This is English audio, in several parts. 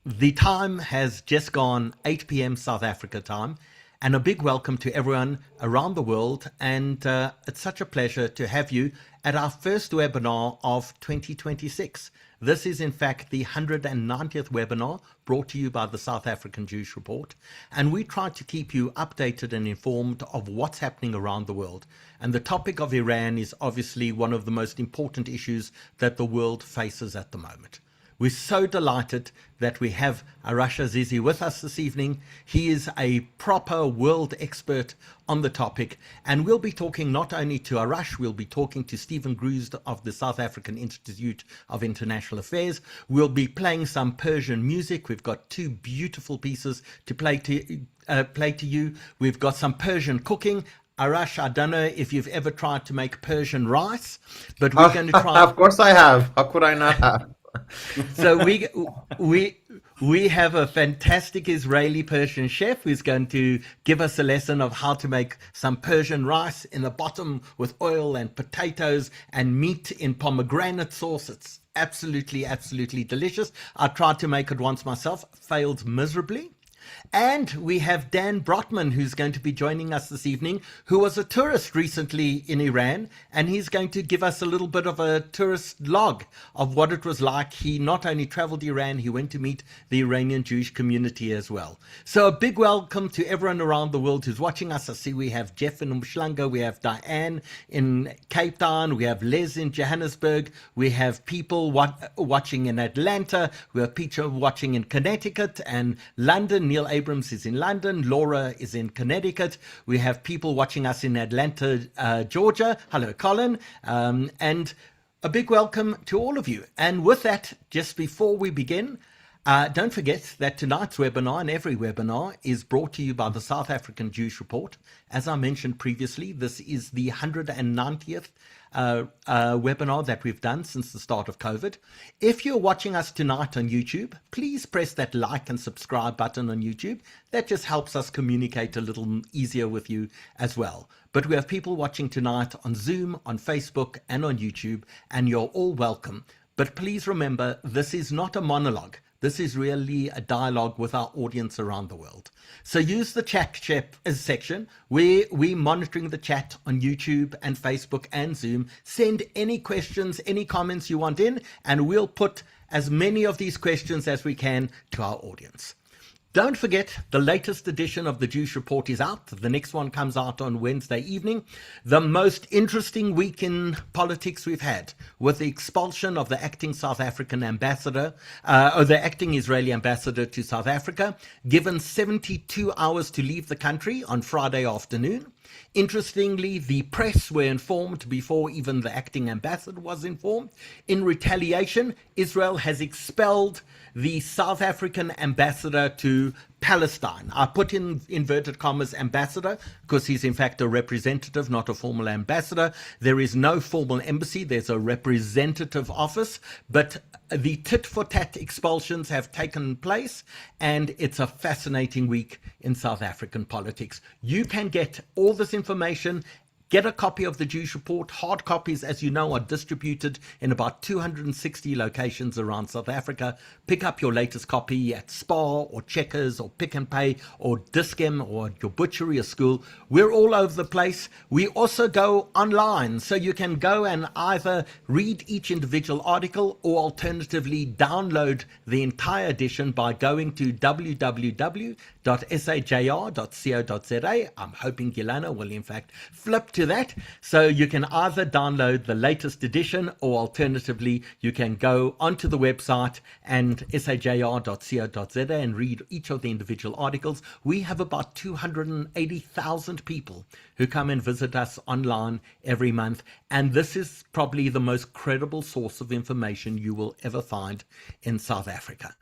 The time has just gone 8 p.m. South Africa time, and a big welcome to everyone around the world. And it's such a pleasure to have you at our first webinar of 2026. This is, in fact, the 190th webinar brought to you by the South African Jewish Report. And we try to keep you updated and informed of what's happening around the world. And the topic of Iran is obviously one of the most important issues that the world faces at the moment. We're so delighted that we have Arash Azizi with us this evening. He is a proper world expert on the topic, and we'll be talking not only to Arash, we'll be talking to Stephen Grusd of the South African Institute of International Affairs. We'll be playing some Persian music. We've got two beautiful pieces to play to you. We've got some Persian cooking. Arash, I don't know if you've ever tried to make Persian rice, but we're going to try. Of course I have. How could I not have? So we have a fantastic Israeli Persian chef who's going to give us a lesson of how to make some Persian rice in the bottom with oil and potatoes and meat in pomegranate sauce. It's absolutely delicious. I tried to make it once myself, failed miserably. And we have Dan Brotman, who's going to be joining us this evening, who was a tourist recently in Iran, and he's going to give us a little bit of a tourist log of what it was like. He not only traveled Iran, he went to meet the Iranian Jewish community as well. So a big welcome to everyone around the world who's watching us. I see we have Jeff in Umhlanga, we have Diane in Cape Town, we have Les in Johannesburg, we have people watching in Atlanta, we have people watching in Connecticut and London. Neil Abrams is in London. Laura is in Connecticut. We have people watching us in Atlanta, Georgia. Hello, Colin. And a big welcome to all of you. And with that, just before we begin, don't forget that tonight's webinar and every webinar is brought to you by the South African Jewish Report. As I mentioned previously, this is the 190th webinar that we've done since the start of COVID. If you're watching us tonight on YouTube, please press that like and subscribe button on YouTube. That just helps us communicate a little easier with you as well. But we have people watching tonight on Zoom, on Facebook, and on YouTube, and you're all welcome. But please remember, this is not a monologue. This is really a dialogue with our audience around the world. So use the chat section. We're monitoring the chat on YouTube and Facebook and Zoom. Send any questions, any comments you want in, and we'll put as many of these questions as we can to our audience. Don't forget, the latest edition of the Jewish Report is out. The next one comes out on Wednesday evening. The most interesting week in politics we've had, with the expulsion of the acting South African ambassador, or the acting Israeli ambassador to South Africa, given 72 hours to leave the country on Friday afternoon. Interestingly, the press were informed before even the acting ambassador was informed. In retaliation, Israel has expelled the South African ambassador to Palestine. I put in inverted commas ambassador because he's in fact a representative, not a formal ambassador. There is no formal embassy. There's a representative office, but the tit-for-tat expulsions have taken place, and it's a fascinating week in South African politics. You can get all this information. Get a copy of the Jewish Report. Hard copies, as you know, are distributed in about 260 locations around South Africa. Pick up your latest copy at Spar or Checkers or Pick and Pay or Discam or your butchery or school. We're all over the place. We also go online, so you can go and either read each individual article or alternatively download the entire edition by going to www.sajr.co.za. I'm hoping Gilana will in fact flip to that, so you can either download the latest edition or alternatively you can go onto the website and sajr.co.za and read each of the individual articles. We have about 280,000 people who come and visit us online every month, and this is probably the most credible source of information you will ever find in South Africa.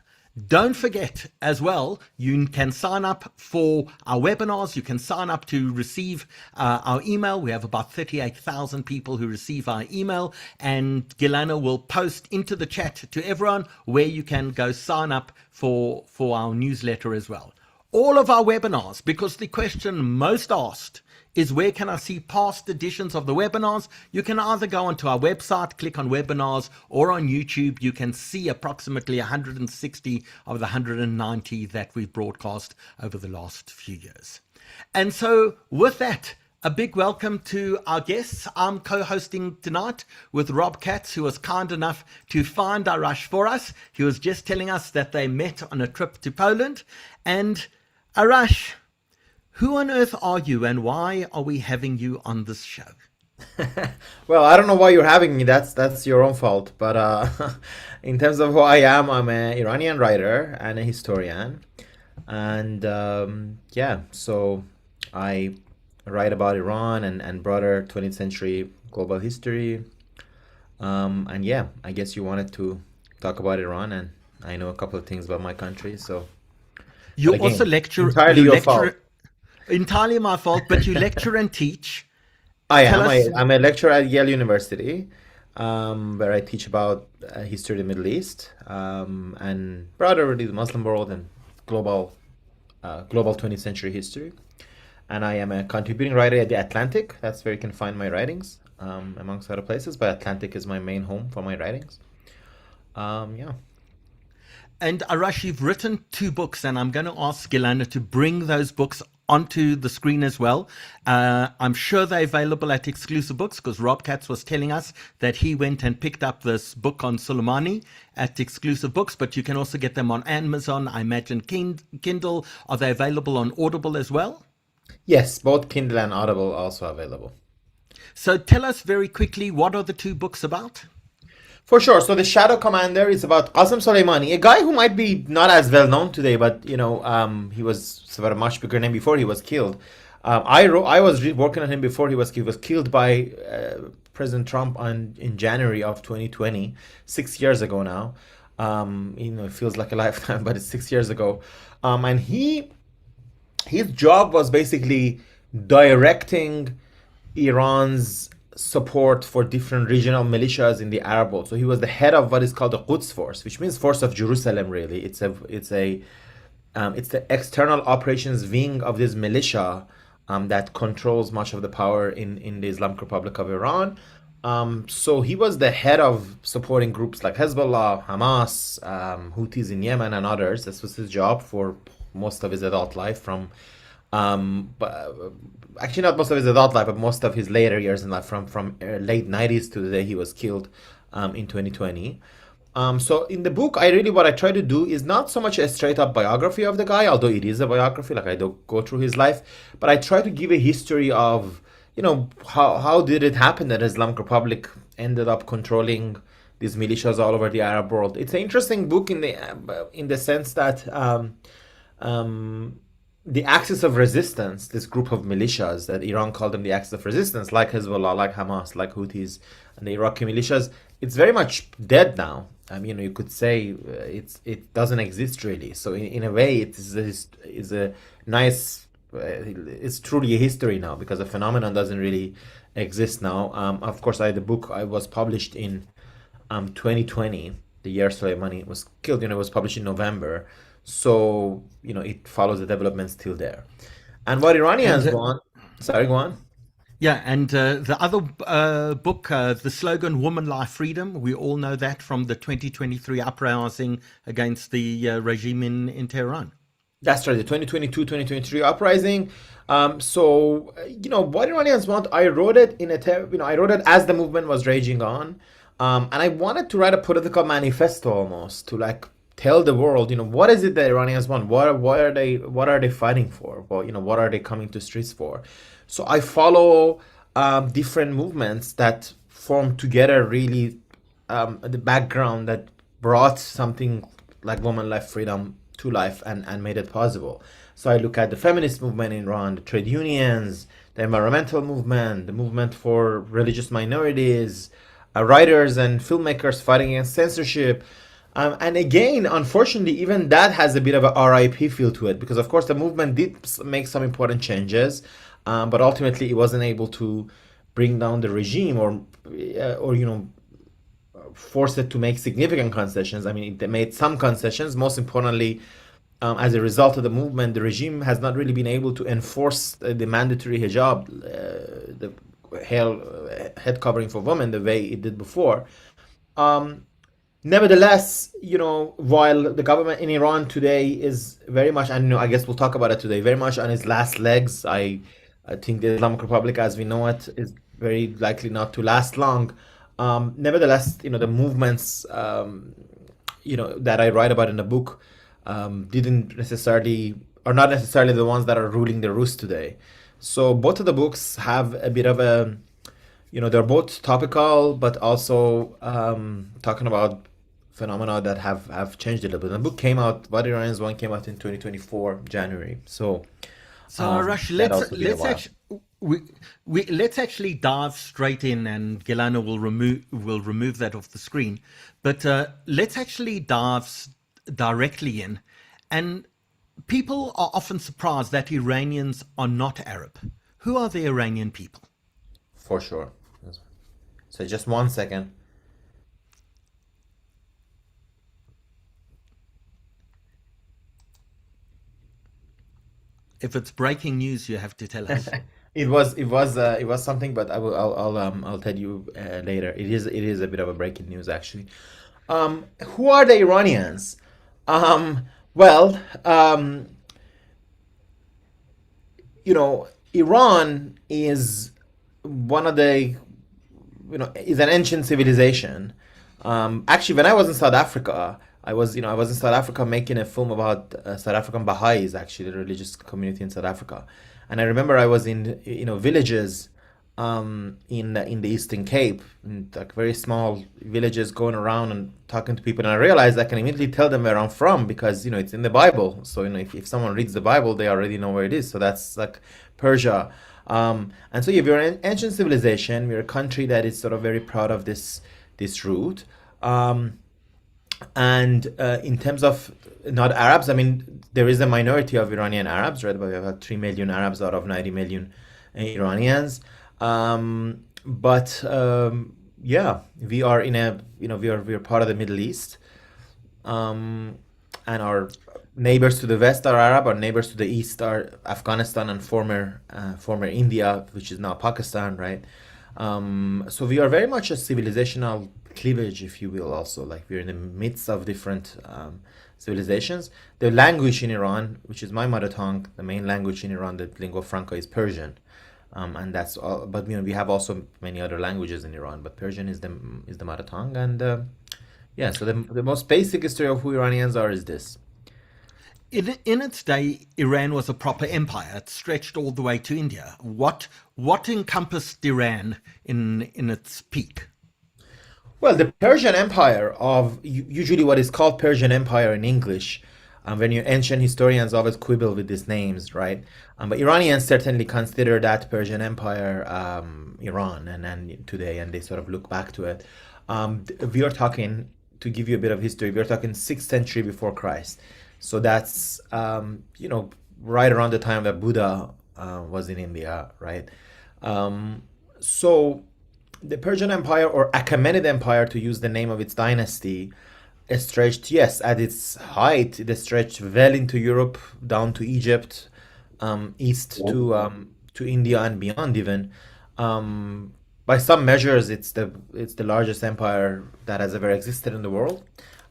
Don't forget as well, you can sign up for our webinars. You can sign up to receive our email. We have about 38,000 people who receive our email, and Gilana will post into the chat to everyone where you can go sign up for our newsletter as well. all of our webinars, because the question most asked is where can I see past editions of the webinars? You can either go onto our website, click on webinars, or on YouTube. You can see approximately 160 of the 190 that we've broadcast over the last few years. And so with that, a big welcome to our guests. I'm co-hosting tonight with Rob Katz, who was kind enough to find Arash for us. He was just telling us that they met on a trip to Poland. And Arash, who on earth are you and why are we having you on this show? Well, I don't know why you're having me. That's your own fault. But in terms of who I am, I'm an Iranian writer and a historian. And yeah, so I write about Iran and broader 20th century global history. And yeah, I guess you wanted to talk about Iran, and I know a couple of things about my country. So You but again, also lecture. entirely You your fault. lecture. Entirely my fault, but you lecture and teach. I Tell am. us. I'm a lecturer at Yale University, where I teach about history of the Middle East, and broader really the Muslim world and global 20th century history. And I am a contributing writer at The Atlantic. That's where you can find my writings, amongst other places. But Atlantic is my main home for my writings. Yeah. And Arash, you've written 2 books, and I'm going to ask Gilana to bring those books onto the screen as well. I'm sure they're available at Exclusive Books, because Rob Katz was telling us that he went and picked up this book on Soleimani at Exclusive Books, but you can also get them on Amazon, I imagine Kindle. Are they available on Audible as well? Yes, both Kindle and Audible also available. So tell us very quickly, what are the 2 books about? For sure. So the Shadow Commander is about Qasem Soleimani, a guy who might be not as well known today, but he was sort of a much bigger name before he was killed. I was working on him before he was killed. He was killed by President Trump in January of 2020, 6 years ago now. It feels like a lifetime, but it's 6 years ago. And his job was basically directing Iran's support for different regional militias in the Arab world. So he was the head of what is called the Quds Force, which means Force of Jerusalem. Really, it's the external operations wing of this militia that controls much of the power in the Islamic Republic of Iran. So he was the head of supporting groups like Hezbollah, Hamas, Houthis in Yemen, and others. This was his job for most of his adult life, actually not most of his adult life, but most of his later years in life, from late 90s to the day he was killed in 2020. So in the book, what I try to do is not so much a straight up biography of the guy, although it is a biography, like I don't go through his life, but I try to give a history of, how did it happen that Islamic Republic ended up controlling these militias all over the Arab world. It's an interesting book in the sense that the axis of resistance, this group of militias that Iran called them the axis of resistance, like Hezbollah, like Hamas, like Houthis, and the Iraqi militias, it's very much dead now. You could say it doesn't exist really. So in a way, it's a nice, it's truly a history now because the phenomenon doesn't really exist now. Of course, the book I was published in 2020, the year Soleimani was killed. It was published in November. So, it follows the developments till there. And what Iranians want... Sorry, go on. Yeah, and the other book, the slogan Woman, Life, Freedom, we all know that from the 2023 uprising against the regime in Tehran. That's right, the 2022-2023 uprising. So, what Iranians want, I wrote it I wrote it as the movement was raging on. And I wanted to write a political manifesto almost to tell the world, what is it that Iranians want? What are they fighting for? Well, what are they coming to streets for? So I follow different movements that form together really the background that brought something like Woman, Life, Freedom to life and made it possible. So I look at the feminist movement in Iran, the trade unions, the environmental movement, the movement for religious minorities, writers and filmmakers fighting against censorship. And again, unfortunately, even that has a bit of a RIP feel to it because, of course, the movement did make some important changes, but ultimately it wasn't able to bring down the regime or force it to make significant concessions. I mean, it made some concessions. Most importantly, as a result of the movement, the regime has not really been able to enforce the mandatory hijab, the head covering for women, the way it did before. Um, Nevertheless, while the government in Iran today is very much, and I guess we'll talk about it today, very much on its last legs. I think the Islamic Republic, as we know it, is very likely not to last long. Nevertheless, the movements, that I write about in the book, didn't necessarily, are not necessarily the ones that are ruling the roost today. So both of the books have a bit of a, they're both topical, but also talking about phenomena that have changed a little bit. The book came out, What Iranians Want came out in 2024, January. So, Arash, that also been a while. let's actually dive straight in, and Gilana will remove that off the screen. But let's actually dive directly in. And people are often surprised that Iranians are not Arab. Who are the Iranian people? For sure. So just 1 second. If it's breaking news, you have to tell us. It was something, but I'll tell you later. It is a bit of a breaking news actually. Who are the Iranians? Well, Iran is one of the, is an ancient civilization. Actually, when I was in South Africa, I was in South Africa making a film about South African Baha'is, actually, the religious community in South Africa. And I remember I was in, villages in the Eastern Cape, in like very small villages, going around and talking to people. And I realized I can immediately tell them where I'm from because, it's in the Bible. So, if someone reads the Bible, they already know where it is. So that's like Persia. And so if you're an ancient civilization, we're a country that is sort of very proud of this root. And in terms of not Arabs, I mean, there is a minority of Iranian Arabs, right? About we have 3 million Arabs out of 90 million Iranians. Yeah, we are in a, we are part of the Middle East. And our neighbors to the west are Arab. Our neighbors to the east are Afghanistan and former India, which is now Pakistan, right? So we are very much a civilizational cleavage, if you will. Also, like we're in the midst of different civilizations. The language in Iran, which is my mother tongue, the main language in Iran, the lingua franca is Persian. And that's all. But we have also many other languages in Iran, but Persian is the mother tongue. And yeah, so the most basic history of who Iranians are is this. In its day, Iran was a proper empire. It stretched all the way to India. What encompassed Iran in its peak? Well, the Persian Empire of usually what is called Persian Empire in English, when you ancient historians always quibble with these names, right? But Iranians certainly consider that Persian Empire Iran, and today, and they sort of look back to it. We are talking, to give you a bit of history, we are talking 6th century before Christ. So that's right around the time that Buddha was in India, right? So the Persian Empire, or Achaemenid Empire, to use the name of its dynasty, stretched, yes, at its height, it stretched well into Europe, down to Egypt, east to India and beyond even. By some measures, it's the largest empire that has ever existed in the world.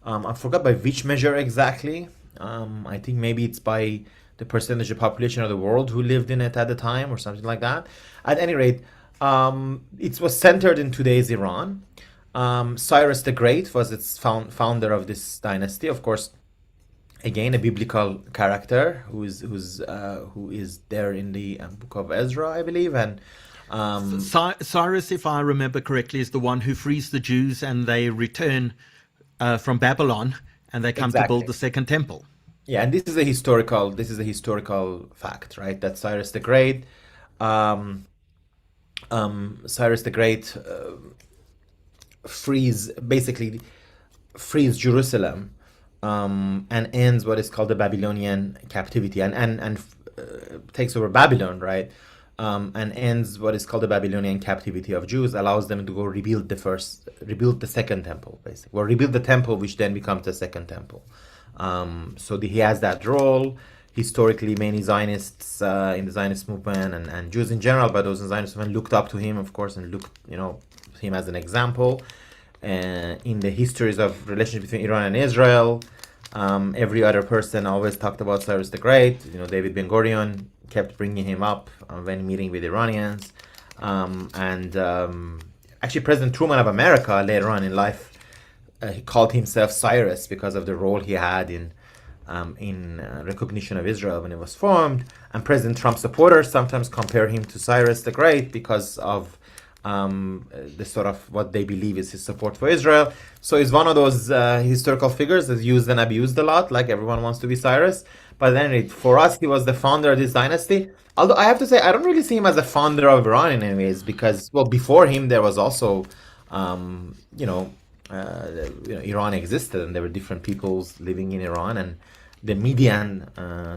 I forgot by which measure exactly. I think maybe it's by the percentage of population of the world who lived in it at the time or something like that. At any rate, it was centered in today's Iran. Cyrus the Great was its founder of this dynasty. Of course, again, a biblical character who is there in the book of Ezra, I believe. And Cyrus, if I remember correctly, is the one who frees the Jews and they return from Babylon and they come to build the second temple. Yeah, and this is a historical fact, right? That Cyrus the Great, basically frees Jerusalem, and ends what is called the Babylonian captivity, and takes over Babylon, right? And ends what is called the Babylonian captivity of Jews, allows them to go rebuild the second temple, basically, or rebuild the temple, which then becomes the second temple. He has that role. Historically, many Zionists in the Zionist movement and Jews in general, but those in Zionist movement looked up to him, of course, and looked, him as an example. In the histories of relations between Iran and Israel, every other person always talked about Cyrus the Great. David Ben Gurion kept bringing him up when meeting with Iranians, actually President Truman of America later on in life, he called himself Cyrus because of the role he had in recognition of Israel when it was formed. And President Trump supporters sometimes compare him to Cyrus the Great because of the sort of what they believe is his support for Israel. So he's one of those historical figures that's used and abused a lot, like everyone wants to be Cyrus. But then for us, he was the founder of this dynasty. Although I have to say, I don't really see him as a founder of Iran in any ways, because, well, before him, there was also, Iran existed, and there were different peoples living in Iran, and the Median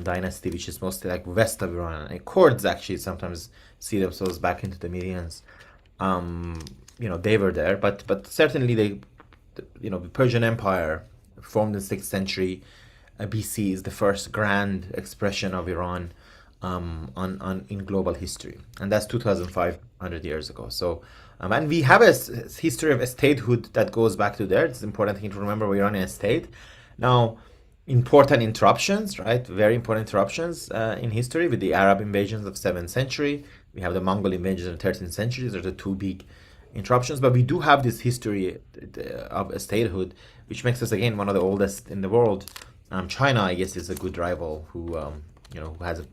dynasty, which is mostly like west of Iran, and Kurds actually sometimes see themselves back into the Medians. They were there, but certainly the Persian Empire formed in the 6th century BC is the first grand expression of Iran in global history, and that's 2,500 years ago. So, and we have a history of statehood that goes back to there. It's an important thing to remember. We're Iranian state. Now, important interruptions, right? Very important interruptions in history with the Arab invasions of 7th century. We have the Mongol invasions of 13th century. Those are the two big interruptions. But we do have this history of a statehood, which makes us, again, one of the oldest in the world. China, I guess, is a good rival who has a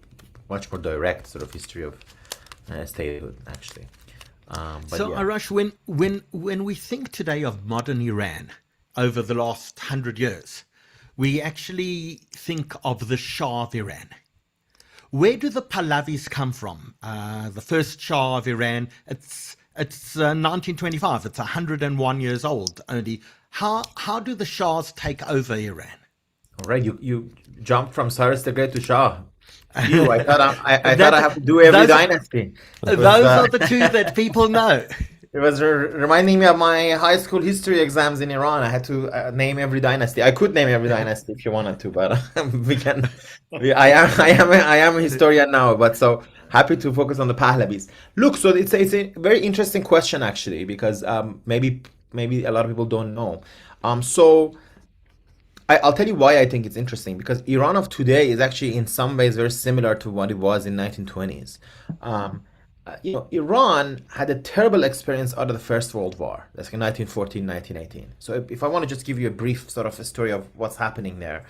much more direct sort of history of statehood, actually. Arash, when we think today of modern Iran over the last 100 years, we actually think of the Shah of Iran. Where do the Pahlavis come from? The first Shah of Iran, it's 1925. It's 101 years old only. How do the Shahs take over Iran? All right, you jumped from Cyrus the Great to Shah. I thought I have to do every dynasty. Those are the two that people know. It was reminding me of my high school history exams in Iran. I had to name every dynasty. I could name every dynasty if you wanted to, but we can. I am a historian now, but so happy to focus on the Pahlavis. Look, so it's a very interesting question actually, because maybe a lot of people don't know. I'll tell you why I think it's interesting, because Iran of today is actually in some ways very similar to what it was in 1920s. Iran had a terrible experience out of the First World War. That's in 1914, 1918. So if I want to just give you a brief sort of a story of what's happening there.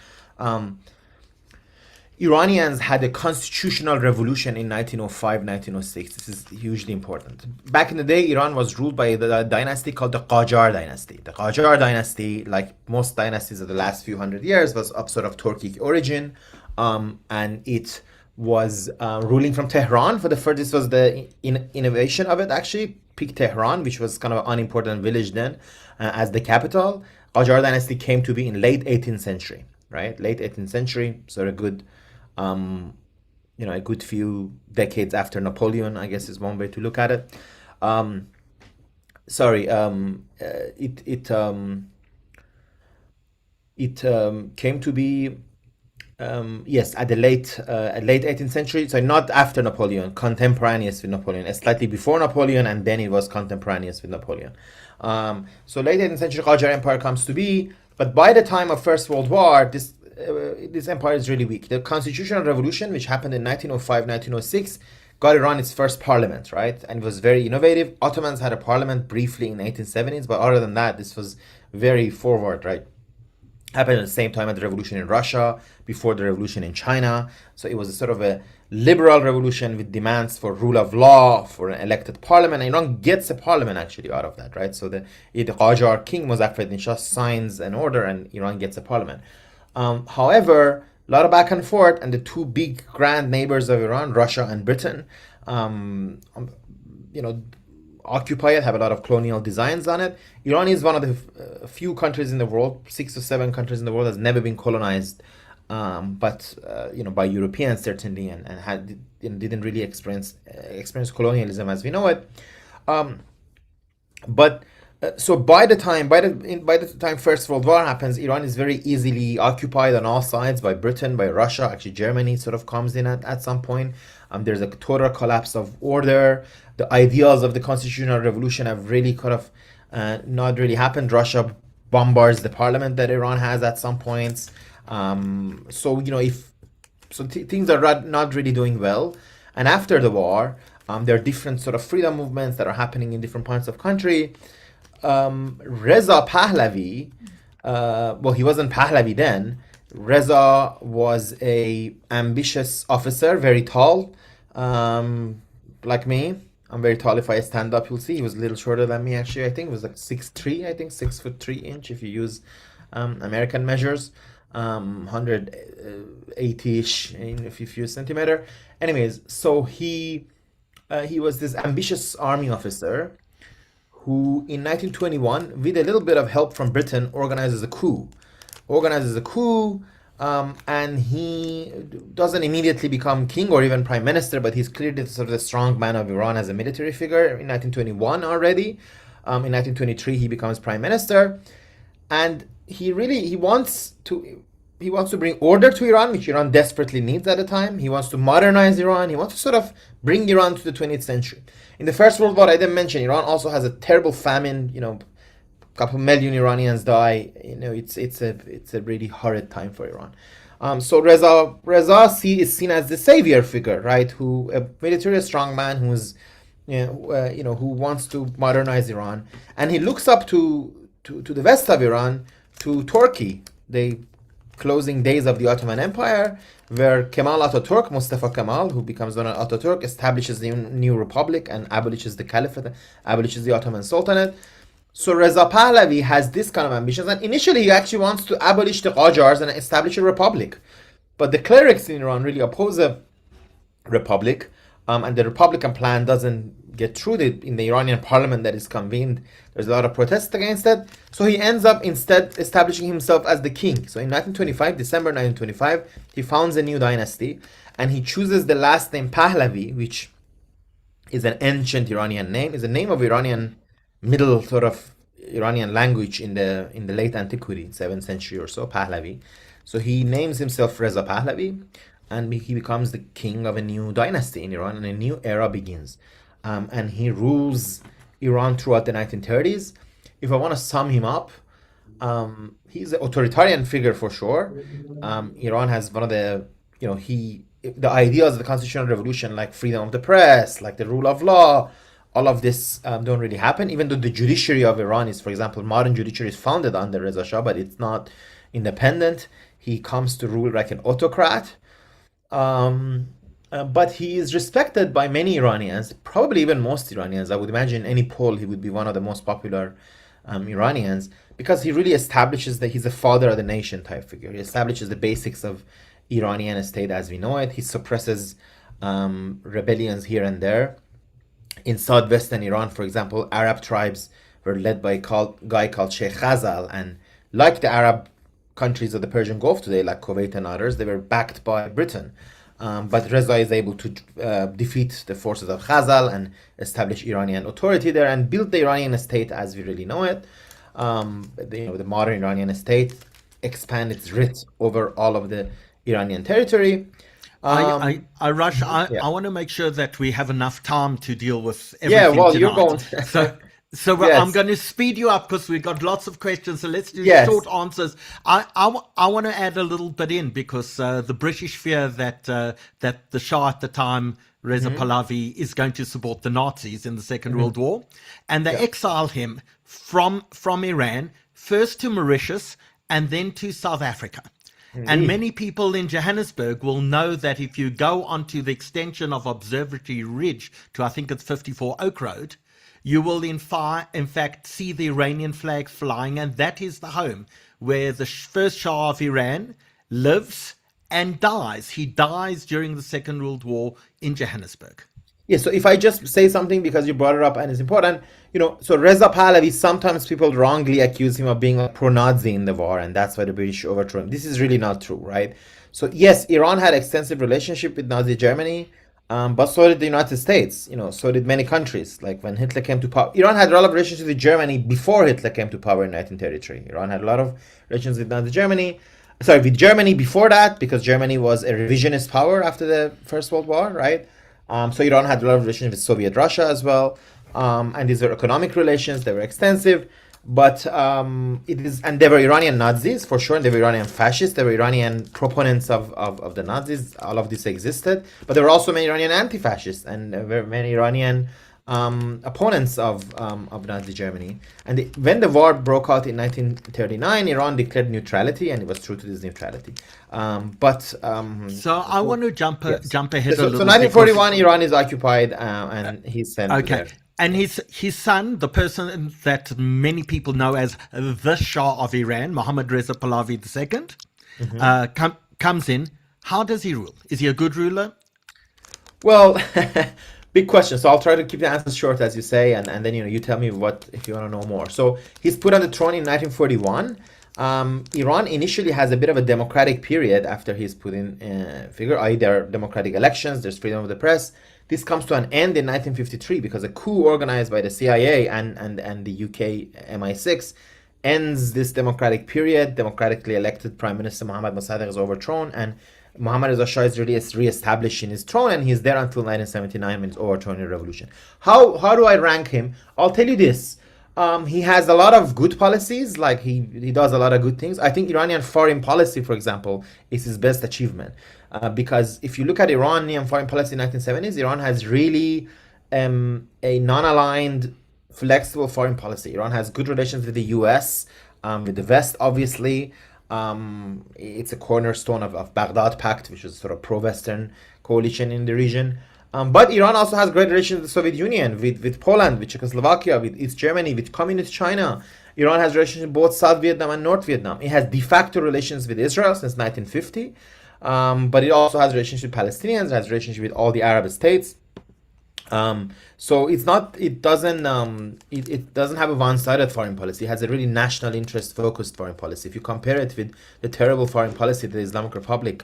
Iranians had a constitutional revolution in 1905, 1906. This is hugely important. Back in the day, Iran was ruled by the dynasty called the Qajar dynasty. The Qajar dynasty, like most dynasties of the last few hundred years, was of sort of Turkic origin, and it was ruling from Tehran for the first. This was the innovation of it, actually. Picked Tehran, which was kind of an unimportant village then, as the capital. Qajar dynasty came to be in late 18th century, right? Late 18th century, so a good few decades after Napoleon, I guess is one way to look at it. It came to be at the late 18th century, so not after Napoleon, contemporaneous with Napoleon, slightly before Napoleon, and then it was contemporaneous with Napoleon. So late 18th century Qajar Empire comes to be, but by the time of First World War, this empire is really weak. The constitutional revolution, which happened in 1905, 1906, got Iran its first parliament, right? And it was very innovative. Ottomans had a parliament briefly in the 1870s, but other than that, this was very forward, right? Happened at the same time as the revolution in Russia, before the revolution in China. So it was a sort of a liberal revolution with demands for rule of law, for an elected parliament. And Iran gets a parliament actually out of that, right? So the Qajar king Mozaffar Shah signs an order, and Iran gets a parliament. However, a lot of back and forth, and the two big grand neighbors of Iran, Russia and Britain, occupy it, have a lot of colonial designs on it. Iran is one of the few countries in the world, 6 or 7 countries in the world, has never been colonized, but by Europeans certainly, and didn't really experience colonialism as we know it. But So by the time First World War happens, Iran is very easily occupied on all sides by Britain, by Russia. Actually, Germany sort of comes in at some point. There's a total collapse of order. The ideals of the constitutional revolution have really kind of not really happened. Russia bombards the parliament that Iran has at some points. So if so things are not really doing well. And after the war, there are different sort of freedom movements that are happening in different parts of country. Reza Pahlavi, well, he wasn't Pahlavi then. Reza was a ambitious officer, very tall, like me. I'm very tall. If I stand up, you'll see he was a little shorter than me. Actually, I think it was like 6'3". I think 6'3" if you use American measures. 180-ish if you use centimeter. Anyways, so he was this ambitious army officer who in 1921, with a little bit of help from Britain, organizes a coup, and he doesn't immediately become king or even prime minister, but he's clearly sort of the strong man of Iran as a military figure in 1921 already. In 1923, he becomes prime minister, and he wants to bring order to Iran, which Iran desperately needs at the time. He wants to modernize Iran. He wants to sort of bring Iran to the 20th century. In the First World War, I didn't mention, Iran also has a terrible famine. A couple million Iranians die. It's a really horrid time for Iran. So Reza is seen as the savior figure, right? Who a military strong man who wants to modernize Iran, and he looks up to the west of Iran, to Turkey, the closing days of the Ottoman Empire, where Mustafa Kemal, who becomes known as Ataturk, establishes the new republic and abolishes the caliphate, abolishes the Ottoman Sultanate. So Reza Pahlavi has this kind of ambitions, and initially he actually wants to abolish the Qajars and establish a republic. But the clerics in Iran really oppose a republic, and the republican plan doesn't get through in the Iranian parliament that is convened. There's a lot of protests against it. So he ends up instead establishing himself as the king. So in December 1925, he founds a new dynasty, and he chooses the last name Pahlavi, which is an ancient Iranian name, is a name of Iranian middle sort of Iranian language in the late antiquity, 7th century or so, Pahlavi. So he names himself Reza Pahlavi, and he becomes the king of a new dynasty in Iran, and a new era begins. And he rules Iran throughout the 1930s. If I want to sum him up, he's an authoritarian figure for sure. Iran has one of the ideas of the constitutional revolution, like freedom of the press, like the rule of law, all of this don't really happen. Even though the judiciary of Iran is, for example, modern judiciary is founded under Reza Shah, but it's not independent. He comes to rule like an autocrat. But he is respected by many Iranians, probably even most Iranians. I would imagine any poll, he would be one of the most popular Iranians, because he really establishes that he's a father of the nation type figure. He establishes the basics of Iranian state as we know it. He suppresses rebellions here and there. In southwestern Iran, for example, Arab tribes were led by a guy called Sheikh Ghazal, and like the Arab countries of the Persian Gulf today, like Kuwait and others, they were backed by Britain. But Reza is able to defeat the forces of Ghazal and establish Iranian authority there and build the Iranian state as we really know it. The modern Iranian state, expand its writ over all of the Iranian territory. Rush. Yeah. I want to make sure that we have enough time to deal with Yeah, everything well, tonight. you're going. So I'm Yes. going to speed you up because we've got lots of questions. So let's do Yes. short answers. I want to add a little bit in because the British fear that the Shah at the time, Reza Pahlavi, is going to support the Nazis in the 2nd World War, and they Yeah. exile him from Iran first to Mauritius and then to South Africa. And many people in Johannesburg will know that if you go onto the extension of Observatory Ridge to, I think it's 54 Oak Road, you will in fact see the Iranian flag flying, and that is the home where the first Shah of Iran lives and dies. He dies during the 2nd World War in Johannesburg. Yeah, so if I just say something because you brought it up and it's important, so Reza Pahlavi, sometimes people wrongly accuse him of being a pro-Nazi in the war, and that's why the British overthrew him. This is really not true, right? So yes, Iran had extensive relationship with Nazi Germany. but so did the United States. So did many countries. Like when Hitler came to power, Iran had a lot of relations with Germany before Hitler came to power in 1933. Iran had a lot of relations with with Germany before that, because Germany was a revisionist power after the First World War, right? So Iran had a lot of relations with Soviet Russia as well, and these were economic relations. They were extensive. But and there were Iranian Nazis for sure, and there were Iranian fascists, there were Iranian proponents of the Nazis. All of this existed, but there were also many Iranian anti-fascists, and there were many Iranian opponents of Nazi Germany. And when the war broke out in 1939, Iran declared neutrality, and it was true to this neutrality. So I want to jump ahead a little. So 1941, Iran is occupied, and he's sent there. And his son, the person that many people know as the Shah of Iran, Mohammad Reza Pahlavi II, comes in. How does he rule? Is he a good ruler? Well, big question. So I'll try to keep the answers short, as you say, and then you tell me what if you want to know more. So he's put on the throne in 1941. Iran initially has a bit of a democratic period after he's put in figure, i.e. there are democratic elections, there's freedom of the press. This comes to an end in 1953 because a coup organized by the CIA and the UK MI6 ends this democratic period. Democratically elected Prime Minister Mohammad Massacres is overthrown, and Mohammad Reza Shah is really re-established in his throne, and he's there until 1979 when it's overthrown in a revolution. How do I rank him? I'll tell you this. He has a lot of good policies, like he does a lot of good things. I think Iranian foreign policy, for example, is his best achievement. Because if you look at Iranian foreign policy in the 1970s, Iran has really a non-aligned, flexible foreign policy. Iran has good relations with the US, with the West, obviously. It's a cornerstone of Baghdad Pact, which is sort of pro-Western coalition in the region. But Iran also has great relations with the Soviet Union, with Poland, with Czechoslovakia, with East Germany, with Communist China. Iran has relations with both South Vietnam and North Vietnam. It has de facto relations with Israel since 1950. But it also has relationship with Palestinians, it has relationship with all the Arab states. So it doesn't have a one-sided foreign policy. It has a really national interest focused foreign policy. If you compare it with the terrible foreign policy that the Islamic Republic,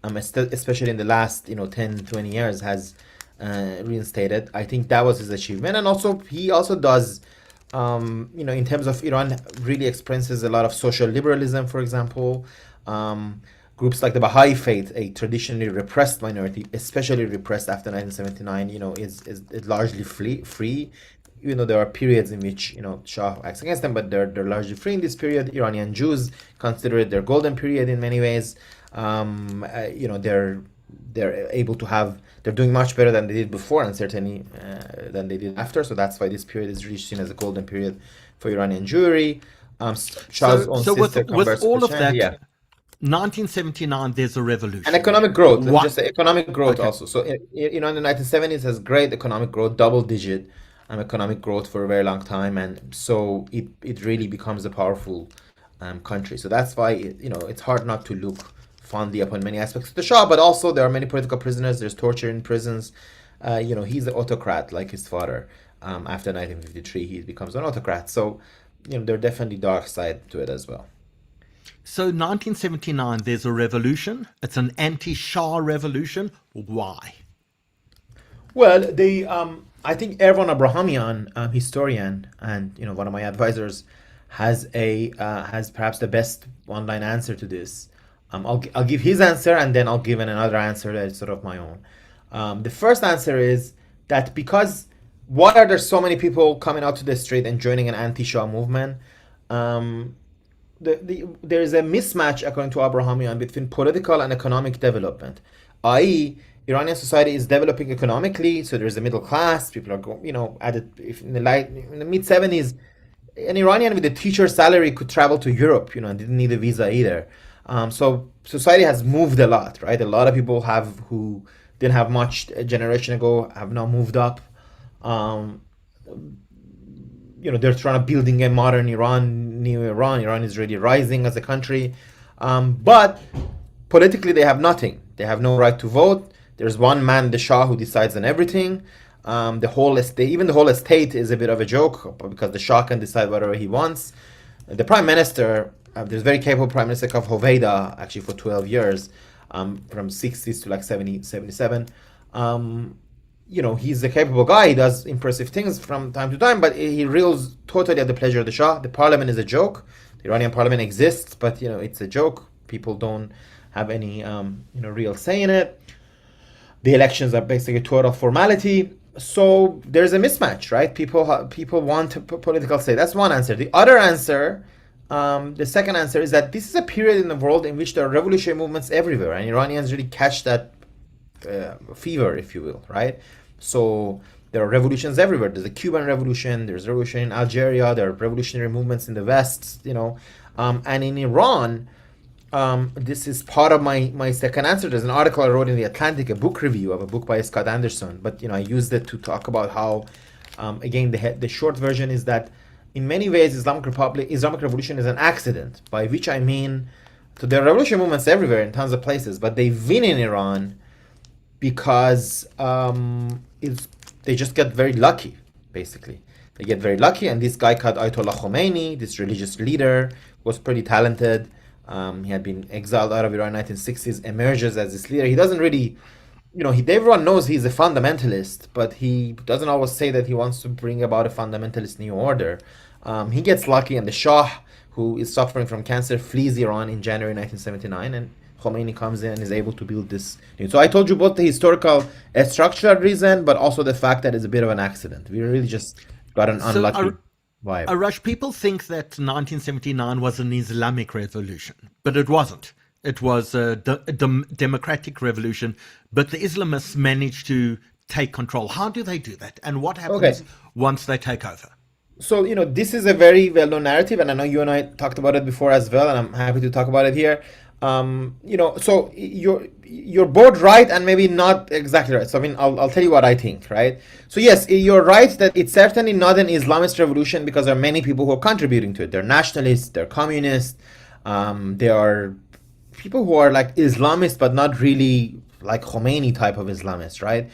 especially in the last 10-20 years, has reinstated, I think that was his achievement. And also he also does in terms of Iran, really experiences a lot of social liberalism, for example. Groups like the Baha'i faith, a traditionally repressed minority, especially repressed after 1979, is largely free. Even though there are periods in which Shah acts against them, but they're largely free in this period. Iranian Jews consider it their golden period in many ways. They're able to they're doing much better than they did before, and certainly than they did after. So that's why this period is really seen as a golden period for Iranian Jewry. Shah's own sister with all of that. Yeah. 1979, there's a revolution. And economic growth. Just economic growth also. So, in the 1970s has great economic growth, double-digit economic growth for a very long time. And so it really becomes a powerful country. So that's why, it's hard not to look fondly upon many aspects of the Shah. But also there are many political prisoners. There's torture in prisons. He's an autocrat like his father. After 1953, he becomes an autocrat. So, there are definitely dark side to it as well. So 1979, there's a revolution. It's an anti-Shah revolution. Why? Well, I think Erwan Abrahamian, historian, and one of my advisors, has perhaps the best one-line answer to this. I'll give his answer, and then I'll give another answer that's sort of my own. The first answer is that because why are there so many people coming out to the street and joining an anti-Shah movement? There is a mismatch, according to Abrahamian, between political and economic development, i.e., Iranian society is developing economically, so there's a middle class. People are going, in the mid 70s, an Iranian with a teacher salary could travel to Europe, and didn't need a visa either. So society has moved a lot, right? A lot of people who didn't have much a generation ago have now moved up. They're trying to building a modern Iran, new Iran. Iran is really rising as a country. But politically, they have nothing. They have no right to vote. There's one man, the Shah, who decides on everything. The whole estate is a bit of a joke because the Shah can decide whatever he wants. The prime minister, there's a very capable prime minister called Hoveyda, actually for 12 years, from 60s to like 70, 77. He's a capable guy. He does impressive things from time to time, but he rules totally at the pleasure of the Shah. The parliament is a joke. The Iranian parliament exists, but it's a joke. People don't have any real say in it. The elections are basically total formality. So there's a mismatch, right? People want political say. That's one answer. The other answer, the second answer, is that this is a period in the world in which there are revolutionary movements everywhere, and Iranians really catch that fever, if you will, right? So there are revolutions everywhere. There's a Cuban revolution. There's a revolution in Algeria. There are revolutionary movements in the West, and in Iran. This is part of my second answer. There's an article I wrote in The Atlantic, a book review of a book by Scott Anderson. But I used it to talk about how, again, the short version is that in many ways Islamic Revolution is an accident. By which I mean, so there are revolution movements everywhere in tons of places, but they win in Iran because they just get very lucky. Basically, they get very lucky. And this guy called Ayatollah Khomeini, this religious leader, was pretty talented. He had been exiled out of Iran in the 1960s, emerges as this leader. He doesn't really, everyone knows he's a fundamentalist, but he doesn't always say that he wants to bring about a fundamentalist new order. He gets lucky, and the Shah, who is suffering from cancer, flees Iran in January 1979, and Khomeini comes in and is able to build this. So I told you both the historical structural reason, but also the fact that it's a bit of an accident. We really just got an unlucky... Arash, people think that 1979 was an Islamic revolution, but it wasn't. It was a democratic revolution, but the Islamists managed to take control. How do they do that? And what happens once they take over? So, this is a very well-known narrative, and I know you and I talked about it before as well, and I'm happy to talk about it here. So you're both right and maybe not exactly right. So I'll tell you what I think, right? So yes, you're right that it's certainly not an Islamist revolution because there are many people who are contributing to it. They're nationalists, they're communists, there are people who are like Islamists but not really like Khomeini type of Islamists, right?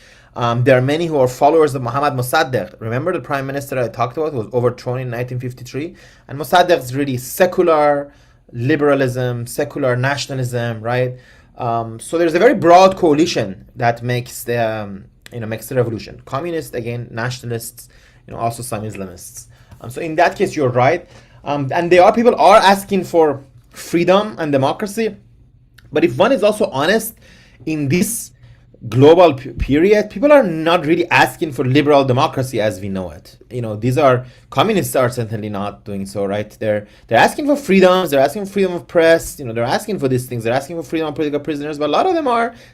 There are many who are followers of Mohammad Mossadegh. Remember the prime minister I talked about who was overthrown in 1953? And Mossadegh is really secular liberalism, secular nationalism, right? So there's a very broad coalition that makes the revolution. Communists, again, nationalists, also some Islamists. So in that case, you're right. And people are asking for freedom and democracy. But if one is also honest, in this global period, people are not really asking for liberal democracy as we know it. These are communists are certainly not doing so, right? They're asking for freedoms, they're asking for freedom of press, they're asking for these things, they're asking for freedom of political prisoners, but a lot of them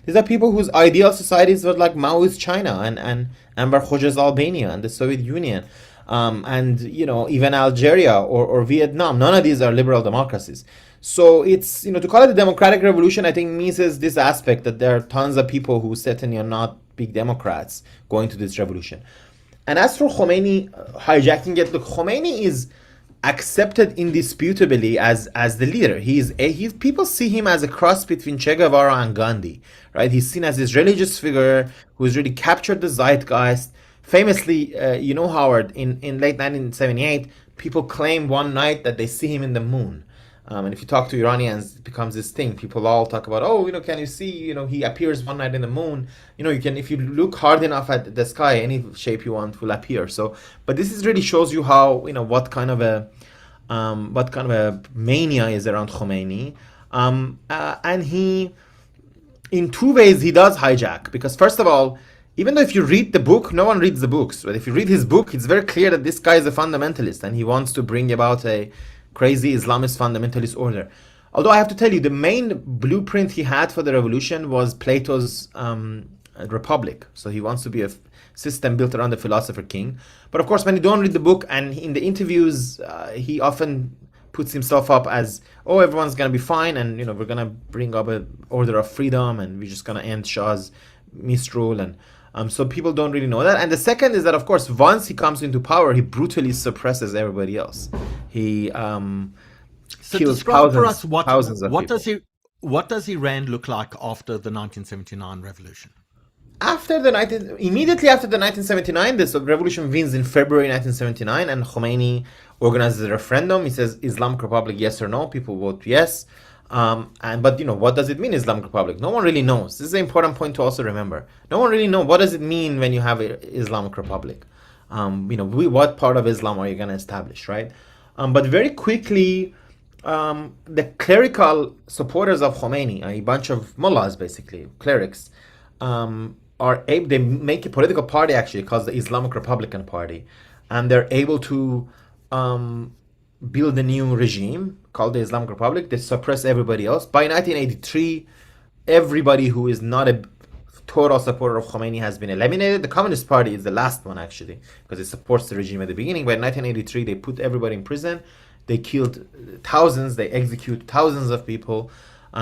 these are people whose ideal societies were like Maoist China and Enver Hoxha's Albania and the Soviet Union. And even Algeria or Vietnam, none of these are liberal democracies. So it's, to call it a democratic revolution, I think misses this aspect that there are tons of people who certainly are not big Democrats going to this revolution. And as for Khomeini hijacking it, look, Khomeini is accepted indisputably as the leader. People see him as a cross between Che Guevara and Gandhi, right? He's seen as this religious figure who's really captured the zeitgeist. Famously, Howard, in late 1978, people claim one night that they see him in the moon. And if you talk to Iranians, it becomes this thing. People all talk about, can you see, he appears one night in the moon. If you look hard enough at the sky, any shape you want will appear. So, but this really shows you how, what kind of a mania is around Khomeini. And he, in two ways, he does hijack. Because first of all, even though if you read the book, no one reads the books. But if you read his book, it's very clear that this guy is a fundamentalist and he wants to bring about a crazy Islamist fundamentalist order. Although I have to tell you, the main blueprint he had for the revolution was Plato's Republic. So he wants to be a system built around the philosopher king. But of course, when you don't read the book and in the interviews, he often puts himself up as, everyone's going to be fine and, we're going to bring up an order of freedom and we're just going to end Shah's misrule. And so people don't really know that. And the second is that, of course, once he comes into power, he brutally suppresses everybody else. He kills thousands of people. What does Iran look like after the 1979 revolution? Immediately after the 1979, this revolution wins in February 1979, and Khomeini organizes a referendum. He says, Islamic Republic, yes or no? People vote yes. But what does it mean, Islamic Republic? No one really knows. This is an important point to also remember. No one really knows what does it mean when you have an Islamic Republic. What part of Islam are you going to establish, right? But very quickly, the clerical supporters of Khomeini, a bunch of mullahs, basically clerics, they make a political party actually called the Islamic Republican Party, and they're able to build a new regime called the Islamic Republic. They suppress everybody else. By 1983, everybody who is not a total supporter of Khomeini has been eliminated. The Communist Party is the last one actually, because it supports the regime at the beginning. But in 1983, they put everybody in prison. They killed thousands. They executed thousands of people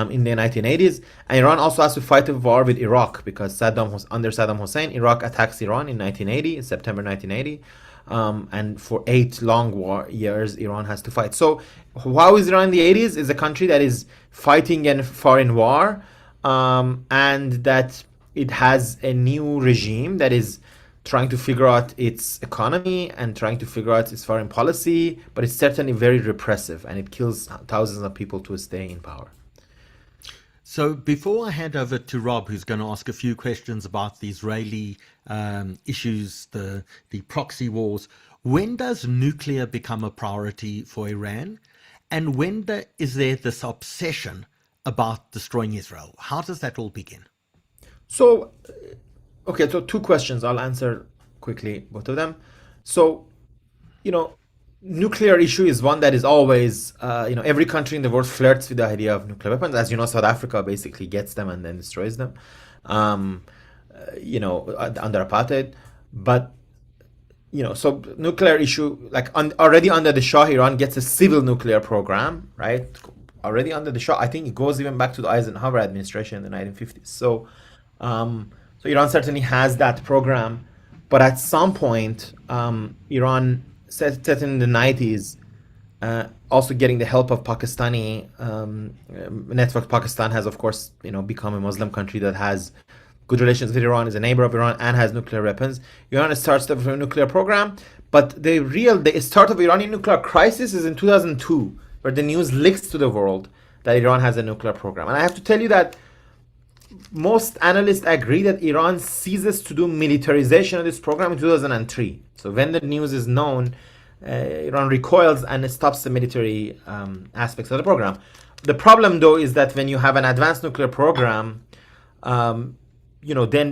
in the 1980s. And Iran also has to fight a war with Iraq because under Saddam Hussein, Iraq attacks Iran in 1980, in September 1980. And for 8 long years, Iran has to fight. So how is Iran in the 80s? Is a country that is fighting a foreign war, and that it has a new regime that is trying to figure out its economy and trying to figure out its foreign policy, but it's certainly very repressive, and it kills thousands of people to stay in power. So before I hand over to Rob, who's going to ask a few questions about the Israeli issues, the proxy wars, when does nuclear become a priority for Iran? And when is there this obsession about destroying Israel? How does that all begin? So, okay, so 2 questions. I'll answer quickly both of them. So, nuclear issue is one that is always, every country in the world flirts with the idea of nuclear weapons. As you know, South Africa basically gets them and then destroys them, under apartheid. But, so nuclear issue, already under the Shah, Iran gets a civil nuclear program, right? Already under the Shah. I think it goes even back to the Eisenhower administration in the 1950s. So Iran certainly has that program. But at some point, Iran, set in the 90s, also getting the help of Pakistani network. Pakistan has, of course, become a Muslim country that has good relations with Iran, is a neighbor of Iran, and has nuclear weapons. Iran starts the nuclear program, but the start of Iranian nuclear crisis is in 2002, where the news leaks to the world that Iran has a nuclear program. And I have to tell you that most analysts agree that Iran ceases to do militarization of this program in 2003. So when the news is known, Iran recoils and stops the military aspects of the program. The problem, though, is that when you have an advanced nuclear program, then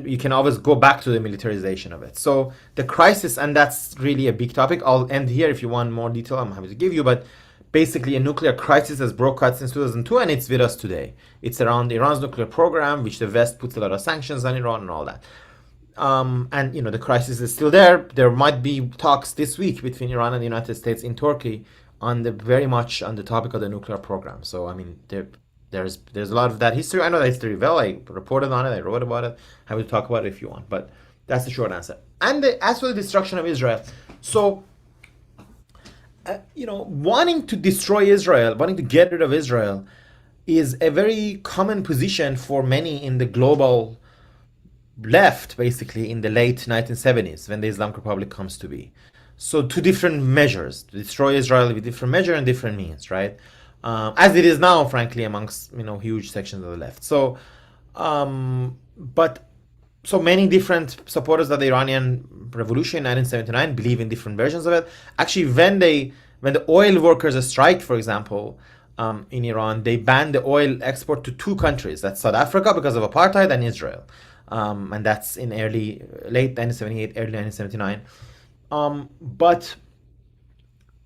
you can always go back to the militarization of it. So the crisis, and that's really a big topic. I'll end here. If you want more detail, I'm happy to give you. But basically, a nuclear crisis has broke out since 2002, and it's with us today. It's around Iran's nuclear program, which the West puts a lot of sanctions on Iran and all that. And the crisis is still there. There might be talks this week between Iran and the United States in Turkey very much on the topic of the nuclear program. So I mean, there's a lot of that history. I know that history well. I reported on it. I wrote about it. Happy to talk about it if you want. But that's the short answer. And as for the destruction of Israel, so wanting to destroy Israel, wanting to get rid of Israel, is a very common position for many in the global left, basically in the late 1970s, when the Islamic Republic comes to be. So 2 different measures to destroy Israel with different measure and different means, right? As it is now, frankly, amongst huge sections of the left. So, so many different supporters of the Iranian Revolution in 1979 believe in different versions of it. Actually, when the oil workers strike, for example, in Iran, they banned the oil export to 2 countries. That's South Africa because of apartheid, and Israel. And that's in late 1978, early 1979. But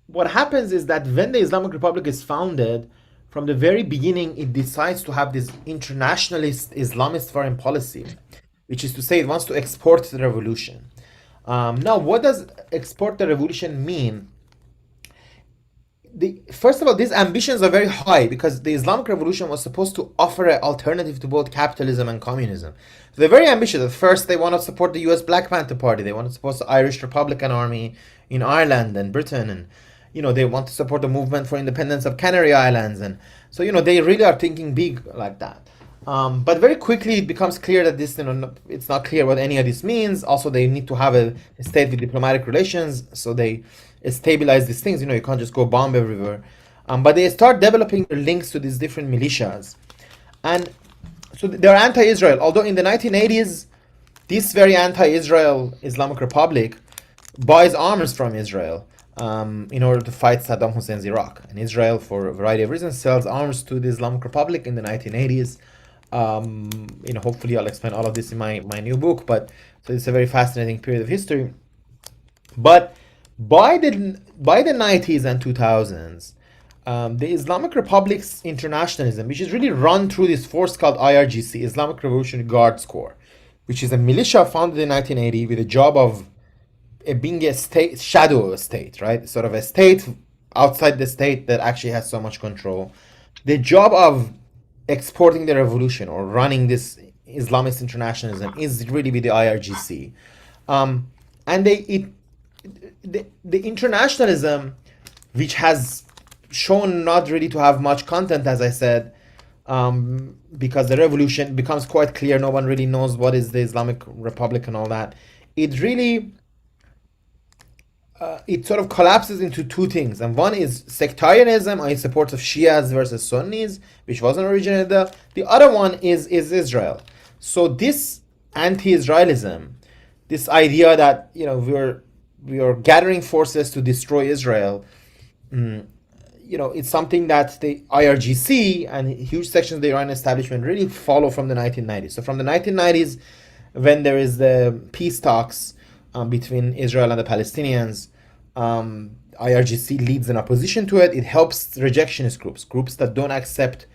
what happens is that when the Islamic Republic is founded, from the very beginning, it decides to have this internationalist Islamist foreign policy, which is to say it wants to export the revolution. Now, what does export the revolution mean? First of all, these ambitions are very high because the Islamic Revolution was supposed to offer an alternative to both capitalism and communism. So they're very ambitious. At first, they want to support the US Black Panther Party. They want to support the Irish Republican Army in Ireland and Britain. And, they want to support the movement for independence of Canary Islands. And so, they really are thinking big like that. But very quickly, it becomes clear that this, it's not clear what any of this means. Also, they need to have a state with diplomatic relations. So they stabilize these things. You can't just go bomb everywhere. But they start developing their links to these different militias. And so they're anti-Israel, although in the 1980s, this very anti-Israel Islamic Republic buys arms from Israel in order to fight Saddam Hussein's Iraq. And Israel, for a variety of reasons, sells arms to the Islamic Republic in the 1980s. Hopefully I'll explain all of this in my new book, but so it's a very fascinating period of history. But by the 90s and 2000s, the Islamic Republic's internationalism, which is really run through this force called IRGC, Islamic Revolutionary Guards Corps, which is a militia founded in 1980 with a job of being a state, shadow of a state, right? Sort of a state outside the state that actually has so much control. The job of exporting the revolution or running this Islamist internationalism is really with the IRGC. And the internationalism, which has shown not really to have much content, as I said, because the revolution becomes quite clear, no one really knows what is the Islamic Republic and all that. It really, it sort of collapses into two things. And one is sectarianism, in support of Shias versus Sunnis, which wasn't originally there. The other one is Israel. So this anti-Israelism, this idea that, we are gathering forces to destroy Israel, it's something that the IRGC and huge sections of the Iranian establishment really follow from the 1990s. So from the 1990s, when there is the peace talks between Israel and the Palestinians, IRGC leads an opposition to it. It helps rejectionist groups that don't accept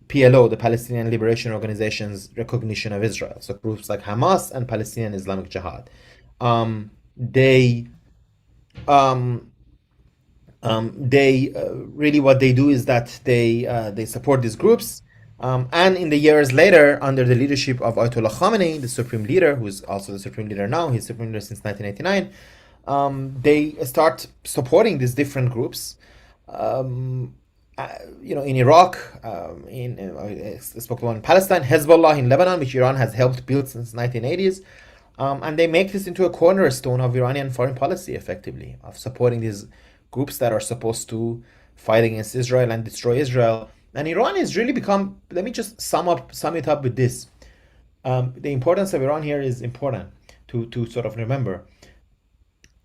PLO, the Palestinian Liberation Organization's recognition of Israel. So groups like Hamas and Palestinian Islamic Jihad. They really, what they do is that they support these groups, and in the years later, under the leadership of Ayatollah Khamenei, the supreme leader, who is also the supreme leader now, he's supreme leader since 1989. They start supporting these different groups. In Iraq, I spoke about in Palestine, Hezbollah in Lebanon, which Iran has helped build since 1980s. And they make this into a cornerstone of Iranian foreign policy, effectively, of supporting these groups that are supposed to fight against Israel and destroy Israel. And Iran has really become, let me just sum it up with this. The importance of Iran here is important to sort of remember.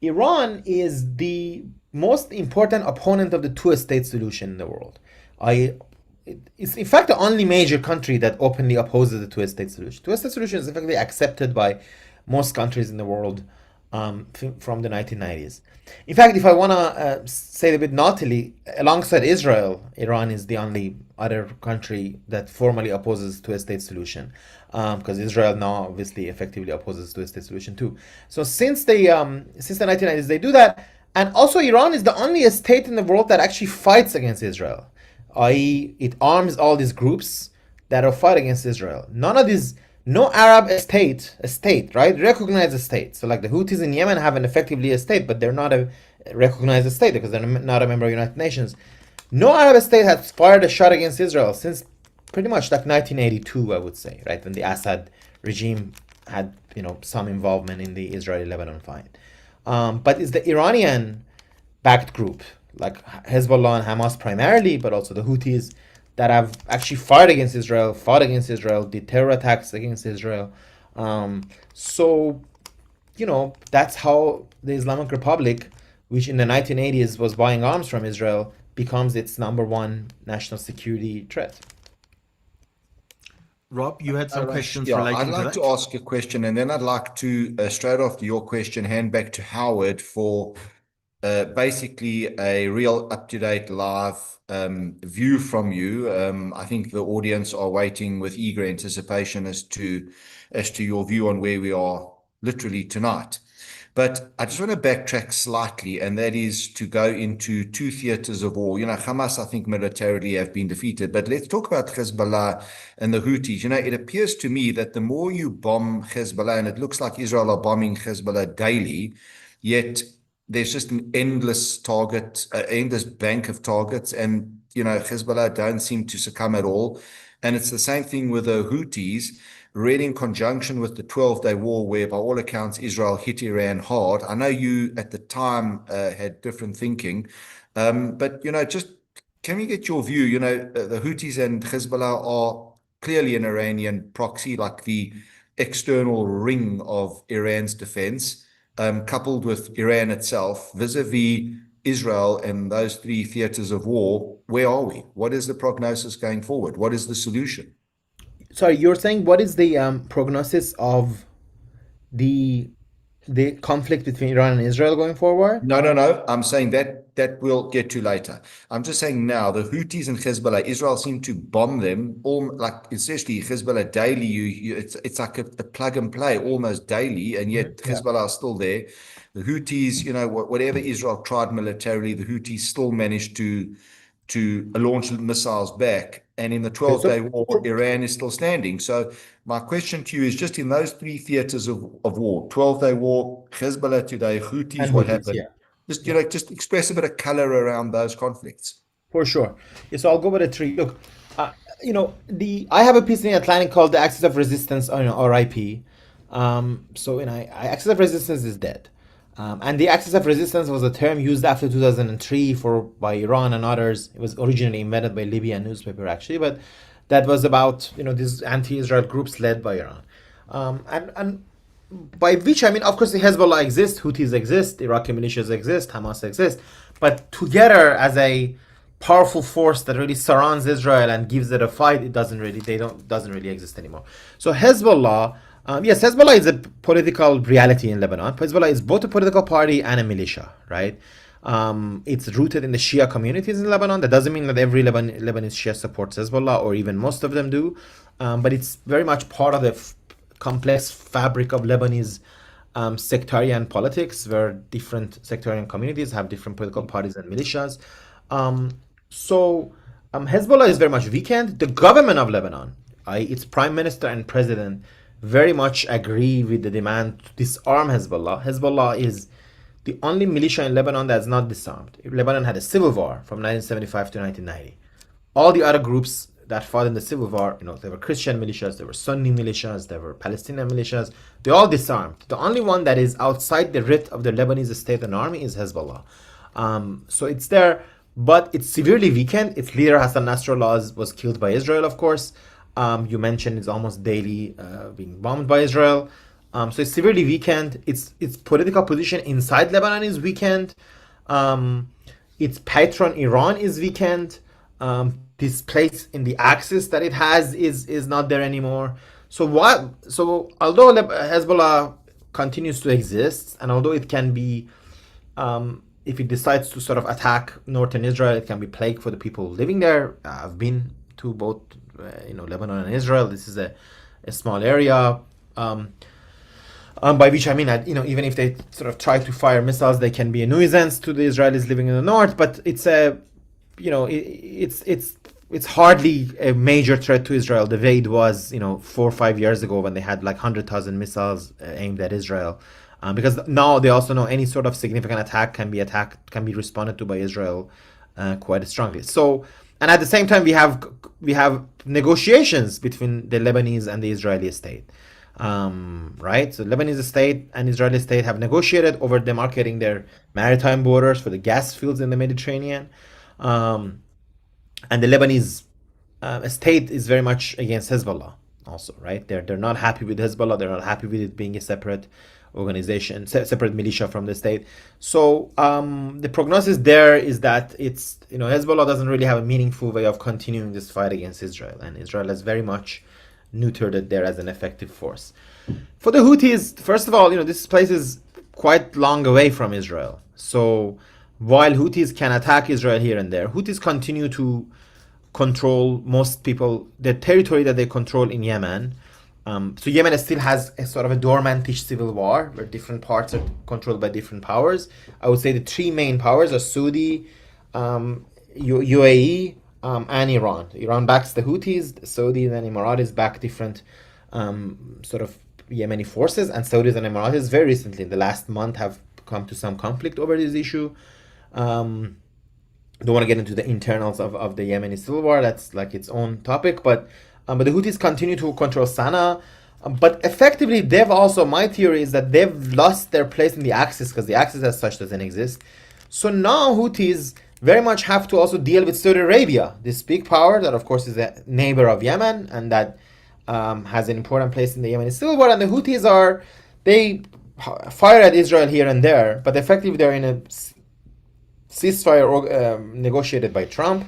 Iran is the most important opponent of the two-state solution in the world. It's in fact the only major country that openly opposes the two-state solution. Two-state solution is effectively accepted by most countries in the world from the 1990s. In fact, if I want to say it a bit naughtily, alongside Israel, Iran is the only other country that formally opposes two-state solution, because Israel now obviously effectively opposes two-state solution too. So since the 1990s, they do that. And also Iran is the only state in the world that actually fights against Israel, i.e. it arms all these groups that are fighting against Israel. No Arab state, right, recognized a state. So like the Houthis in Yemen have an effectively a state, but they're not a recognized state because they're not a member of the United Nations. No Arab state has fired a shot against Israel since pretty much like 1982, I would say, right, when the Assad regime had, some involvement in the Israeli-Lebanon fight. But it's the Iranian-backed group, like Hezbollah and Hamas primarily, but also the Houthis, that have actually fought against Israel, did terror attacks against Israel. So, that's how the Islamic Republic, which in the 1980s was buying arms from Israel, becomes its number one national security threat. Rob, you had some questions Yeah, relating I'd to like that? to ask a question, and then I'd like to, straight after your question, hand back to Howard for basically a real up-to-date live view from you. I think the audience are waiting with eager anticipation as to your view on where we are literally tonight. But I just want to backtrack slightly, and that is to go into two theaters of war. Hamas, I think, militarily have been defeated, but let's talk about Hezbollah and the Houthis. It appears to me that the more you bomb Hezbollah, and it looks like Israel are bombing Hezbollah daily, yet there's just an endless bank of targets, and Hezbollah don't seem to succumb at all. And it's the same thing with the Houthis, really in conjunction with the 12-day war, where by all accounts Israel hit Iran hard. I know you at the time had different thinking, but just can we get your view? You know, the Houthis and Hezbollah are clearly an Iranian proxy, like the external ring of Iran's defense, coupled with Iran itself, vis-a-vis Israel and those three theaters of war. Where are we? What is the prognosis going forward? What is the solution? Sorry, you're saying what is the prognosis of the conflict between Iran and Israel going forward? No, no, no. I'm saying that we'll get to later. I'm just saying now the Houthis and Hezbollah, Israel seem to bomb them all, like especially Hezbollah daily. It's like a plug and play almost daily, and yet Yeah. Hezbollah is still there. The Houthis, you know, whatever Israel tried militarily, the Houthis still managed to launch missiles back. And in the 12-day war, Iran is still standing. So my question to you is just in those three theaters of war, 12-day war, Hezbollah today, Houthis, And what Houthis, happened? yeah. Just, you know, just express a bit of color around those conflicts. For sure. Yeah, so I'll go with the three. Look, I have a piece in the Atlantic called "The Axis of Resistance," RIP. Axis of Resistance is dead. And the axis of resistance was a term used after 2003 by Iran and others. It was originally invented by Libyan newspaper, actually, but that was about these anti-Israel groups led by Iran, and by which I mean, of course, the Hezbollah exists, Houthis exist, Iraqi militias exist, Hamas exists, but together as a powerful force that really surrounds Israel and gives it a fight, doesn't really exist anymore. So Hezbollah. Yes, Hezbollah is a political reality in Lebanon. Hezbollah is both a political party and a militia, right? It's rooted in the Shia communities in Lebanon. That doesn't mean that every Lebanese Shia supports Hezbollah, or even most of them do, but it's very much part of the complex fabric of Lebanese sectarian politics, where different sectarian communities have different political parties and militias. Hezbollah is very much weakened. The government of Lebanon, its prime minister and president, very much agree with the demand to disarm Hezbollah. Hezbollah is the only militia in Lebanon that's not disarmed. Lebanon had a civil war from 1975 to 1990. All the other groups that fought in the civil war, there were Christian militias, there were Sunni militias, there were Palestinian militias. They all disarmed. The only one that is outside the writ of the Lebanese state and army is Hezbollah. So it's there, but it's severely weakened. Its leader, Hassan Nasrallah, was killed by Israel, of course. You mentioned it's almost daily being bombed by Israel. So it's severely weakened. Its political position inside Lebanon is weakened. Its patron Iran is weakened. This place in the axis that it has is not there anymore. So although Hezbollah continues to exist, and although it can be, if it decides to sort of attack northern Israel, it can be plague for the people living there. I've been to both Lebanon and Israel. This is a small area, by which I mean that even if they sort of try to fire missiles, they can be a nuisance to the Israelis living in the north. But it's it's hardly a major threat to Israel the way it was 4 or 5 years ago when they had like 100,000 missiles aimed at Israel. Because now they also know any sort of significant attack can be responded to by Israel quite strongly. So. And at the same time, we have negotiations between the Lebanese and the Israeli state, right? So Lebanese state and Israeli state have negotiated over demarcating their maritime borders for the gas fields in the Mediterranean, and the Lebanese state is very much against Hezbollah, also, right? They're not happy with Hezbollah. They're not happy with it being a separate organization, separate militia from the state. So the prognosis there is that Hezbollah doesn't really have a meaningful way of continuing this fight against Israel, and Israel has very much neutered it there as an effective force. For the Houthis, first of all, this place is quite long away from Israel. So while Houthis can attack Israel here and there, Houthis continue to control the territory that they control in Yemen. So Yemen still has a sort of a dormantish civil war where different parts are controlled by different powers. I would say the three main powers are Saudi, UAE, and Iran. Iran backs the Houthis, the Saudis and Emiratis back different sort of Yemeni forces, and Saudis and Emiratis very recently in the last month have come to some conflict over this issue. Don't want to get into the internals of the Yemeni civil war. That's like its own topic, but the Houthis continue to control Sana'a. But effectively, my theory is that they've lost their place in the Axis because the Axis as such doesn't exist. So now Houthis, very much have to also deal with Saudi Arabia, this big power that, of course, is a neighbor of Yemen and that has an important place in the Yemeni civil war. And the Houthis they fire at Israel here and there, but effectively they're in a ceasefire negotiated by Trump.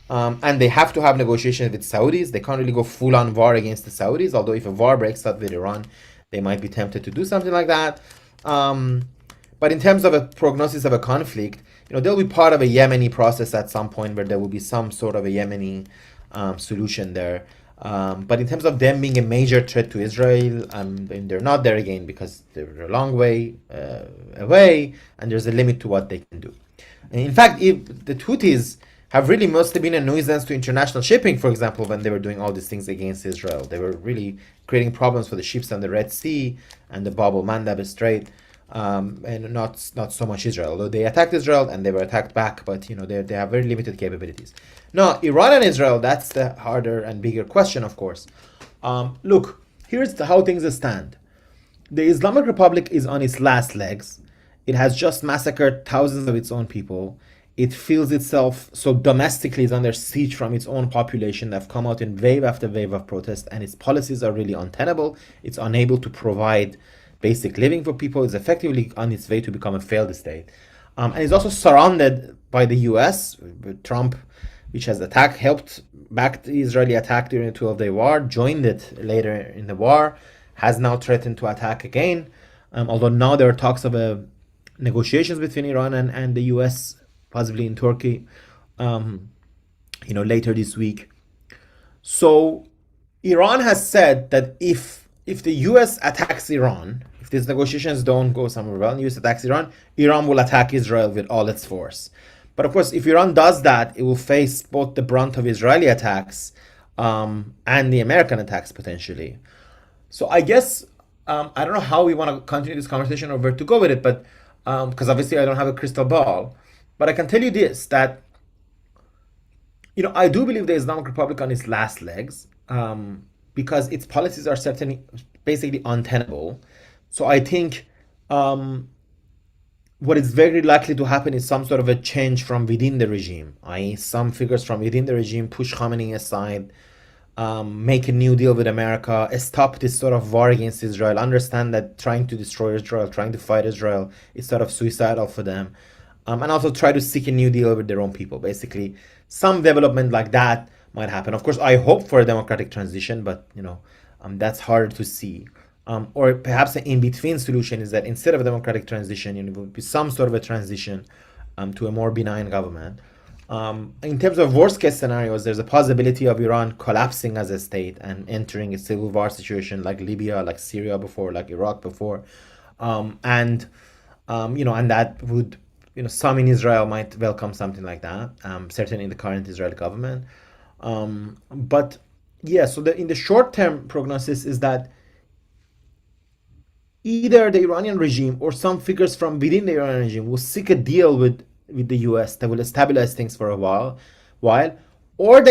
And they have to have negotiations with Saudis. They can't really go full-on war against the Saudis, although if a war breaks out with Iran, they might be tempted to do something like that. But in terms of a prognosis of a conflict, they'll be part of a Yemeni process at some point where there will be some sort of a Yemeni solution there. But in terms of them being a major threat to Israel, they're not there again because they're a long way away, and there's a limit to what they can do. And in fact, if the Houthis have really mostly been a nuisance to international shipping, for example, when they were doing all these things against Israel. They were really creating problems for the ships on the Red Sea and the Bab el-Mandab Strait, and not so much Israel. Although they attacked Israel and they were attacked back, but they have very limited capabilities. Now, Iran and Israel, that's the harder and bigger question, of course. Look, here's how things stand. The Islamic Republic is on its last legs. It has just massacred thousands of its own people. It feels itself so domestically is under siege from its own population that have come out in wave after wave of protest, and its policies are really untenable. It's unable to provide basic living for people. It's effectively on its way to become a failed state. And it's also surrounded by the US, with Trump, which has helped back the Israeli attack during the 12-day war, joined it later in the war, has now threatened to attack again. Although now there are talks of negotiations between Iran and the US, possibly in Turkey, later this week. So Iran has said that if the US attacks Iran, if these negotiations don't go somewhere well, and the US attacks Iran will attack Israel with all its force. But of course, if Iran does that, it will face both the brunt of Israeli attacks and the American attacks potentially. So I guess, I don't know how we want to continue this conversation or where to go with it, but because obviously I don't have a crystal ball. But I can tell you this, that, I do believe the Islamic Republic on its last legs, because its policies are certainly basically untenable. So I think what is very likely to happen is some sort of a change from within the regime, i.e. some figures from within the regime push Khamenei aside, make a new deal with America, stop this sort of war against Israel, understand that trying to destroy Israel, trying to fight Israel is sort of suicidal for them. And also try to seek a new deal with their own people. Basically, some development like that might happen. Of course, I hope for a democratic transition, but that's hard to see. Or perhaps an in-between solution is that instead of a democratic transition, it will be some sort of a transition to a more benign government. In terms of worst-case scenarios, there's a possibility of Iran collapsing as a state and entering a civil war situation like Libya, like Syria before, like Iraq before, and that would. Some in Israel might welcome something like that, certainly in the current Israeli government. But yeah, so in the short-term prognosis is that either the Iranian regime or some figures from within the Iranian regime will seek a deal with the US that will stabilize things for a while, or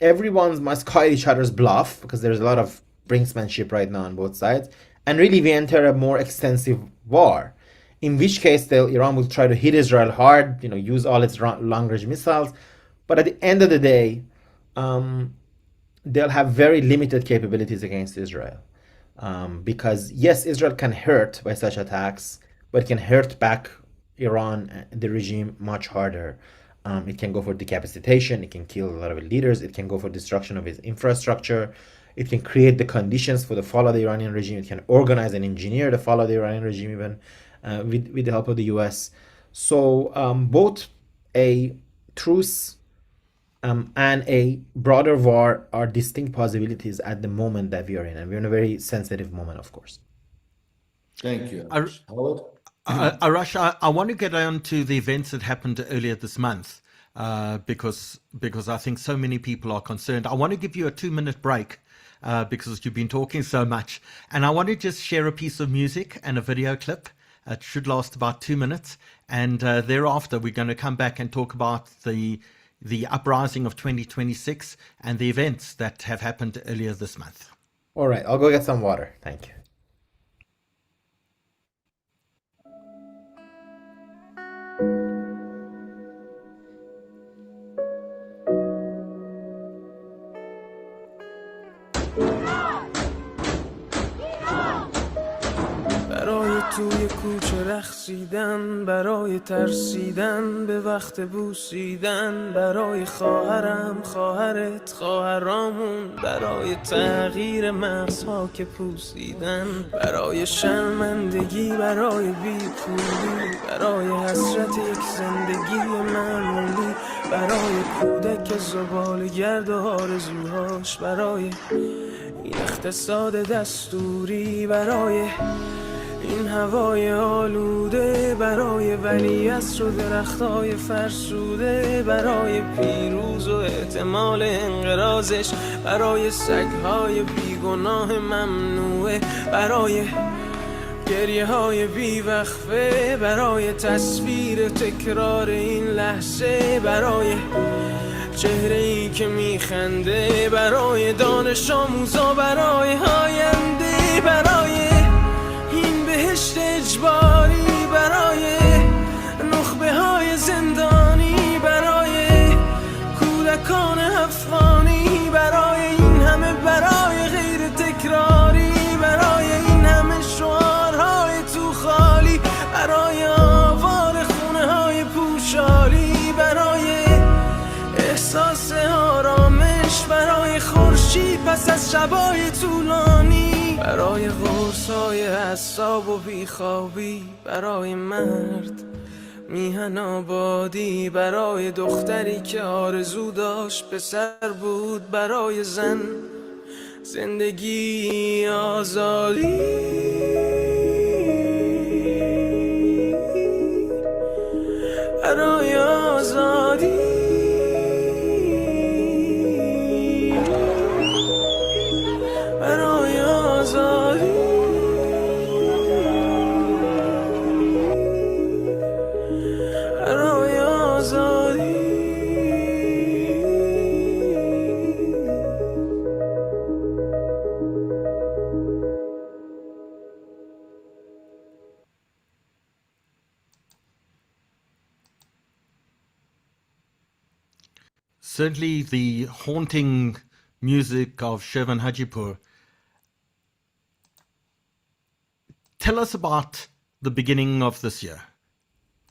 everyone must call each other's bluff because there's a lot of brinksmanship right now on both sides, and really we enter a more extensive war. In which case, Iran will try to hit Israel hard, use all its long-range missiles. But at the end of the day, they'll have very limited capabilities against Israel. Because, yes, Israel can hurt by such attacks, but it can hurt back Iran, the regime, much harder. It can go for decapitation. It can kill a lot of leaders. It can go for destruction of its infrastructure. It can create the conditions for the fall of the Iranian regime. It can organize and engineer the fall of the Iranian regime even. With the help of the US. So both a truce and a broader war are distinct possibilities at the moment that we are in. And we're in a very sensitive moment, of course. Thank you. Howard? Arash, I want to get on to the events that happened earlier this month because I think so many people are concerned. I want to give you a 2-minute break because you've been talking so much. And I want to just share a piece of music and a video clip. It should last about 2 minutes, and thereafter we're going to come back and talk about the uprising of 2026 and the events that have happened earlier this month. All right, I'll go get some water. Thank you. توی کوچه رقصیدن، برای ترسیدن به وقت بوسیدن، برای خواهرم، خواهرت، خواهرامون، برای تغییر مغزها که پوسیدن، برای شرمندگی، برای بیپولی، برای حسرت یک زندگی معمولی، برای کودک زباله‌گرد و آرزوهاش، برای این اقتصاد دستوری، برای این هوای آلوده، برای ولیعصر و درختای فرسوده، برای پیروز و احتمال انقراضش، برای سگهای بیگناه ممنوعه، برای گریه های بیوقفه، برای تصویر تکرار این لحظه، برای چهره ای که میخنده، برای دانش آموزا، برای آینده، برای این بهشت اجباری، برای نخبه های زندانی، برای کودکان افغانی، برای این همه برای غیر تکراری، برای این همه شعارهای تو خالی، برای آوار خونه های پوشالی، برای احساس آرامش، برای خورشید پس از شبای طولانی، برای قرصای اعصاب و بیخوابی، برای مرد میهن آبادی، برای دختری که آرزو داشت پسر بود، برای زن زندگی آزادی، برای آزادی، برای آزادی، برای آزادی. Certainly the haunting music of Shervan Hajipur. Tell us about the beginning of this year,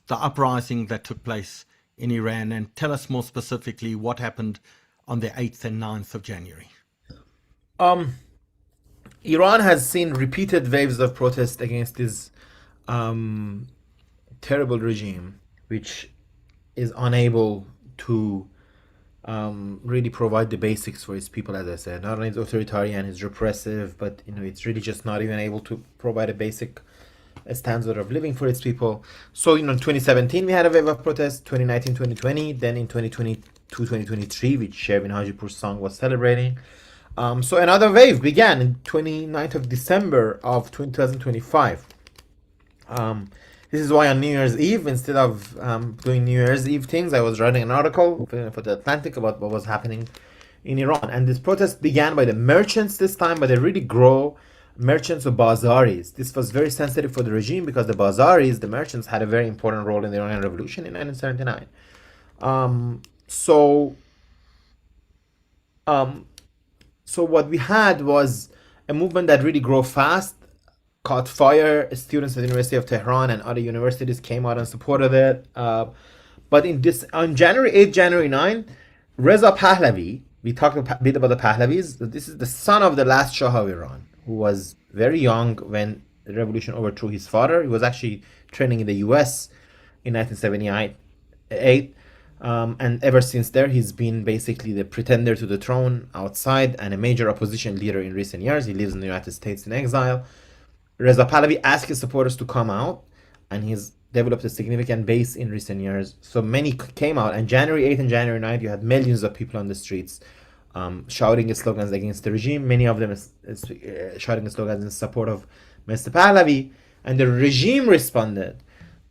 the uprising that took place in Iran, and tell us more specifically what happened on the 8th and 9th of January. Iran has seen repeated waves of protest against this terrible regime, which is unable to really provide the basics for its people. As I said, not only is authoritarian, it's repressive, but it's really just not even able to provide a basic standard of living for its people. So in 2017 we had a wave of protest, 2019, 2020, then in 2022, 2023, which Shervin Hajipur's song was celebrating. So another wave began in 29th of December of 2025. This is why on New Year's Eve, instead of doing New Year's Eve things, I was writing an article for the Atlantic about what was happening in Iran. And this protest began by the merchants this time, but they really grow merchants or bazaris. This was very sensitive for the regime because the bazaris, the merchants, had a very important role in the Iranian Revolution in 1979. So what we had was a movement that really grew fast, caught fire. Students at the University of Tehran and other universities came out and supported it. But on January 8, January 9, Reza Pahlavi, we talked a bit about the Pahlavis. This is the son of the last Shah of Iran, who was very young when the revolution overthrew his father. He was actually training in the US in 1978. And ever since there, he's been basically the pretender to the throne outside and a major opposition leader in recent years. He lives in the United States in exile. Reza Pahlavi asked his supporters to come out, and he's developed a significant base in recent years. So many came out, and January 8th and January 9th, you had millions of people on the streets shouting slogans against the regime, many of them shouting slogans in support of Mr. Pahlavi. And the regime responded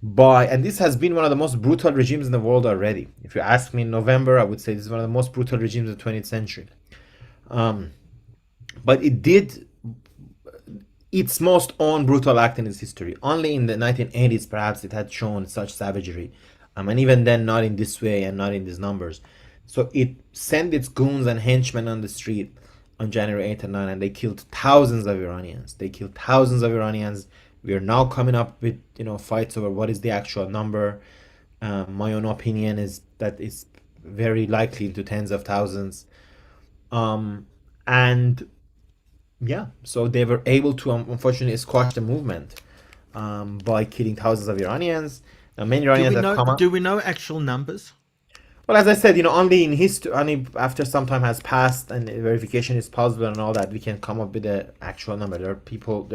by, and this has been one of the most brutal regimes in the world already. If you ask me in November, I would say this is one of the most brutal regimes of the 20th century. But it did its most own brutal act in its history. Only in the 1980s, perhaps, it had shown such savagery. And even then, not in this way and not in these numbers. So it sent its goons and henchmen on the street on January 8th and 9th, and they killed thousands of Iranians. They killed thousands of Iranians, We are now coming up with fights over what is the actual number. My own opinion is that it's very likely into tens of thousands. And yeah, so they were able to unfortunately squash the movement by killing thousands of Iranians. Now, many Iranians have come up. Do we know actual numbers? Well, as I said, only in history, only after some time has passed and verification is possible and all that, we can come up with the actual number. There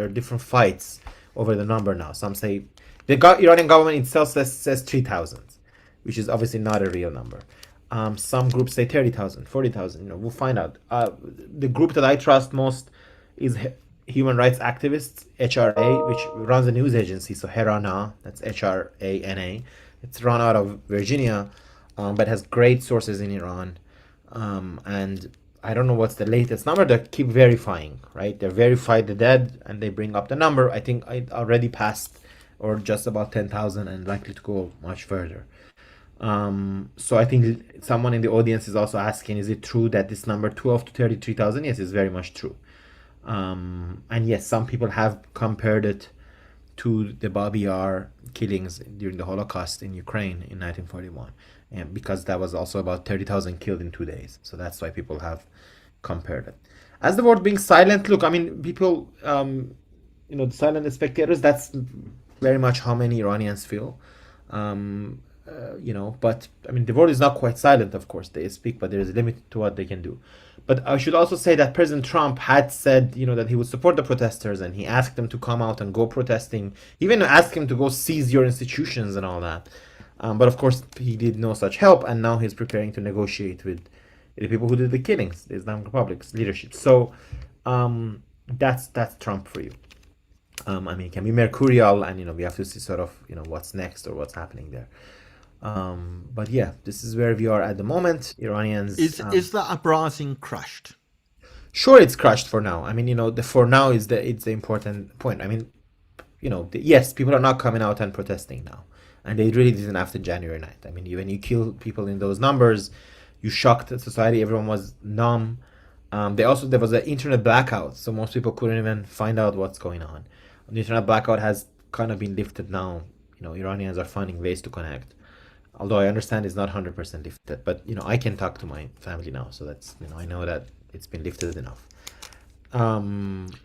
are different fights over the number now. Some say the Iranian government itself says 3,000, which is obviously not a real number. Some groups say 30,000, 40,000. We'll find out. The group that I trust most is human rights activists, HRA, which runs a news agency. So Herana, that's HRANA. It's run out of Virginia, but has great sources in Iran. And I don't know what's the latest number. They keep verifying, right? They verify the dead and they bring up the number. I think I already passed or just about 10,000 and likely to go much further. So I think someone in the audience is also asking, is it true that this number 12 to 33,000? Yes, it's very much true. And yes, some people have compared it to the Babi Yar killings during the Holocaust in Ukraine in 1941, and because that was also about 30,000 killed in 2 days. So that's why people have compared it. As the word being silent, look, I mean, people, the silent spectators, that's very much how many Iranians feel. But I mean, the world is not quite silent, of course. They speak, but there is a limit to what they can do. But I should also say that President Trump had said, that he would support the protesters, and he asked them to come out and go protesting, even asked him to go seize your institutions and all that. But of course, he did no such help, and now he's preparing to negotiate with the people who did the killings, the Islamic Republic's leadership. So that's Trump for you. I mean, it can be mercurial, and we have to see sort of what's next or what's happening there. But yeah, this is where we are at the moment. Iranians is the uprising crushed? Sure, it's crushed for now. I mean, the for now it's the important point. I mean, yes, people are not coming out and protesting now, and they really didn't after January 9th. I mean, when you kill people in those numbers, you shocked the society. Everyone was numb. There was an internet blackout, so most people couldn't even find out what's going on. The internet blackout has kind of been lifted now. Iranians are finding ways to connect. Although I understand it's not 100% lifted, but I can talk to my family now, so that's I know that it's been lifted enough.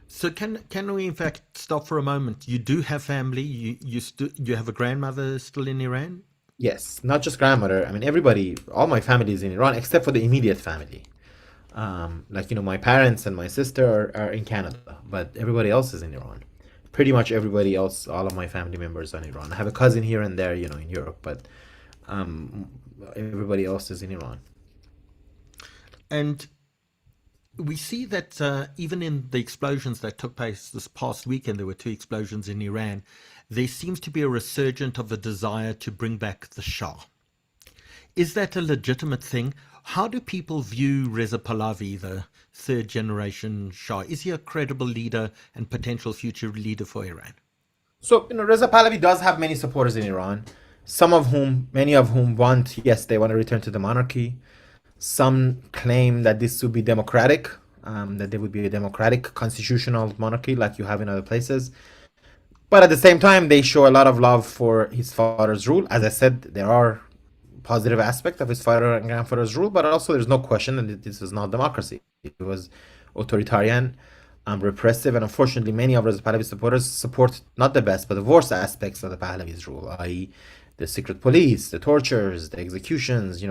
So can we in fact stop for a moment? You do have family. You have a grandmother still in Iran? Yes, not just grandmother. I mean, everybody, all my family is in Iran except for the immediate family. My parents and my sister are in Canada, but everybody else is in Iran. Pretty much everybody else, all of my family members are in Iran. I have a cousin here and there, in Europe, but everybody else is in Iran. And we see that even in the explosions that took place this past weekend, there were 2 explosions in Iran, there seems to be a resurgence of a desire to bring back the Shah. Is that a legitimate thing? How do people view Reza Pahlavi, the 3rd generation Shah? Is he a credible leader and potential future leader for Iran? So, Reza Pahlavi does have many supporters in Iran. Many of whom they want to return to the monarchy. Some claim that this would be democratic, that there would be a democratic constitutional monarchy like you have in other places. But at the same time, they show a lot of love for his father's rule. As I said, there are positive aspects of his father and grandfather's rule, but also there's no question that this was not democracy. It was authoritarian, repressive, and unfortunately, many of Reza Pahlavi's supporters support not the best, but the worst aspects of the Pahlavi's rule, i.e., the secret police, the tortures, the executions,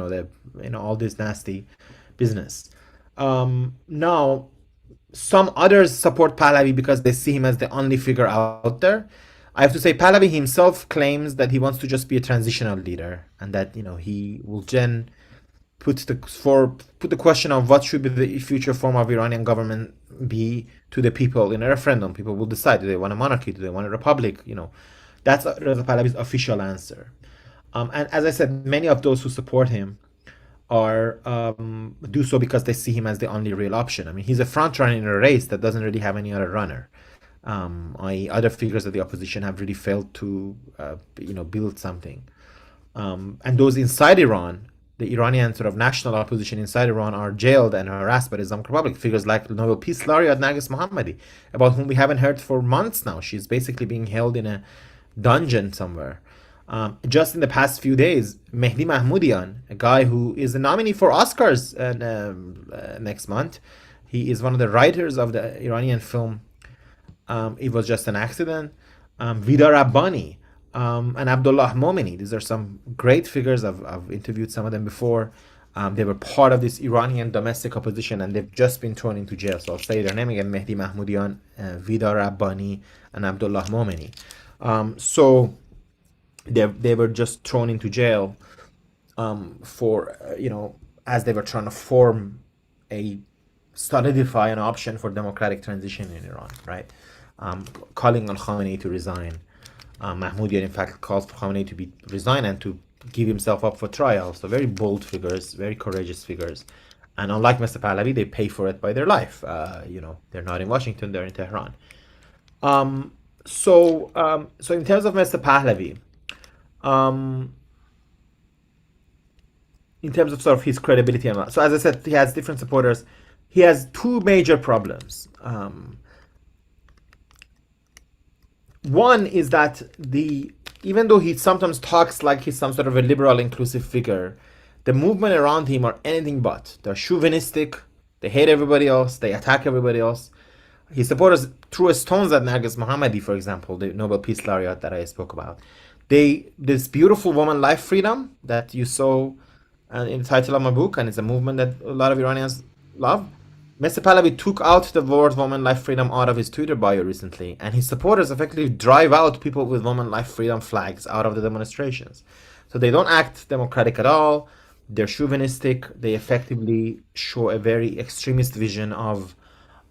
all this nasty business. Now, some others support Pahlavi because they see him as the only figure out there. I have to say, Pahlavi himself claims that he wants to just be a transitional leader, and that he will then put the question of what should be the future form of Iranian government be to the people in a referendum. People will decide: do they want a monarchy? Do they want a republic? That's Reza Pahlavi's official answer. And as I said, many of those who support him are do so because they see him as the only real option. I mean, he's a front runner in a race that doesn't really have any other runner. Other figures of the opposition have really failed to, build something. And those inside Iran the Iranian sort of national opposition inside Iran are jailed and harassed by the Islamic Republic. Figures like Nobel Peace Laureate Narges Mohammadi, about whom we haven't heard for months now. She's basically being held in a dungeon somewhere. Just in the past few days, Mehdi Mahmoudian, a guy who is a nominee for Oscars next month, he is one of the writers of the Iranian film It Was Just an Accident. Vida Rabbani and Abdullah Momini. These are some great figures. I've interviewed some of them before. They were part of this Iranian domestic opposition and they've just been thrown into jail. So I'll say their name again: Mehdi Mahmoudian, Vida Rabbani, and Abdullah Momini. So they were just thrown into jail for, as they were trying to solidify an option for democratic transition in Iran, right? Calling on Khamenei to resign. Mahmoudian, in fact, calls for Khamenei to resign and to give himself up for trial. So very bold figures, very courageous figures. And unlike Mr. Pahlavi, they pay for it by their life. They're not in Washington, they're in Tehran. So in terms of Mr. Pahlavi, in terms of sort of his credibility, so as I said, he has different supporters. He has two major problems. One is that even though he sometimes talks like he's some sort of a liberal, inclusive figure, the movement around him are anything but. They're chauvinistic. They hate everybody else. They attack everybody else. His supporters threw stones at Narges Mohammadi, for example, the Nobel Peace Laureate that I spoke about. This beautiful woman, Life Freedom, that you saw in the title of my book, and it's a movement that a lot of Iranians love. Mr. Pahlavi took out the word woman life freedom out of his Twitter bio recently, and his supporters effectively drive out people with woman life freedom flags out of the demonstrations. So they don't act democratic at all. They're chauvinistic. They effectively show a very extremist vision of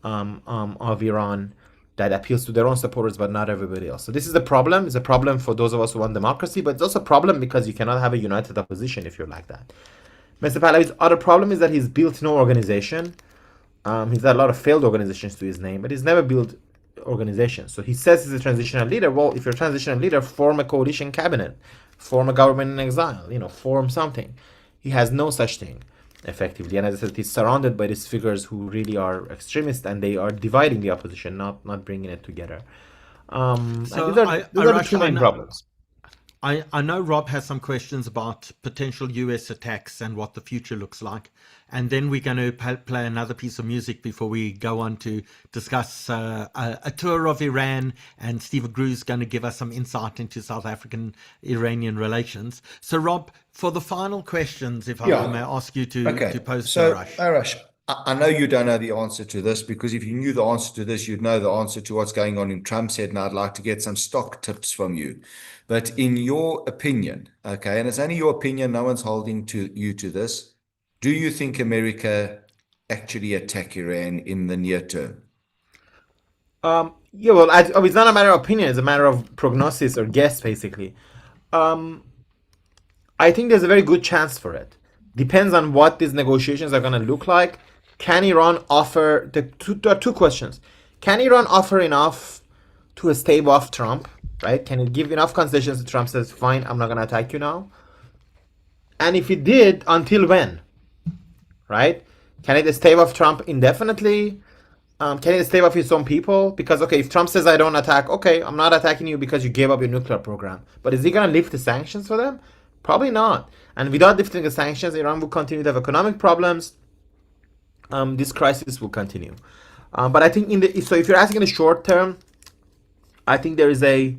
Iran that appeals to their own supporters but not everybody else. So this is the problem. It's a problem for those of us who want democracy, but it's also a problem because you cannot have a united opposition if you're like that. Mr. Pahlavi's other problem is that he's built no organization. He's had a lot of failed organizations to his name, but he's never built organizations. So he says he's a transitional leader. Well, if you're a transitional leader, form a coalition cabinet, form a government in exile, form something. He has no such thing, effectively. And as I said, he's surrounded by these figures who really are extremists, and they are dividing the opposition, not bringing it together. So these are the two main problems. I know Rob has some questions about potential US attacks and what the future looks like. And then we're going to play another piece of music before we go on to discuss a tour of Iran. And Steve Grew is going to give us some insight into South African-Iranian relations. So, Rob, for the final questions, if I may ask you to pose to Arash. Arash, I know you don't know the answer to this, because if you knew the answer to this, you'd know the answer to what's going on in Trump's head, and I'd like to get some stock tips from you. But in your opinion, and it's only your opinion, no one's holding you to this, do you think America actually attack Iran in the near term? It's not a matter of opinion, it's a matter of prognosis or guess, basically. I think there's a very good chance for it. Depends on what these negotiations are going to look like. Can Iran offer, there are two questions. Can Iran offer enough to stave off Trump, right? Can it give enough concessions to Trump says, fine, I'm not going to attack you now? And if it did, until when, right? Can it stave off Trump indefinitely? Can it stave off his own people? Because, if Trump says I don't attack, I'm not attacking you because you gave up your nuclear program. But is he going to lift the sanctions for them? Probably not. And without lifting the sanctions, Iran will continue to have economic problems. This crisis will continue. But I think so if you're asking in the short term, I think there is a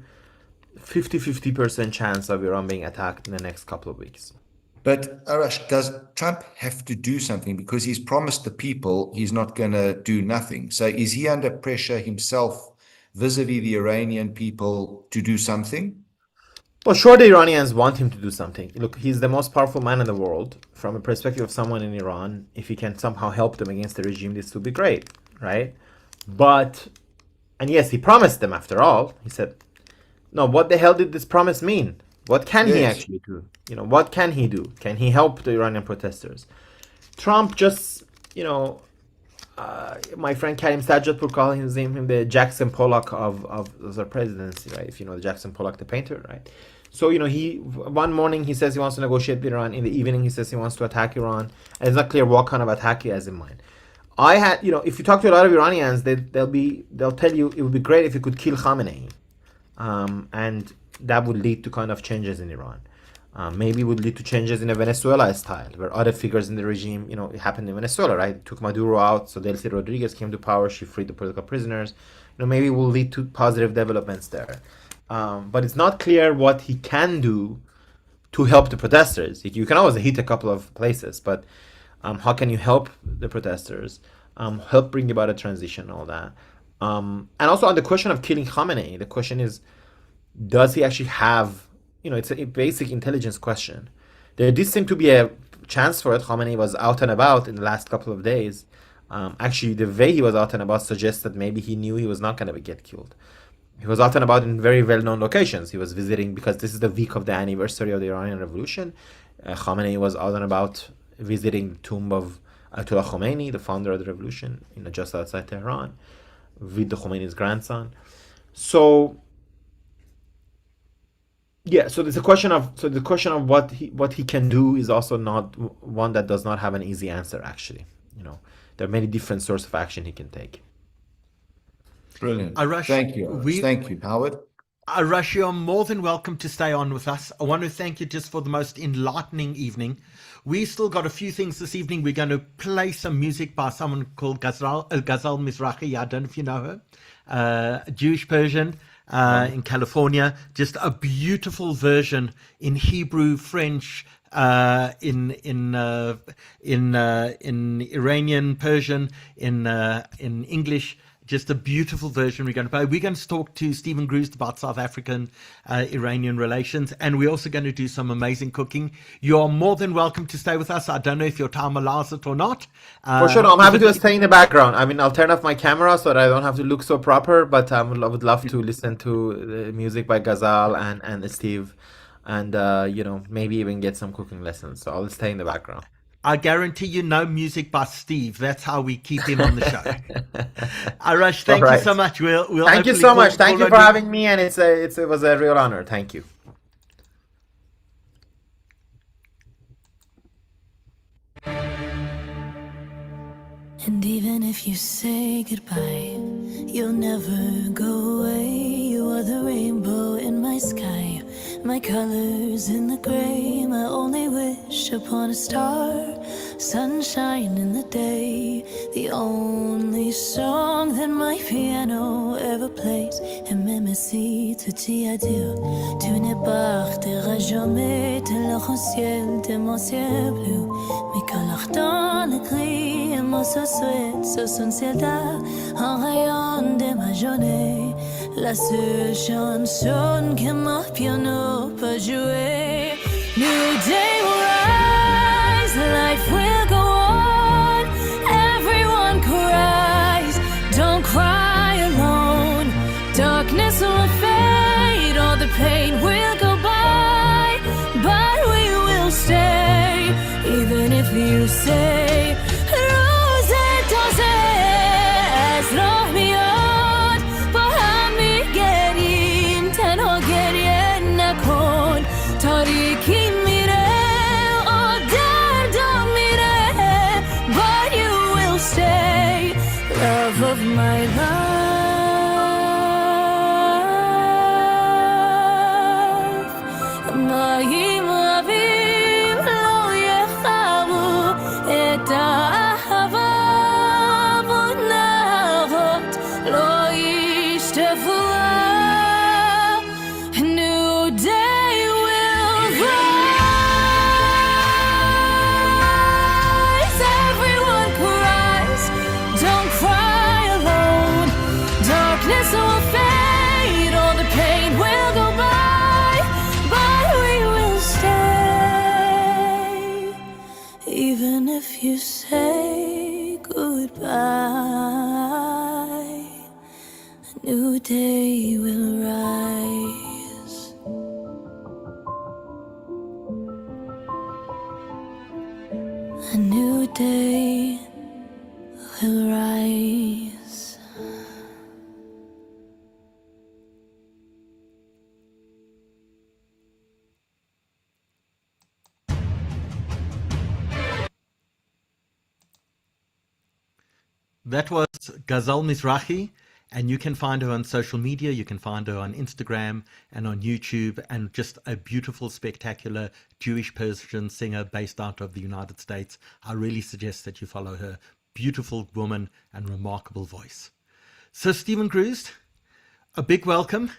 50% chance of Iran being attacked in the next couple of weeks. But Arash, does Trump have to do something? Because he's promised the people he's not going to do nothing. So is he under pressure himself vis-a-vis the Iranian people to do something? Well, sure, the Iranians want him to do something. Look, he's the most powerful man in the world. From a perspective of someone in Iran, if he can somehow help them against the regime, this would be great, right? And yes, he promised them after all. He said, no, what the hell did this promise mean? What can he actually do? What can he do? Can he help the Iranian protesters? Trump just, my friend Karim Sajjadpour calling him the Jackson Pollock of the presidency, right? If you know the Jackson Pollock, the painter, right? So, he one morning he says he wants to negotiate with Iran. In the evening, he says he wants to attack Iran. And it's not clear what kind of attack he has in mind. If you talk to a lot of Iranians, they'll tell you it would be great if you could kill Khamenei, and that would lead to kind of changes in Iran. Maybe it would lead to changes in a Venezuela style, where other figures in the regime, it happened in Venezuela, right? It took Maduro out, so Delcy Rodriguez came to power. She freed the political prisoners. Maybe it will lead to positive developments there. But it's not clear what he can do to help the protesters. You can always hit a couple of places, but how can you help the protesters? Help bring about a transition, all that. And also on the question of killing Khamenei, the question is, does he actually have, it's a basic intelligence question. There did seem to be a chance for it. Khamenei was out and about in the last couple of days. Actually, the way he was out and about suggests that maybe he knew he was not going to get killed. He was out and about in very well-known locations. He was visiting, because this is the week of the anniversary of the Iranian Revolution. Khamenei was out and about visiting the tomb of Ayatollah Khomeini, the founder of the revolution, just outside Tehran, with the Khomeini's grandson. So, yeah. So the question of what he can do is also not one that does not have an easy answer. Actually, there are many different sources of action he can take. Brilliant. Arash, Thank you. Thank you, Howard. Arash, you're more than welcome to stay on with us. I want to thank you just for the most enlightening evening. We still got a few things this evening. We're going to play some music by someone called Ghazal Mizrahi. I don't know if you know her. Jewish Persian in California. Just a beautiful version in Hebrew, French, in Iranian Persian, in English. Just a beautiful version we're going to play. We're going to talk to Stephen Groost about South African Iranian relations, and we're also going to do some amazing cooking. You're more than welcome to stay with us. I don't know if your time allows it or not. For sure, I'm happy to stay in the background. I mean, I'll turn off my camera so that I don't have to look so proper, but I would love to listen to the music by Ghazal and Steve, and maybe even get some cooking lessons. So I'll stay in the background. I guarantee you no music by Steve. That's how we keep him on the show. Arash, thank you so much. We'll thank you so much. Thank you for having me, and it was a real honor. Thank you. And even if you say goodbye, you'll never go away. You are the rainbow in my sky, my colors in the gray, my only wish upon a star, sunshine in the day, the only song that my piano ever plays. Et même si tout y adieu, tu ne partiras jamais de l'arc-en-ciel de mon ciel bleu. Mais quand l'argent le gris et mon souhait sur son ciel d'art, en rayon de ma journée, la seule chanson que mon piano peut jouer. New day will rise, life will go on, everyone cries, don't cry alone. Darkness will fade, all the pain will go by, but we will stay, even if you say روز تازه از راه میاد، با هم میگریم تنها گریه نکن. تاریکی میره دردم میره، but you will stay, love of my life. מים רבים לא יכבו את האהבה, ונהרות לא ישטפו. A new day will rise, everyone cries, don't cry alone. Darkness will fade, all the pain will go by, but we will stay, even if you say goodbye. A new day will rise. A new day will rise. That was Ghazal Mizrahi, and you can find her on social media. You can find her on Instagram and on YouTube, and just a beautiful, spectacular Jewish Persian singer based out of the United States. I really suggest that you follow her. Beautiful woman and remarkable voice. So, Stephen Grusd, a big welcome.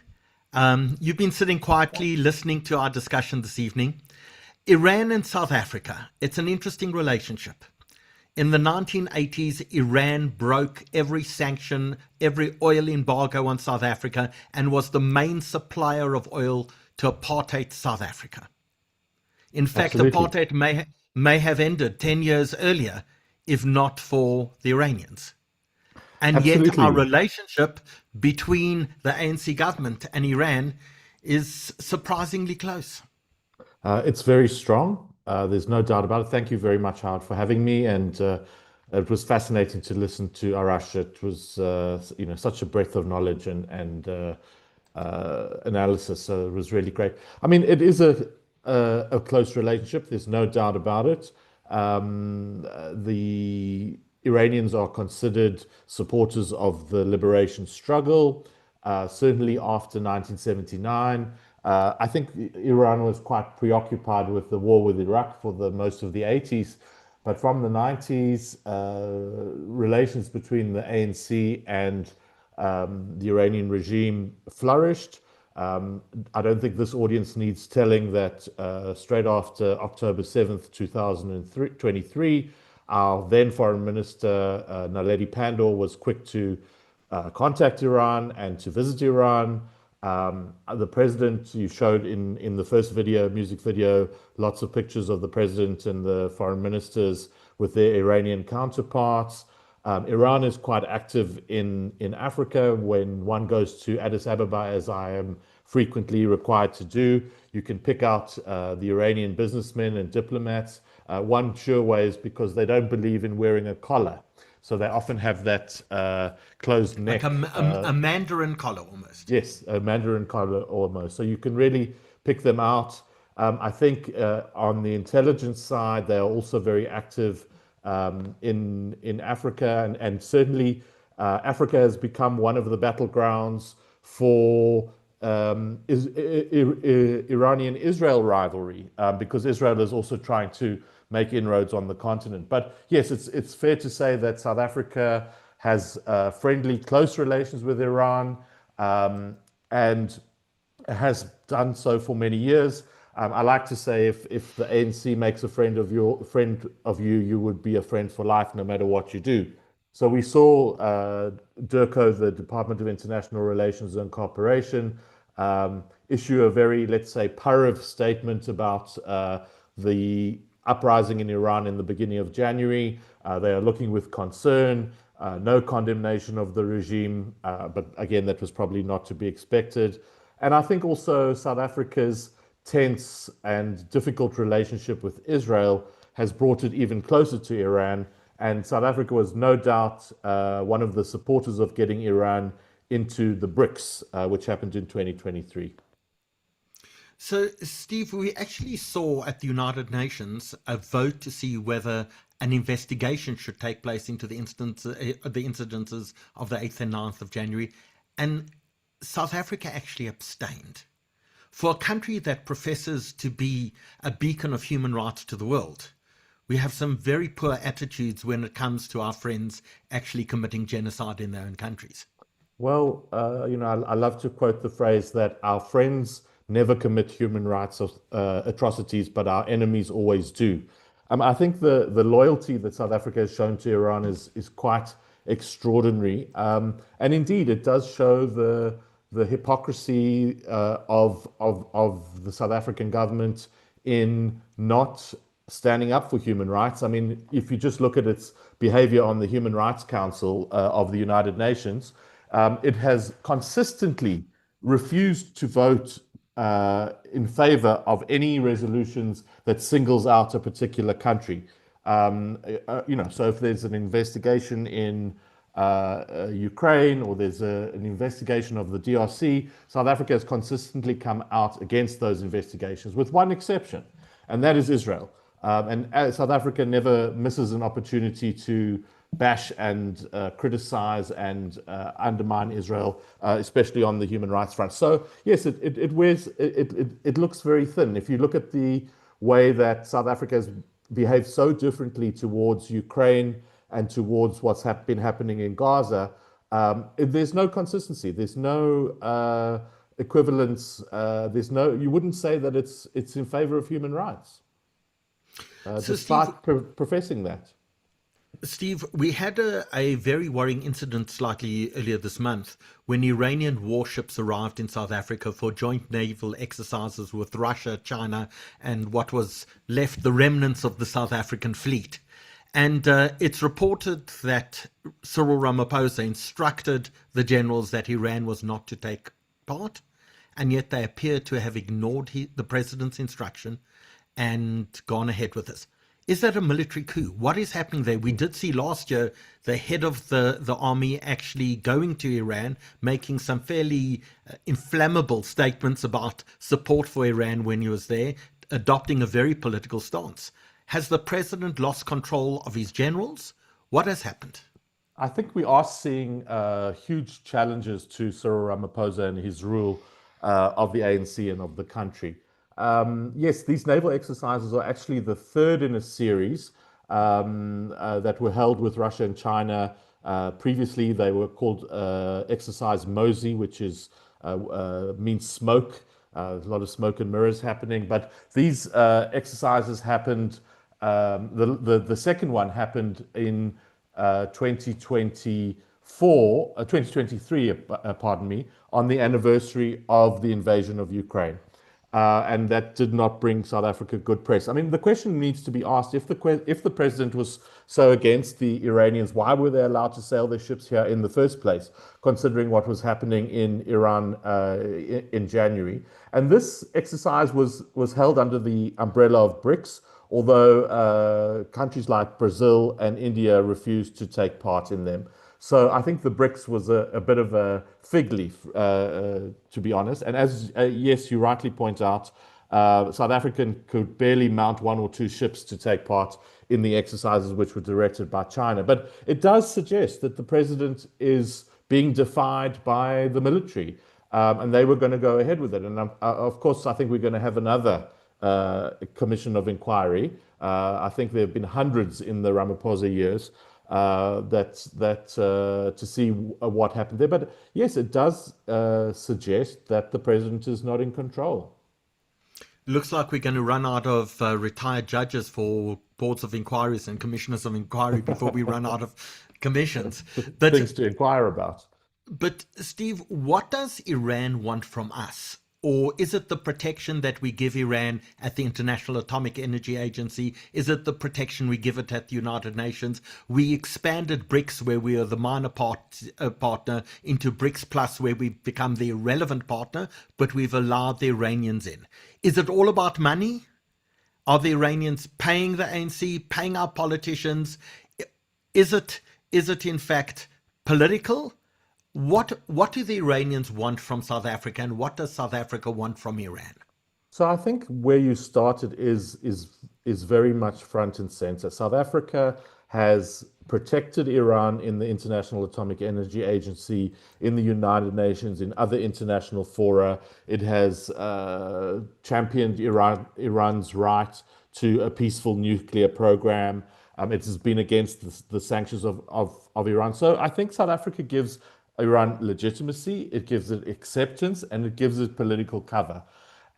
You've been sitting quietly listening to our discussion this evening. Iran and South Africa, it's an interesting relationship. In the 1980s, Iran broke every sanction, every oil embargo on South Africa, and was the main supplier of oil to apartheid South Africa. In fact, Absolutely. apartheid may have ended 10 years earlier if not for the Iranians. And yet our Absolutely. relationship between the ANC government and Iran is surprisingly close. It's very strong. There's no doubt about it. Thank you very much, Howard, for having me. And it was fascinating to listen to Arash. It was, such a breadth of knowledge and analysis. So it was really great. I mean, it is a close relationship. There's no doubt about it. The Iranians are considered supporters of the liberation struggle, certainly after 1979. I think Iran was quite preoccupied with the war with Iraq for the most of the 80s, but from the 90s, relations between the ANC and the Iranian regime flourished. I don't think this audience needs telling that straight after October 7th, 2023, our then Foreign Minister, Naledi Pandor, was quick to contact Iran and to visit Iran. The president, you showed in the first video, music video, lots of pictures of the president and the foreign ministers with their Iranian counterparts. Iran is quite active in Africa. When one goes to Addis Ababa, as I am frequently required to do, you can pick out the Iranian businessmen and diplomats. One sure way is because they don't believe in wearing a collar. So they often have that closed neck. Like a Mandarin collar almost. Yes, a Mandarin collar almost. So you can really pick them out. I think on the intelligence side, they are also very active in Africa, and certainly Africa has become one of the battlegrounds for Iranian-Israel rivalry, because Israel is also trying to make inroads on the continent. But yes, it's fair to say that South Africa has friendly, close relations with Iran, and has done so for many years. I like to say if the ANC makes a friend of you, you would be a friend for life, no matter what you do. So we saw DIRCO, the Department of International Relations and Cooperation, issue a very, let's say, purrive statement about the uprising in Iran in the beginning of January. They are looking with concern, no condemnation of the regime, but again, that was probably not to be expected. And I think also South Africa's tense and difficult relationship with Israel has brought it even closer to Iran. And South Africa was no doubt one of the supporters of getting Iran into the BRICS, which happened in 2023. So, Steve, we actually saw at the United Nations a vote to see whether an investigation should take place into the incidences of the 8th and 9th of January, and South Africa actually abstained. For a country that professes to be a beacon of human rights to the world, we have some very poor attitudes when it comes to our friends actually committing genocide in their own countries. Well, I love to quote the phrase that our friends never commit human rights atrocities, but our enemies always do. I think the loyalty that South Africa has shown to Iran is quite extraordinary, and indeed it does show the hypocrisy of the South African government in not standing up for human rights. I mean, if you just look at its behavior on the Human Rights Council of the United Nations, it has consistently refused to vote in favor of any resolutions that singles out a particular country. So if there's an investigation in Ukraine, or there's an investigation of the DRC, South Africa has consistently come out against those investigations, with one exception, and that is Israel. And South Africa never misses an opportunity to bash and criticize and undermine Israel, especially on the human rights front. So yes, it looks very thin. If you look at the way that South Africa has behaved so differently towards Ukraine and towards what's been happening in Gaza, there's no consistency. There's no equivalence. You wouldn't say that it's in favor of human rights, So, despite Steve, professing that. Steve, we had a very worrying incident slightly earlier this month when Iranian warships arrived in South Africa for joint naval exercises with Russia, China, and what was left the remnants of the South African fleet. And it's reported that Cyril Ramaphosa instructed the generals that Iran was not to take part, and yet they appear to have ignored the president's instruction and gone ahead with this. Is that a military coup? What is happening there? We did see last year the head of the army actually going to Iran, making some fairly inflammable statements about support for Iran when he was there, adopting a very political stance. Has the president lost control of his generals? What has happened? I think we are seeing huge challenges to Cyril Ramaphosa and his rule of the ANC and of the country. Yes, these naval exercises are actually the third in a series that were held with Russia and China. Previously, they were called Exercise Mosey, which means smoke. There's a lot of smoke and mirrors happening. But these exercises happened. The second one happened in 2023, pardon me, on the anniversary of the invasion of Ukraine. And that did not bring South Africa good press. I mean, the question needs to be asked, if the president was so against the Iranians, why were they allowed to sail their ships here in the first place, considering what was happening in Iran in January? And this exercise was held under the umbrella of BRICS, although countries like Brazil and India refused to take part in them. So I think the BRICS was a bit of a fig leaf, to be honest. And as yes, you rightly point out, South Africa could barely mount one or two ships to take part in the exercises which were directed by China. But it does suggest that the president is being defied by the military, and they were going to go ahead with it. And of course, I think we're going to have another commission of inquiry. I think there have been hundreds in the Ramaphosa years. To see what happened there. But yes, it does suggest that the president is not in control. Looks like we're going to run out of retired judges for boards of inquiries and commissioners of inquiry before we run out of commissions. But things to inquire about. But Steve, what does Iran want from us? Or is it the protection that we give Iran at the International Atomic Energy Agency? Is it the protection we give it at the United Nations? We expanded BRICS, where we are the minor partner, into BRICS Plus, where we've become the irrelevant partner, but we've allowed the Iranians in. Is it all about money? Are the Iranians paying the ANC, paying our politicians? Is it in fact political? What do the Iranians want from South Africa, and what does South Africa want from Iran? So I think where you started is very much front and center. South Africa has protected Iran in the International Atomic Energy Agency, in the United Nations, in other international fora. It has championed Iran's right to a peaceful nuclear program. It has been against the sanctions of Iran. So I think South Africa gives Iran legitimacy, it gives it acceptance, and it gives it political cover.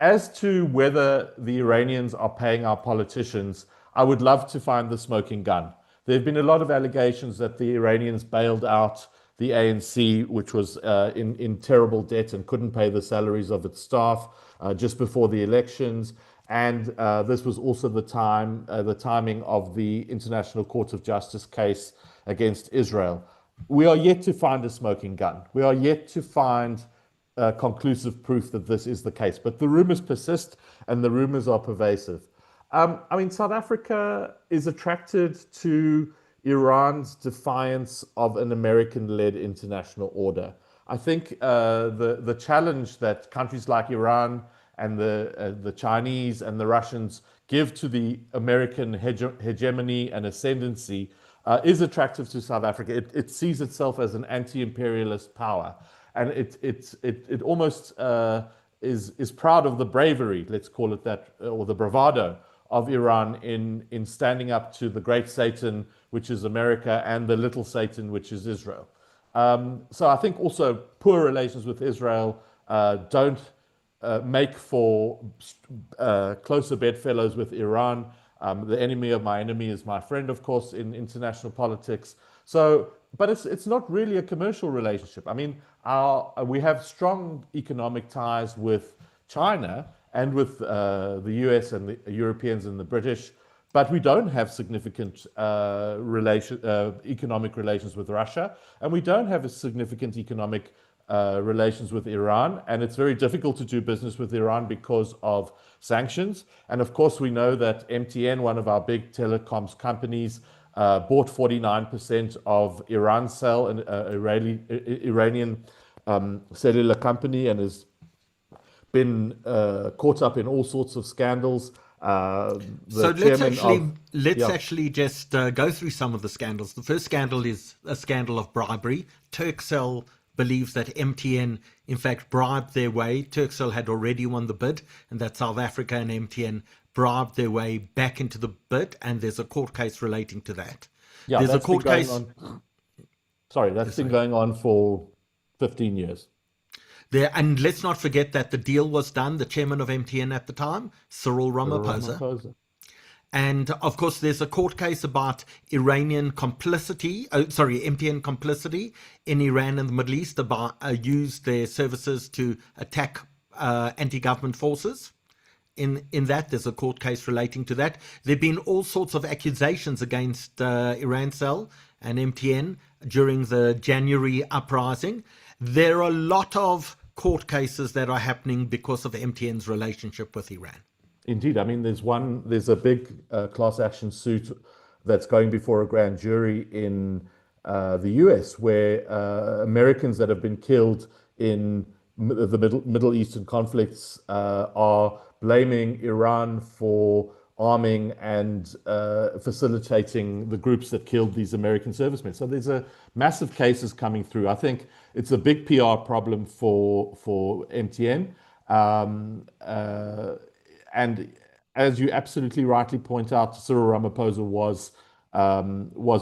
As to whether the Iranians are paying our politicians, I would love to find the smoking gun. There have been a lot of allegations that the Iranians bailed out the ANC, which was in terrible debt and couldn't pay the salaries of its staff just before the elections. And this was also the timing of the International Court of Justice case against Israel. We are yet to find a smoking gun. We are yet to find conclusive proof that this is the case. But the rumors persist, and the rumors are pervasive. I mean, South Africa is attracted to Iran's defiance of an American-led international order. I think the challenge that countries like Iran and the Chinese and the Russians give to the American hegemony and ascendancy is attractive to South Africa. It sees itself as an anti-imperialist power, and it almost is proud of the bravery, let's call it that, or the bravado of Iran in standing up to the great Satan, which is America, and the little Satan, which is Israel. So I think also poor relations with Israel don't make for closer bedfellows with Iran. The enemy of my enemy is my friend, of course, in international politics. So, but it's not really a commercial relationship. I mean, we have strong economic ties with China and with the US and the Europeans and the British, but we don't have significant economic relations with Russia, and we don't have a significant economic relations with Iran, and it's very difficult to do business with Iran because of sanctions. And of course, we know that MTN, one of our big telecoms companies, bought 49% of Irancell, an Iranian cellular company, and has been caught up in all sorts of scandals. So let's actually just go through some of the scandals. The first scandal is a scandal of bribery. Turkcell believes that MTN, in fact, bribed their way. Turkcell had already won the bid, and that South Africa and MTN bribed their way back into the bid, and there's a court case relating to that. Yeah, there's that's a court case. That's been going on for 15 years. And let's not forget that the deal was done. The chairman of MTN at the time, Cyril Ramaphosa. And of course, there's a court case about MTN complicity in Iran and the Middle East, about used their services to attack anti-government forces. In that, there's a court case relating to that. There have been all sorts of accusations against Irancell and MTN during the January uprising. There are a lot of court cases that are happening because of MTN's relationship with Iran. Indeed. I mean, there's a big class action suit that's going before a grand jury in the US, where Americans that have been killed in the Middle Eastern conflicts are blaming Iran for arming and facilitating the groups that killed these American servicemen. So there's a massive cases coming through. I think it's a big PR problem for MTN. And as you absolutely rightly point out, Cyril Ramaphosa was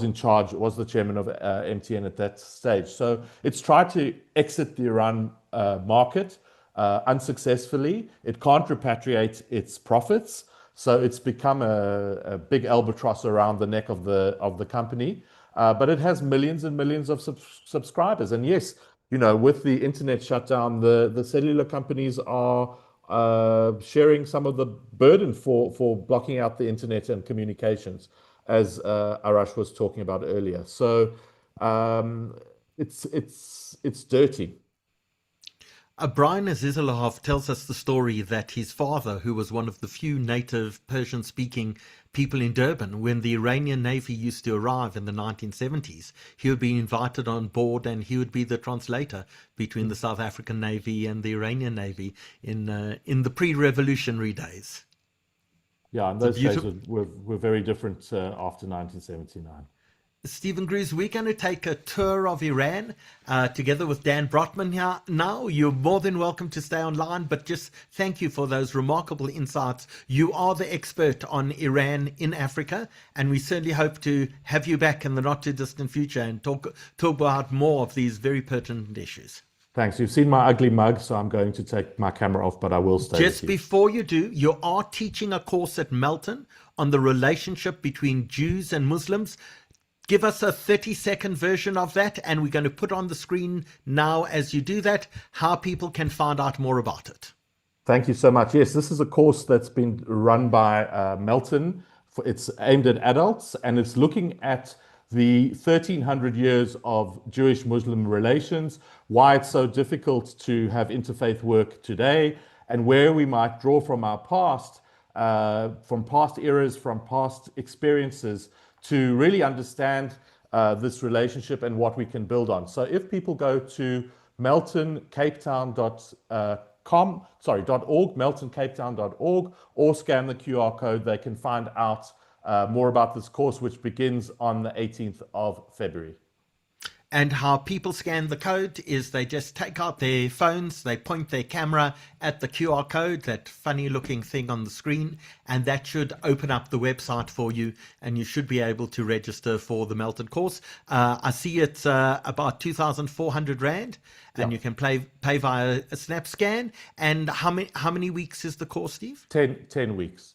in charge, was the chairman of MTN at that stage. So it's tried to exit the Iran market unsuccessfully. It can't repatriate its profits, so it's become a big albatross around the neck of the company. But it has millions and millions of subscribers. And yes, with the internet shutdown, the cellular companies are sharing some of the burden for blocking out the internet and communications, as Arash was talking about earlier. So it's dirty. Brian Azizalov tells us the story that his father, who was one of the few native Persian-speaking people in Durban, when the Iranian Navy used to arrive in the 1970s, he would be invited on board and he would be the translator between the South African Navy and the Iranian Navy in the pre-revolutionary days. Yeah, and those days were very different after 1979. Stephen Greaves, we're going to take a tour of Iran together with Dan Brotman here now. You're more than welcome to stay online, but just thank you for those remarkable insights. You are the expert on Iran in Africa, and we certainly hope to have you back in the not too distant future and talk about more of these very pertinent issues. Thanks. You've seen my ugly mug, so I'm going to take my camera off, but I will stay Just with you. Before you do, you are teaching a course at Melton on the relationship between Jews and Muslims. Give us a 30-second version of that, and we're going to put on the screen now as you do that, how people can find out more about it. Thank you so much. Yes, this is a course that's been run by Melton. It's aimed at adults, and it's looking at the 1300 years of Jewish-Muslim relations, why it's so difficult to have interfaith work today, and where we might draw from our past, from past eras, from past experiences, to really understand this relationship and what we can build on. So if people go to meltoncapetown.org, meltoncapetown.org, or scan the QR code, they can find out more about this course, which begins on the 18th of February. And how people scan the code is they just take out their phones, they point their camera at the QR code, that funny looking thing on the screen, and that should open up the website for you, and you should be able to register for the Melted course. I see it's about 2,400 Rand, and you can pay via a snap scan. And how many weeks is the course, Steve? 10 weeks.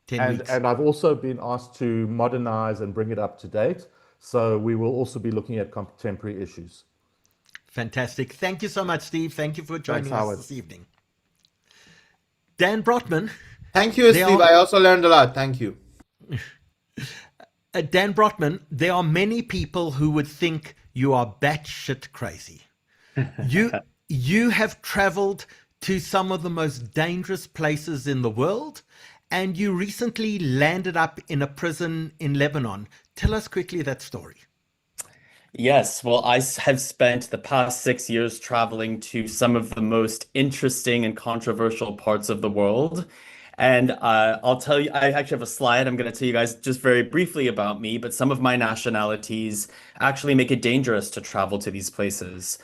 10 weeks. And I've also been asked to modernize and bring it up to date. So we will also be looking at contemporary issues. Fantastic. Thank you so much, Steve. Thank you for joining Thanks, us Howard. this evening. Dan Brotman. Thank you, Steve. I also learned a lot. Thank you. Dan Brotman, there are many people who would think you are batshit crazy. You have traveled to some of the most dangerous places in the world, and you recently landed up in a prison in Lebanon. Tell us quickly that story. Yes, well, have spent the past 6 years traveling to some of the most interesting and controversial parts of the world. And I'll tell you, I actually have a slide. I'm going to tell you guys just very briefly about me, but some of my nationalities actually make it dangerous to travel to these places.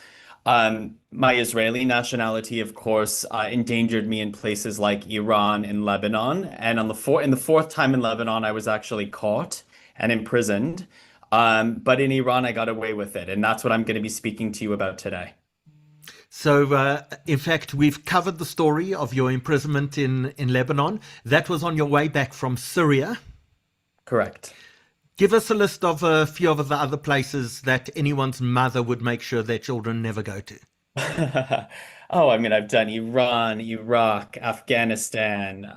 My Israeli nationality, of course, endangered me in places like Iran and Lebanon. And in the fourth time in Lebanon, I was actually caught and imprisoned. But in Iran, I got away with it. And that's what I'm going to be speaking to you about today. So, in fact, we've covered the story of your imprisonment in Lebanon. That was on your way back from Syria. Correct. Give us a list of a few of the other places that anyone's mother would make sure their children never go to. Oh, I mean, I've done Iran, Iraq, Afghanistan.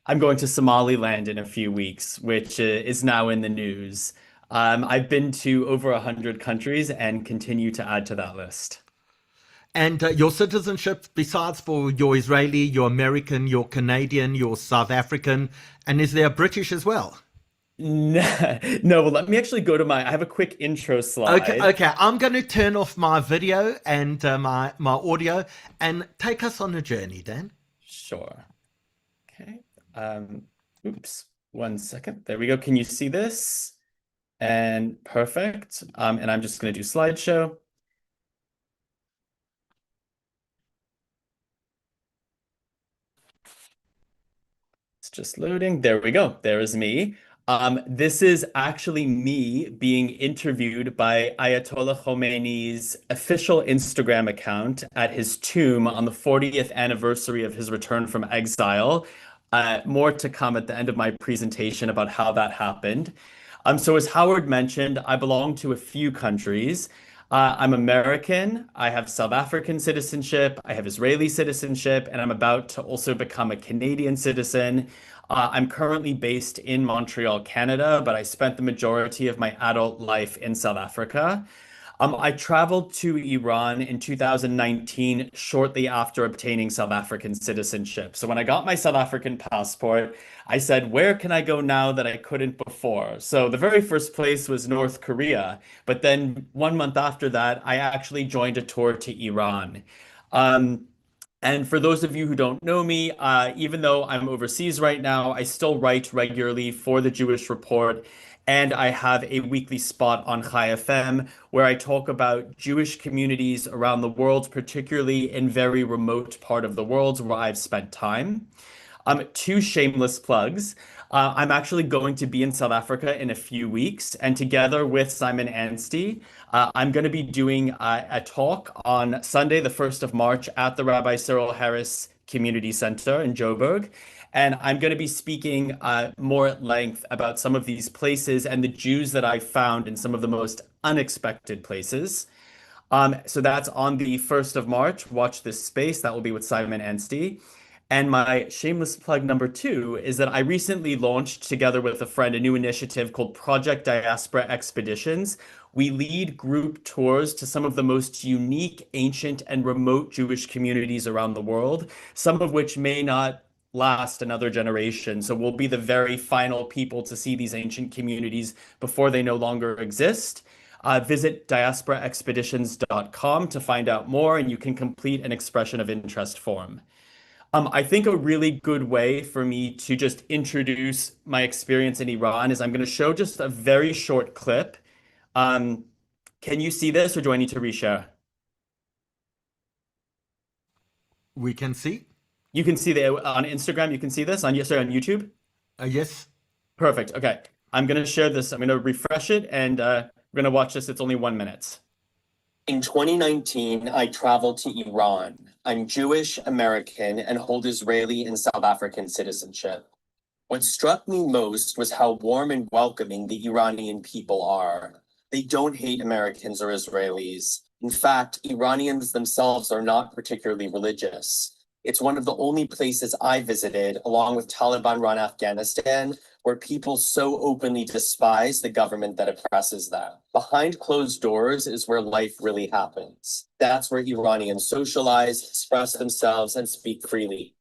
I'm going to Somaliland in a few weeks, which is now in the news. I've been to over 100 countries and continue to add to that list. And your citizenship, besides for your Israeli, your American, your Canadian, your South African, and is there British as well? No, well, let me actually go to I have a quick intro slide. Okay. I'm going to turn off my video and my audio and take us on a journey, Dan. Sure. Okay. Oops. 1 second. There we go. Can you see this? And perfect. And I'm just going to do slideshow. It's just loading. There we go. There is me. This is actually me being interviewed by Ayatollah Khomeini's official Instagram account at his tomb on the 40th anniversary of his return from exile. More to come at the end of my presentation about how that happened. So as Howard mentioned, I belong to a few countries. I'm American, I have South African citizenship, I have Israeli citizenship, and I'm about to also become a Canadian citizen. I'm currently based in Montreal, Canada, but I spent the majority of my adult life in South Africa. I traveled to Iran in 2019, shortly after obtaining South African citizenship. So when I got my South African passport, I said, where can I go now that I couldn't before? So the very first place was North Korea. But then 1 month after that, I actually joined a tour to Iran. And for those of you who don't know me, even though I'm overseas right now, I still write regularly for the Jewish Report. And I have a weekly spot on Chai FM where I talk about Jewish communities around the world, particularly in very remote part of the world where I've spent time. Two shameless plugs. I'm actually going to be in South Africa in a few weeks, and together with Simon Anstey, I'm going to be doing a talk on Sunday, the 1st of March at the Rabbi Cyril Harris Community Center in Joburg. And I'm going to be speaking more at length about some of these places and the Jews that I found in some of the most unexpected places. So that's on the 1st of March. Watch this space. That will be with Simon Anstey. And my shameless plug number 2 is that I recently launched, together with a friend, a new initiative called Project Diaspora Expeditions. We lead group tours to some of the most unique, ancient, and remote Jewish communities around the world, some of which may not last another generation. So we'll be the very final people to see these ancient communities before they no longer exist. Visit diasporaexpeditions.com to find out more, and you can complete an expression of interest form. I think a really good way for me to just introduce my experience in Iran is I'm going to show just a very short clip. Um, can you see this, or do I need to reshare? We can see. You can see the on Instagram. You can see this on sorry, on YouTube. Yes. Perfect. Okay, I'm going to share this. I'm going to refresh it, and we're going to watch this. It's only 1 minute. In 2019, I traveled to Iran. I'm Jewish American and hold Israeli and South African citizenship. What struck me most was how warm and welcoming the Iranian people are. They don't hate Americans or Israelis. In fact, Iranians themselves are not particularly religious. It's one of the only places I visited, along with Taliban-run Afghanistan, where people so openly despise the government that oppresses them. Behind closed doors is where life really happens. That's where Iranians socialize, express themselves, and speak freely.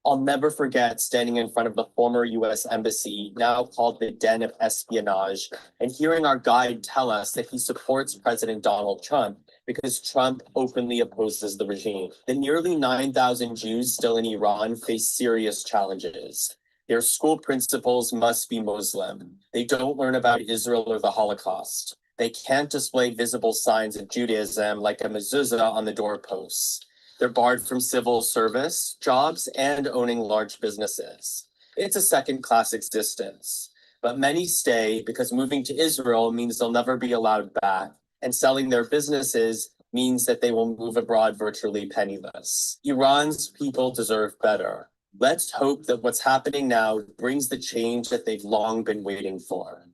I'll never forget standing in front of the former US Embassy, now called the Den of Espionage, and hearing our guide tell us that he supports President Donald Trump because Trump openly opposes the regime. The nearly 9,000 Jews still in Iran face serious challenges. Their school principals must be Muslim. They don't learn about Israel or the Holocaust. They can't display visible signs of Judaism like a mezuzah on the doorposts. They're barred from civil service, jobs, and owning large businesses. It's a second-class existence. But many stay because moving to Israel means they'll never be allowed back, and selling their businesses means that they will move abroad virtually penniless. Iran's people deserve better. Let's hope that what's happening now brings the change that they've long been waiting for.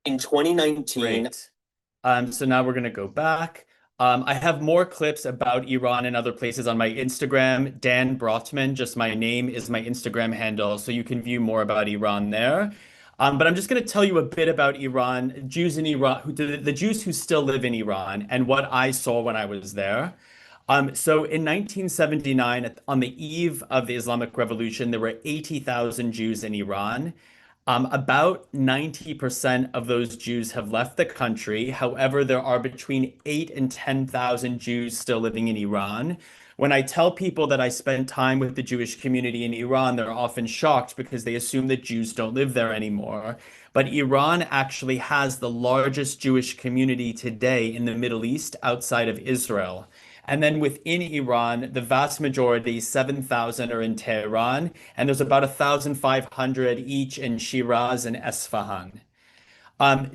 In 2019... Great. So now we're going to go back. I have more clips about Iran and other places on my Instagram. Dan Brotman, just my name, is my Instagram handle, so you can view more about Iran there. But I'm just going to tell you a bit about Iran, Jews in Iran, the Jews who still live in Iran, and what I saw when I was there. So in 1979, on the eve of the Islamic Revolution, there were 80,000 Jews in Iran. About 90% of those Jews have left the country. However, there are between 8,000 and 10,000 Jews still living in Iran. When I tell people that I spent time with the Jewish community in Iran, they're often shocked because they assume that Jews don't live there anymore. But Iran actually has the largest Jewish community today in the Middle East outside of Israel. And then within Iran, the vast majority, 7,000, are in Tehran, and there's about 1,500 each in Shiraz and Esfahan.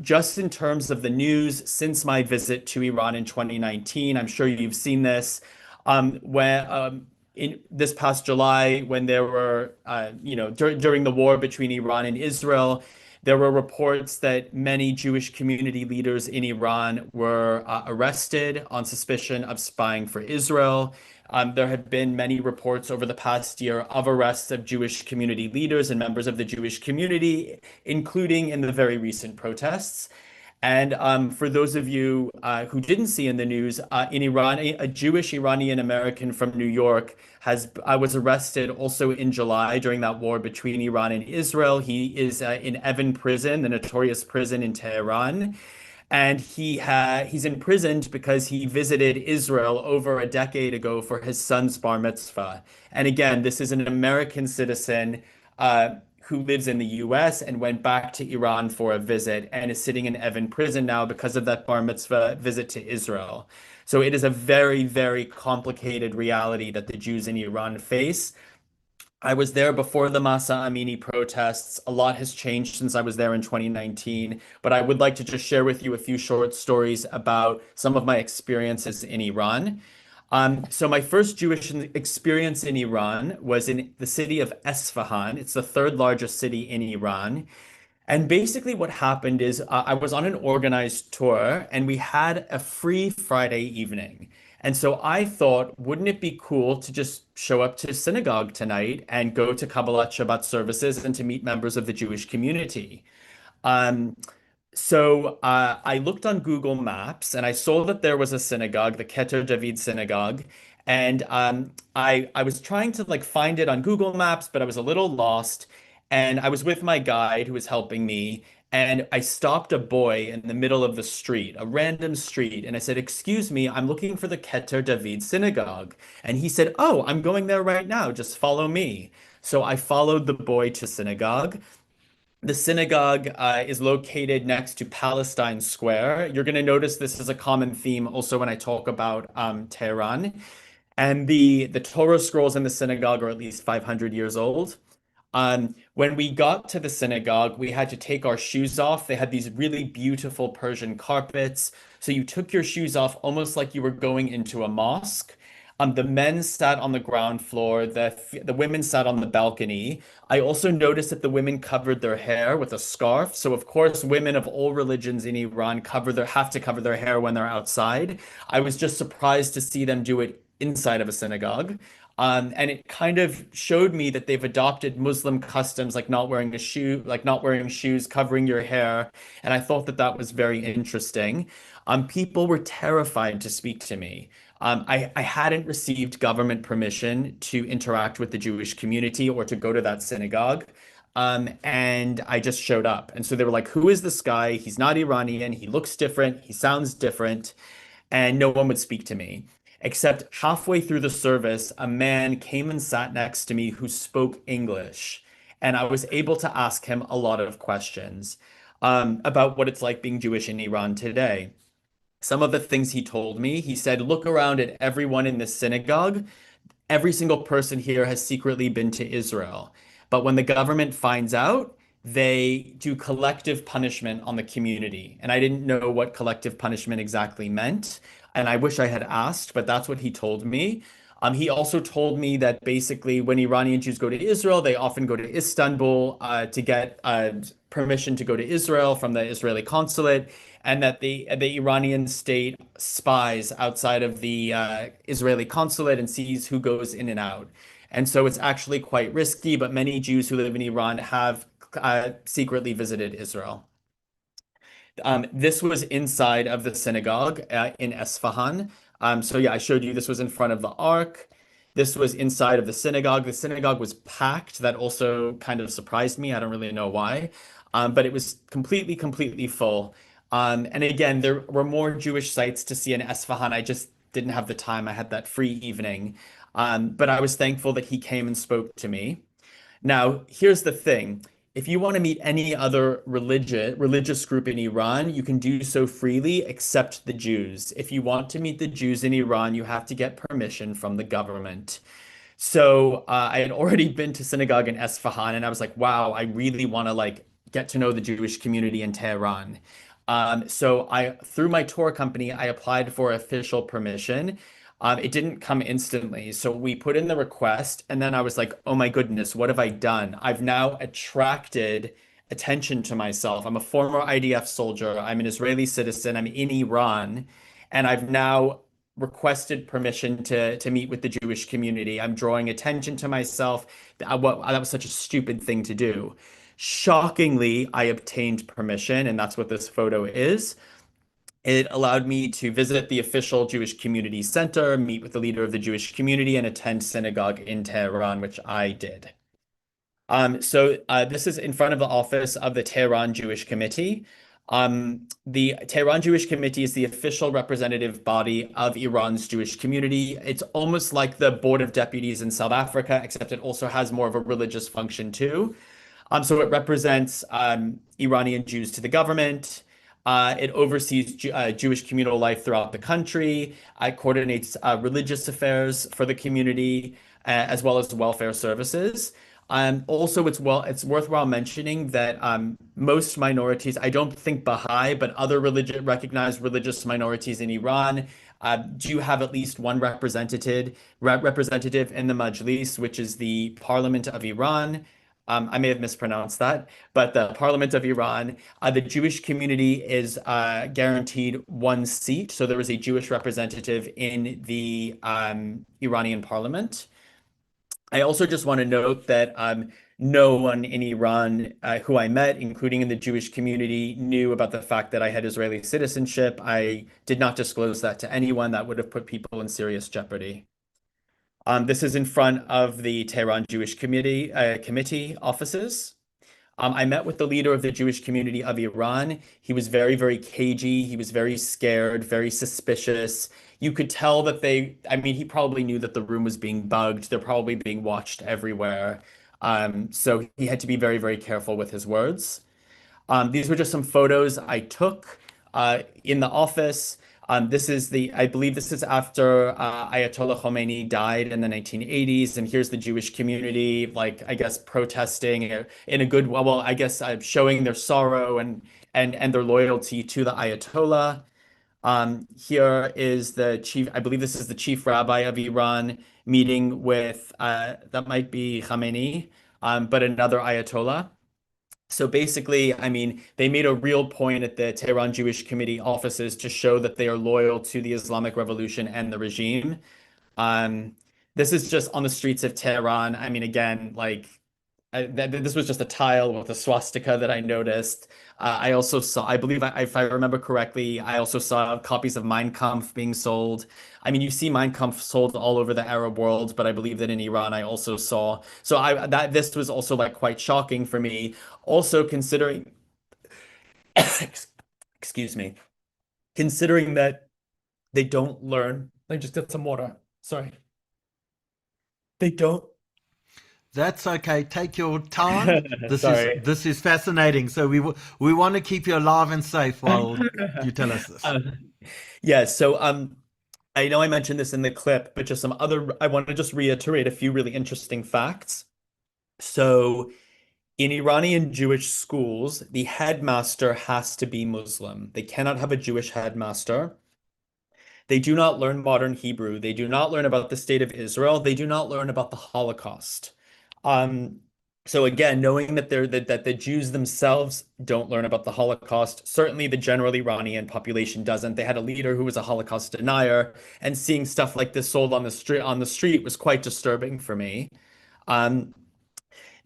Just in terms of the news, since my visit to Iran in 2019, I'm sure you've seen this, where in this past July, when there were, during the war between Iran and Israel, there were reports that many Jewish community leaders in Iran were arrested on suspicion of spying for Israel. There have been many reports over the past year of arrests of Jewish community leaders and members of the Jewish community, including in the very recent protests. And for those of you who didn't see in the news, in Iran, a Jewish Iranian American from New York was arrested also in July during that war between Iran and Israel. He is in Evin prison, the notorious prison in Tehran. And he's imprisoned because he visited Israel over a decade ago for his son's bar mitzvah. And again, this is an American citizen who lives in the US and went back to Iran for a visit and is sitting in Evin prison now because of that bar mitzvah visit to Israel. So it is a very, very complicated reality that the Jews in Iran face. I was there before the Masa Amini protests. A lot has changed since I was there in 2019, but I would like to just share with you a few short stories about some of my experiences in Iran. So my first Jewish experience in Iran was in the city of Esfahan. It's the third largest city in Iran. And basically what happened is I was on an organized tour and we had a free Friday evening. And so I thought, wouldn't it be cool to just show up to synagogue tonight and go to Kabbalat Shabbat services and to meet members of the Jewish community? So I looked on Google Maps and I saw that there was a synagogue, the Keter David Synagogue, and I was trying to find it on Google Maps, but I was a little lost. And I was with my guide who was helping me, And I stopped a boy in the middle of the street, a random street, and I said, "Excuse me, I'm looking for the Keter David synagogue." And he said, "Oh, I'm going there right now. Just follow me." So I followed the boy to synagogue. The synagogue is located next to Palestine Square. You're going to notice this is a common theme also when I talk about Tehran. And the Torah scrolls in the synagogue are at least 500 years old. When we got to the synagogue, we had to take our shoes off. They had these really beautiful Persian carpets. So you took your shoes off almost like you were going into a mosque. The men sat on the ground floor, the women sat on the balcony. I also noticed that the women covered their hair with a scarf. So of course, women of all religions in Iran have to cover their hair when they're outside. I was just surprised to see them do it inside of a synagogue. And it kind of showed me that they've adopted Muslim customs, like not wearing a shoe, like not wearing shoes, covering your hair. And I thought that that was very interesting. People were terrified to speak to me. I hadn't received government permission to interact with the Jewish community or to go to that synagogue. And I just showed up. And so they were like, "Who is this guy? He's not Iranian. He looks different. He sounds different." And no one would speak to me. Except halfway through the service, a man came and sat next to me who spoke English. And I was able to ask him a lot of questions about what it's like being Jewish in Iran today. Some of the things he told me, he said, "Look around at everyone in this synagogue. Every single person here has secretly been to Israel. But when the government finds out, they do collective punishment on the community." And I didn't know what collective punishment exactly meant. And I wish I had asked, but that's what he told me. He also told me that basically when Iranian Jews go to Israel, they often go to Istanbul to get permission to go to Israel from the Israeli consulate, and that the Iranian state spies outside of the Israeli consulate and sees who goes in and out. And so it's actually quite risky, but many Jews who live in Iran have secretly visited Israel. This was inside of the synagogue in Esfahan. So yeah, I showed you this was in front of the Ark. This was inside of the synagogue. The synagogue was packed. That also kind of surprised me. I don't really know why. But it was completely full. And again, there were more Jewish sites to see in Esfahan. I just didn't have the time. I had that free evening. But I was thankful that he came and spoke to me. Now, here's the thing. If you want to meet any other religious group in Iran, you can do so freely, except the Jews. If you want to meet the Jews in Iran, you have to get permission from the government. So I had already been to synagogue in Esfahan, and I was like, wow, I really want to like get to know the Jewish community in Tehran. So through my tour company, I applied for official permission. It didn't come instantly. So we put in the request, and then I was like, oh my goodness, what have I done? I've now attracted attention to myself. I'm a former IDF soldier. I'm an Israeli citizen. I'm in Iran, and I've now requested permission to meet with the Jewish community. I'm drawing attention to myself. That was such a stupid thing to do. Shockingly, I obtained permission, and that's what this photo is. It allowed me to visit the official Jewish Community Center, meet with the leader of the Jewish community, and attend synagogue in Tehran, which I did. So this is in front of the office of the Tehran Jewish Committee. The Tehran Jewish Committee is the official representative body of Iran's Jewish community. It's almost like the Board of Deputies in South Africa, except it also has more of a religious function too. So it represents Iranian Jews to the government. It oversees Jewish communal life throughout the country. It coordinates religious affairs for the community, as well as welfare services. Also, it's worthwhile mentioning that most minorities, I don't think Baha'i, but other recognized religious minorities in Iran do have at least one representative in the Majlis, which is the Parliament of Iran. I may have mispronounced that, but the Parliament of Iran, the Jewish community is guaranteed one seat. So there is a Jewish representative in the Iranian parliament. I also just want to note that no one in Iran who I met, including in the Jewish community, knew about the fact that I had Israeli citizenship. I did not disclose that to anyone. That would have put people in serious jeopardy. This is in front of the Tehran Jewish Committee offices. I met with the leader of the Jewish community of Iran. He was very, very cagey. He was very scared, very suspicious. You could tell that I mean, he probably knew that the room was being bugged. They're probably being watched everywhere. So he had to be very, very careful with his words. These were just some photos I took in the office. I believe this is after Ayatollah Khomeini died in the 1980s, and here's the Jewish community, like I guess protesting in a good, well, I guess showing their sorrow and their loyalty to the Ayatollah. Here is the chief, I believe this is the chief rabbi of Iran meeting with, that might be Khamenei, but another Ayatollah. So basically, I mean, they made a real point at the Tehran Jewish Committee offices to show that they are loyal to the Islamic Revolution and the regime. Um, this is just on the streets of Tehran. I mean, again, like this was just a tile with a swastika that I noticed. I also saw, I believe, if I remember correctly, I also saw copies of Mein Kampf being sold. I mean, you see Mein Kampf sold all over the Arab world, but I believe that in Iran I also saw. So this was also like quite shocking for me. Also considering, excuse me, considering that they don't learn. Let me just get some water. Sorry. They don't. That's okay. Take your time. Sorry. This is fascinating. So we want to keep you alive and safe while you tell us this. Yeah, so I know I mentioned this in the clip, but just I want to just reiterate a few really interesting facts. So in Iranian Jewish schools, the headmaster has to be Muslim. They cannot have a Jewish headmaster. They do not learn modern Hebrew. They do not learn about the state of Israel. They do not learn about the Holocaust. So again, knowing that that the Jews themselves don't learn about the Holocaust, certainly the general Iranian population doesn't. They had a leader who was a Holocaust denier, and seeing stuff like this sold on the street was quite disturbing for me. Then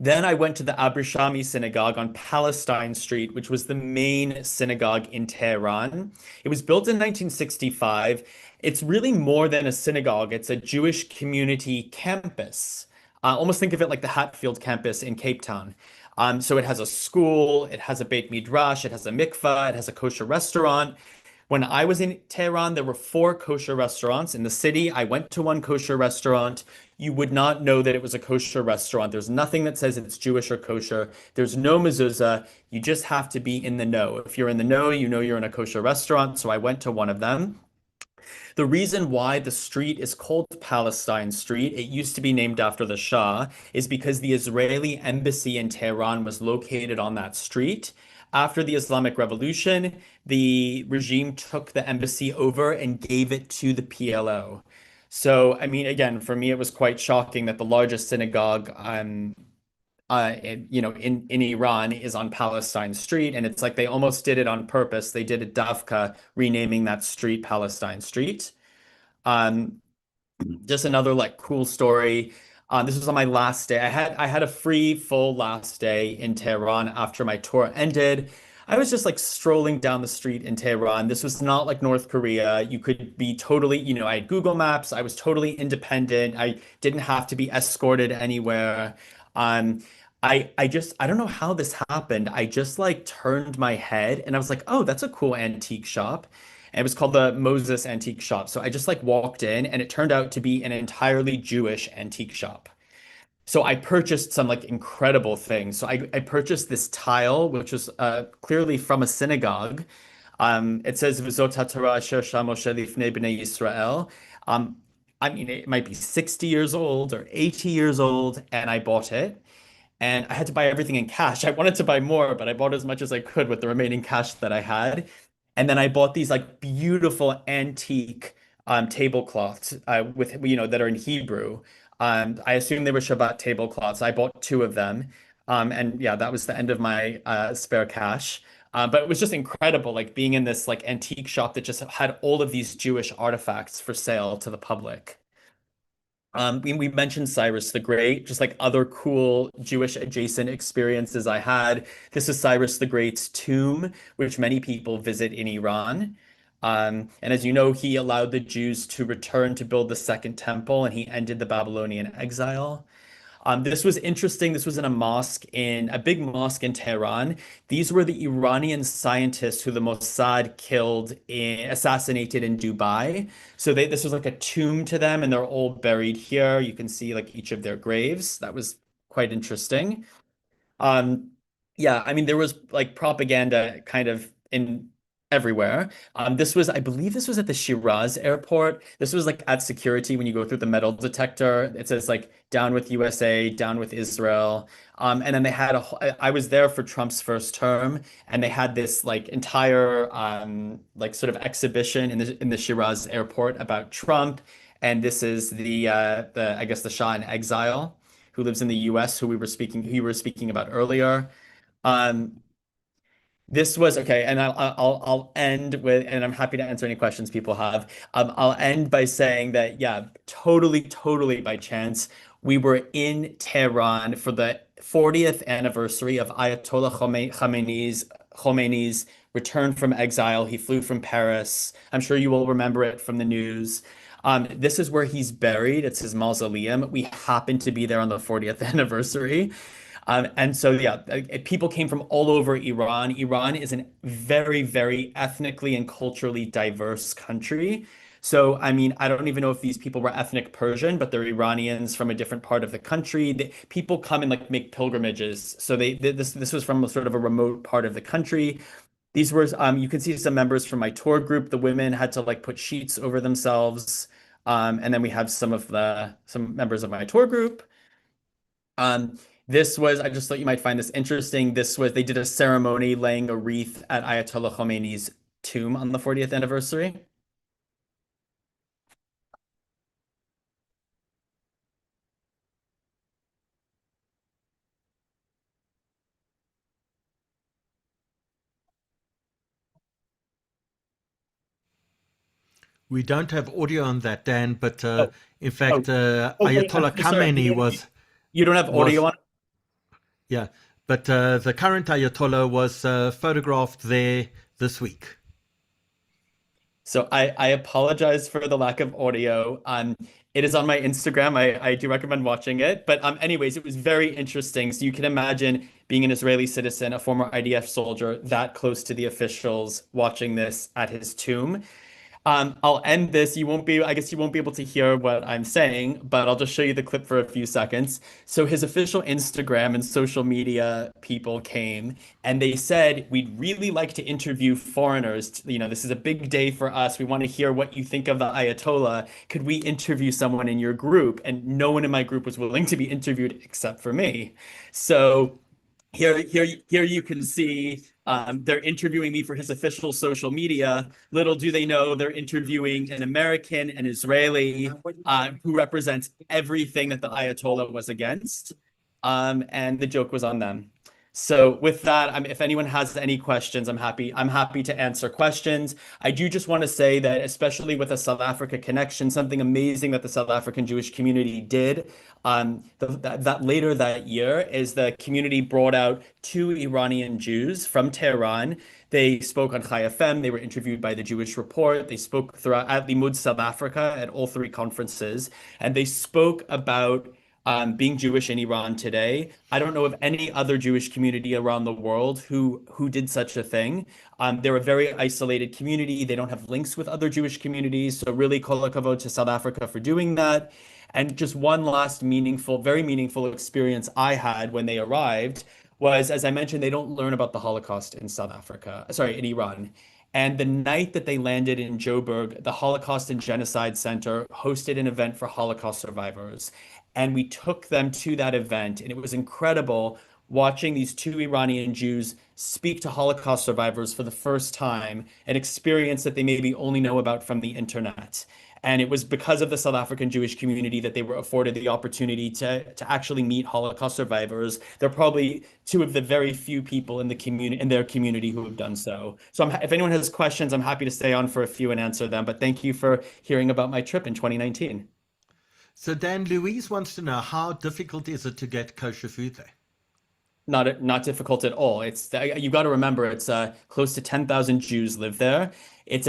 I went to the Abrishami synagogue on Palestine Street, which was the main synagogue in Tehran. It was built in 1965. It's really more than a synagogue. It's a Jewish community campus. Almost think of it like the Hatfield campus in Cape Town. So it has a school, it has a Beit Midrash, it has a mikveh, it has a kosher restaurant. When I was in Tehran, there were 4 kosher restaurants in the city. I went to one kosher restaurant. You would not know that it was a kosher restaurant. There's nothing that says it's Jewish or kosher. There's no mezuzah. You just have to be in the know. If you're in the know, you know you're in a kosher restaurant. So I went to one of them. The reason why the street is called Palestine Street, it used to be named after the Shah, is because the Israeli embassy in Tehran was located on that street. After the Islamic Revolution, the regime took the embassy over and gave it to the PLO. So, I mean, again, for me, it was quite shocking that the largest synagogue, in Iran is on Palestine Street, and it's like they almost did it on purpose. They did it davka, renaming that street Palestine Street. Just another like cool story. This was on my last day. I had a free full last day in Tehran after my tour ended. I was just like strolling down the street in Tehran. This was not like North Korea. You could be totally, I had Google Maps. I was totally independent. I didn't have to be escorted anywhere. I don't know how this happened. I just like turned my head and I was like, oh, that's a cool antique shop. And it was called the Moses Antique Shop. So I just like walked in and it turned out to be an entirely Jewish antique shop. So I purchased some like incredible things. So I purchased this tile, which was clearly from a synagogue. It says V'zot haTorah asher shel Moshe lifnei bnei Yisrael. I mean, it might be 60 years old or 80 years old, and I bought it. And I had to buy everything in cash. I wanted to buy more, but I bought as much as I could with the remaining cash that I had. And then I bought these like beautiful antique tablecloths that are in Hebrew. I assume they were Shabbat tablecloths. I bought 2 of them. And yeah, that was the end of my spare cash. But it was just incredible, like being in this like antique shop that just had all of these Jewish artifacts for sale to the public. We mentioned Cyrus the Great, just like other cool Jewish adjacent experiences I had. This is Cyrus the Great's tomb, which many people visit in Iran. And as you know, he allowed the Jews to return to build the second temple, and he ended the Babylonian exile. This was interesting. This was in a big mosque in Tehran. These were the Iranian scientists who the Mossad assassinated in Dubai. So this was like a tomb to them, and they're all buried here. You can see like each of their graves. That was quite interesting. Um, yeah, I mean, there was like propaganda kind of in everywhere. I believe this was at the Shiraz airport. This was like at security when you go through the metal detector. It says like down with USA, down with Israel. And then they had I was there for Trump's first term, and they had this like entire like sort of exhibition in the Shiraz airport about Trump. And this is the I guess the Shah in exile who lives in the US, who you were speaking about earlier. Um, this was okay, and I'll end with, and I'm happy to answer any questions people have. I'll end by saying that yeah, totally by chance, we were in Tehran for the 40th anniversary of Ayatollah Khomeini's return from exile. He flew from Paris. I'm sure you will remember it from the news. This is where he's buried. It's his mausoleum. We happened to be there on the 40th anniversary. And so, yeah, people came from all over Iran. Iran is a very ethnically and culturally diverse country. So, I mean, I don't even know if these people were ethnic Persian, but they're Iranians from a different part of the country. People come and like make pilgrimages. So this was from a sort of a remote part of the country. These were you can see some members from my tour group. The women had to like put sheets over themselves. And then we have some members of my tour group. This was, I just thought you might find this interesting. They did a ceremony laying a wreath at Ayatollah Khomeini's tomb on the 40th anniversary. We don't have audio on that, Dan, but in fact, Okay, Ayatollah I'm sorry. Khamenei was, You don't have audio on? yeah, but the current Ayatollah was photographed there this week. So I apologize for the lack of audio. It is on my Instagram. I do recommend watching it. But anyways, it was very interesting. So you can imagine being an Israeli citizen, a former IDF soldier, that close to the officials, watching this at his tomb. I'll end this. I guess you won't be able to hear what I'm saying, but I'll just show you the clip for a few seconds. So his official Instagram and social media people came and they said, we'd really like to interview foreigners. You know, this is a big day for us. We want to hear what you think of the Ayatollah. Could we interview someone in your group? And no one in my group was willing to be interviewed except for me. So here you can see they're interviewing me for his official social media. Little do they know they're interviewing an American, an Israeli, who represents everything that the Ayatollah was against. And the joke was on them. So with that, if anyone has any questions, I'm happy to answer questions. I do just want to say that, especially with a South Africa connection, something amazing that the South African Jewish community did that later that year is the community brought out 2 Iranian Jews from Tehran. They spoke on Chai FM. They were interviewed by the Jewish Report. They spoke throughout at Limud South Africa at all 3 conferences, and they spoke about being Jewish in Iran today. I don't know of any other Jewish community around the world who did such a thing. They're a very isolated community. They don't have links with other Jewish communities. So really kol hakavod to South Africa for doing that. And just one last very meaningful experience I had when they arrived was, as I mentioned, they don't learn about the Holocaust in in Iran. And the night that they landed in Joburg, the Holocaust and Genocide Center hosted an event for Holocaust survivors. And we took them to that event, and it was incredible watching these 2 Iranian Jews speak to Holocaust survivors for the first time, an experience that they maybe only know about from the internet. And it was because of the South African Jewish community that they were afforded the opportunity to actually meet Holocaust survivors. They're probably 2 of the very few people in their community who have done so. So if anyone has questions, I'm happy to stay on for a few and answer them. But thank you for hearing about my trip in 2019. So Dan, Louise wants to know, how difficult is it to get kosher food there? Not difficult at all. You got to remember, it's close to 10,000 Jews live there. It's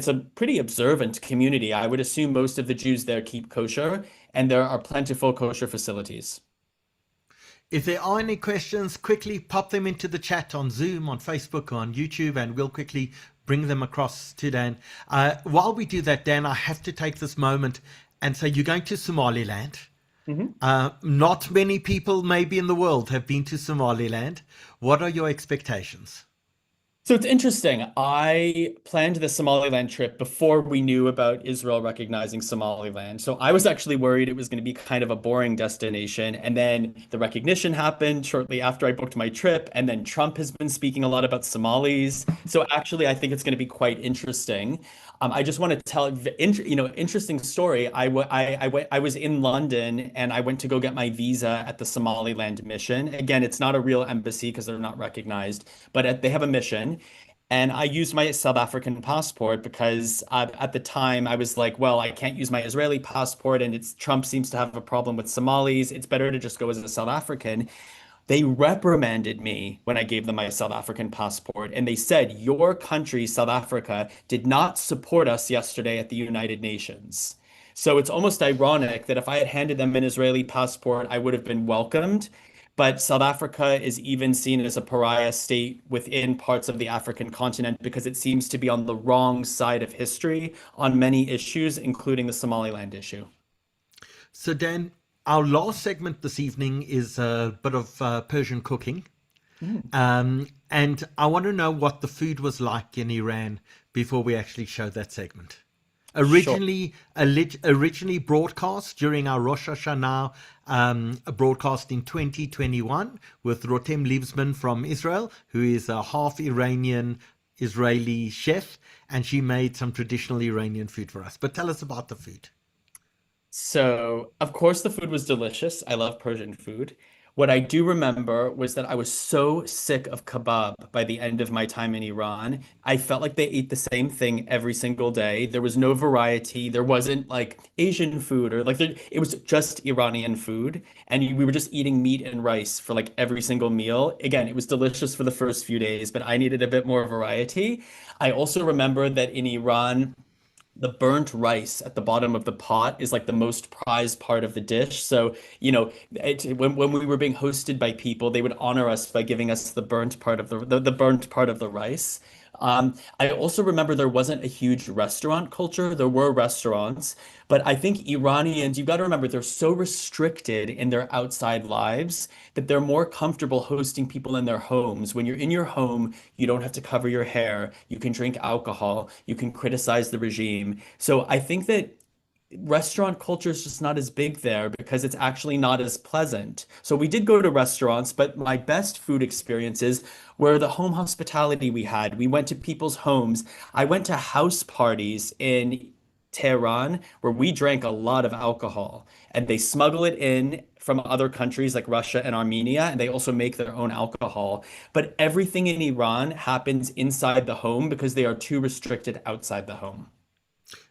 a pretty observant community. I would assume most of the Jews there keep kosher, and there are plentiful kosher facilities. If there are any questions, quickly pop them into the chat on Zoom, on Facebook, on YouTube, and we'll quickly bring them across to Dan. While we do that, Dan, I have to take this moment and say you're going to Somaliland. Not many people maybe in the world have been to Somaliland. What are your expectations? So it's interesting. I planned the Somaliland trip before we knew about Israel recognizing Somaliland. So I was actually worried it was going to be kind of a boring destination. And then the recognition happened shortly after I booked my trip. And then Trump has been speaking a lot about Somalis. So actually, I think it's going to be quite interesting. I just want to tell, interesting story. I was in London and I went to go get my visa at the Somaliland mission. Again, it's not a real embassy because they're not recognized, but they have a mission. And I used my South African passport because at the time I was like, well, I can't use my Israeli passport and Trump seems to have a problem with Somalis. It's better to just go as a South African. They reprimanded me when I gave them my South African passport, and they said, your country, South Africa, did not support us yesterday at the United Nations. So it's almost ironic that if I had handed them an Israeli passport, I would have been welcomed. But South Africa is even seen as a pariah state within parts of the African continent because it seems to be on the wrong side of history on many issues, including the Somaliland issue. So, Dan, our last segment this evening is a bit of Persian cooking. And I want to know what the food was like in Iran before we actually show that segment. Originally broadcast during our Rosh Hashanah broadcast in 2021 with Rotem Liebsman from Israel, who is a half Iranian Israeli chef, and she made some traditional Iranian food for us. But tell us about the food. So, of course, the food was delicious. I love Persian food. What I do remember was that I was so sick of kebab by the end of my time in Iran. I felt like they ate the same thing every single day. There was no variety. There wasn't like Asian food or it was just Iranian food. And we were just eating meat and rice for like every single meal. Again, it was delicious for the first few days, but I needed a bit more variety. I also remember that in Iran, the burnt rice at the bottom of the pot is like the most prized part of the dish. So, when we were being hosted by people, they would honor us by giving us the burnt part of the burnt part of the rice. I also remember there wasn't a huge restaurant culture. There were restaurants, but I think Iranians, you've got to remember, they're so restricted in their outside lives that they're more comfortable hosting people in their homes. When you're in your home, you don't have to cover your hair. You can drink alcohol. You can criticize the regime. So I think that restaurant culture is just not as big there because it's actually not as pleasant. So we did go to restaurants, but my best food experiences were the home hospitality we had. We went to people's homes. I went to house parties in Tehran where we drank a lot of alcohol and they smuggle it in from other countries like Russia and Armenia, and they also make their own alcohol. But everything in Iran happens inside the home because they are too restricted outside the home.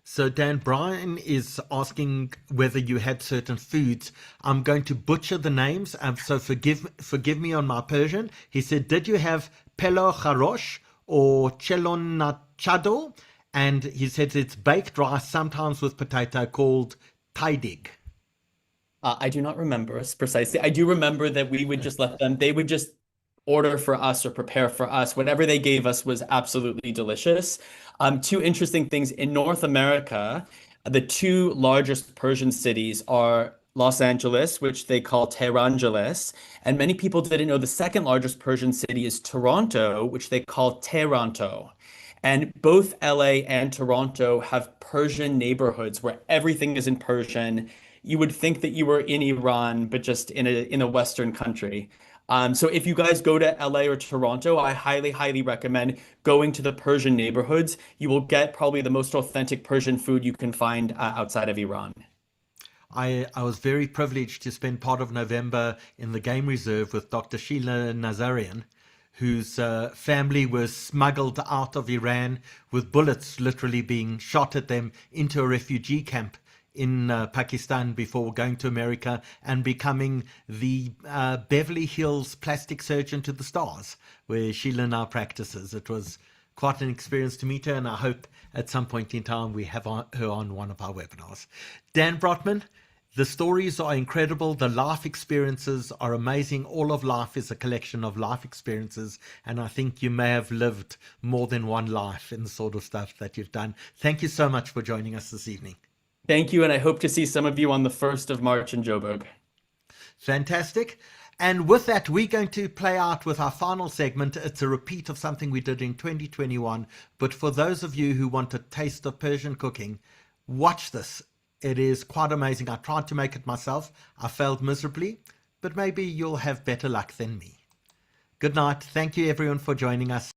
So Dan, Brian is asking whether you had certain foods. I'm going to butcher the names, so forgive me on my Persian. He said, did you have pelo kharosh or chelon nachado? And he said it's baked rice, sometimes with potato, called taidig. I do not remember us precisely. I do remember that we would just let them, they would just order for us or prepare for us. Whatever they gave us was absolutely delicious. Two interesting things in North America, the two largest Persian cities are Los Angeles, which they call Tehrangeles, and many people didn't know the second largest Persian city is Toronto, which they call Tehranto. And both LA and Toronto have Persian neighborhoods where everything is in Persian. You would think that you were in Iran, but just in a Western country. So if you guys go to LA or Toronto, I highly, highly recommend going to the Persian neighborhoods. You will get probably the most authentic Persian food you can find outside of Iran. I was very privileged to spend part of November in the game reserve with Dr. Sheila Nazarian, whose family was smuggled out of Iran with bullets literally being shot at them into a refugee camp in Pakistan before going to America and becoming the Beverly Hills plastic surgeon to the stars, where Sheila now practices. It was quite an experience to meet her, and I hope at some point in time we have her on one of our webinars. Dan Brotman, The stories are incredible. The life experiences are amazing. All of life is a collection of life experiences. And I think you may have lived more than one life in the sort of stuff that you've done. Thank you so much for joining us this evening. Thank you, and I hope to see some of you on the 1st of March in Joburg. Fantastic. And with that, we're going to play out with our final segment. It's a repeat of something we did in 2021. But for those of you who want a taste of Persian cooking, watch this. It is quite amazing. I tried to make it myself. I failed miserably, but maybe you'll have better luck than me. Good night. Thank you, everyone, for joining us.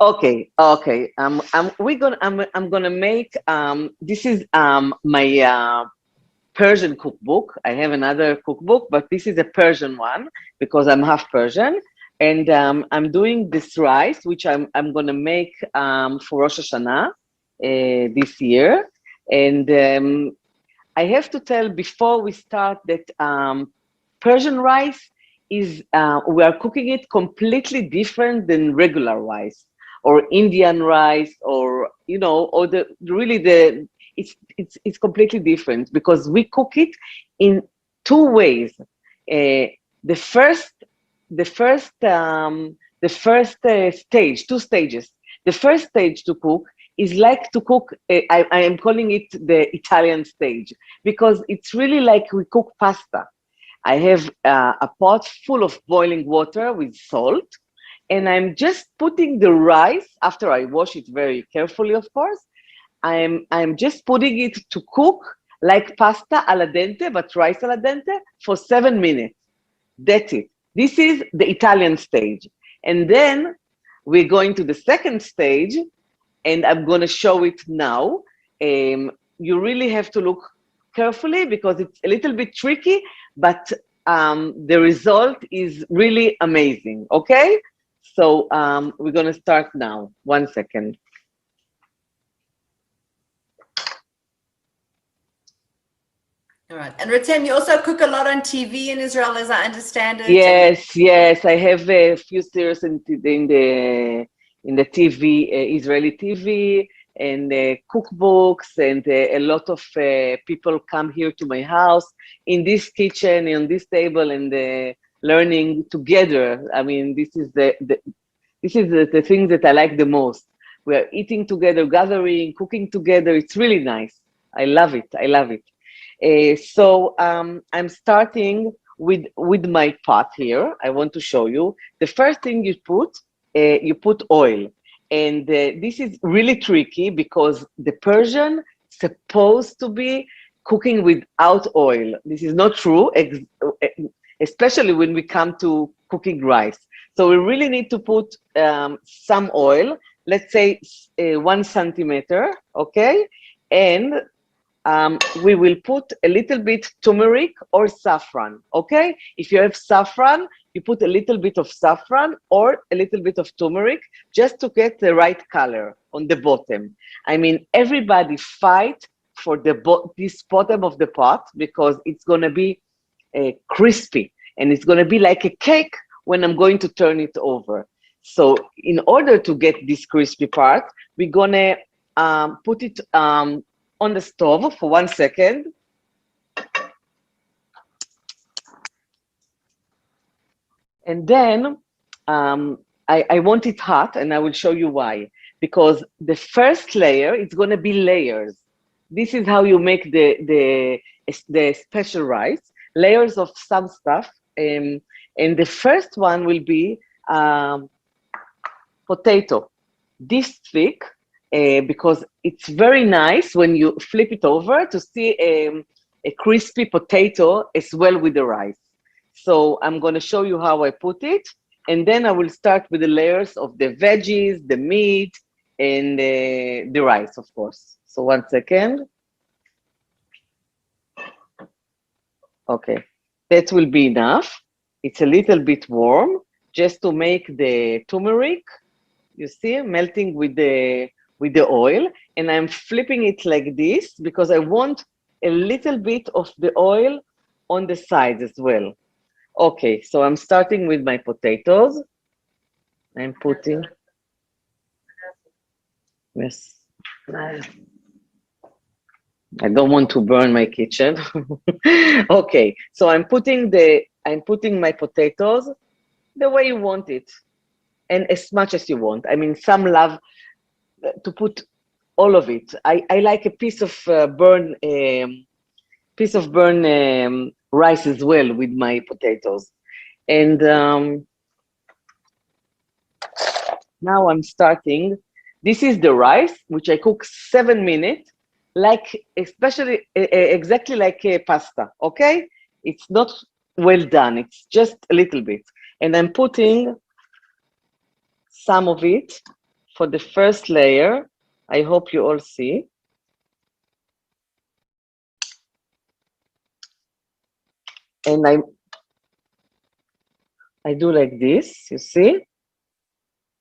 Okay, okay. I'm gonna make this is my Persian cookbook. I have another cookbook, but this is a Persian one because I'm half Persian, and I'm doing this rice, which I'm gonna make for Rosh Hashanah this year, and I have to tell before we start that Persian rice is we are cooking it completely different than regular rice or Indian rice, or or it's completely different because we cook it in two ways. The first stage, two stages. The first stage to cook is like to cook. I am calling it the Italian stage because it's really like we cook pasta. I have a pot full of boiling water with salt, and I'm just putting the rice after I wash it very carefully, of course. I'm just putting it to cook like pasta alla dente, but rice alla dente for 7 minutes. That's it. This is the Italian stage. And then we're going to the second stage, and I'm going to show it now. You really have to look carefully because it's a little bit tricky, but the result is really amazing, okay? So we're going to start now. 1 second. All right. And Ritem, you also cook a lot on TV in Israel, as I understand it. Yes. I have a few series in the TV, Israeli TV, and cookbooks, and a lot of people come here to my house in this kitchen, on this table, and learning together. I mean, this is the thing that I like the most. We are eating together, gathering, cooking together. It's really nice. I love it. So I'm starting with my pot here. I want to show you. The first thing you put oil. And this is really tricky because the Persian supposed to be cooking without oil. This is not true, especially when we come to cooking rice. So we really need to put some oil, let's say 1 centimeter, okay? And we will put a little bit turmeric or saffron, okay? If you have saffron, you put a little bit of saffron or a little bit of turmeric just to get the right color on the bottom. I mean, everybody fight for this bottom of the pot because it's gonna be crispy and it's gonna be like a cake when I'm going to turn it over. So in order to get this crispy part, we're gonna put it on the stove for 1 second. And then I want it hot, and I will show you why. Because the first layer, it's going to be layers. This is how you make the special rice, layers of some stuff. And the first one will be potato, this thick, because it's very nice when you flip it over to see a crispy potato as well with the rice. So I'm going to show you how I put it, and then I will start with the layers of the veggies, the meat, and the rice, of course. So 1 second. Okay, that will be enough. It's a little bit warm, just to make the turmeric, you see, melting with the oil. And I'm flipping it like this because I want a little bit of the oil on the sides as well. Okay, so I'm starting with my potatoes. I'm putting, yes, I don't want to burn my kitchen. Okay, so I'm putting my potatoes the way you want it, and as much as you want. I mean, some love to put all of it. I like a piece of burn rice as well with my potatoes. And now I'm starting. This is the rice, which I cook 7 minutes, like especially exactly like a pasta. Okay, it's not well done. It's just a little bit, and I'm putting some of it for the first layer. I hope you all see. And I do like this, you see?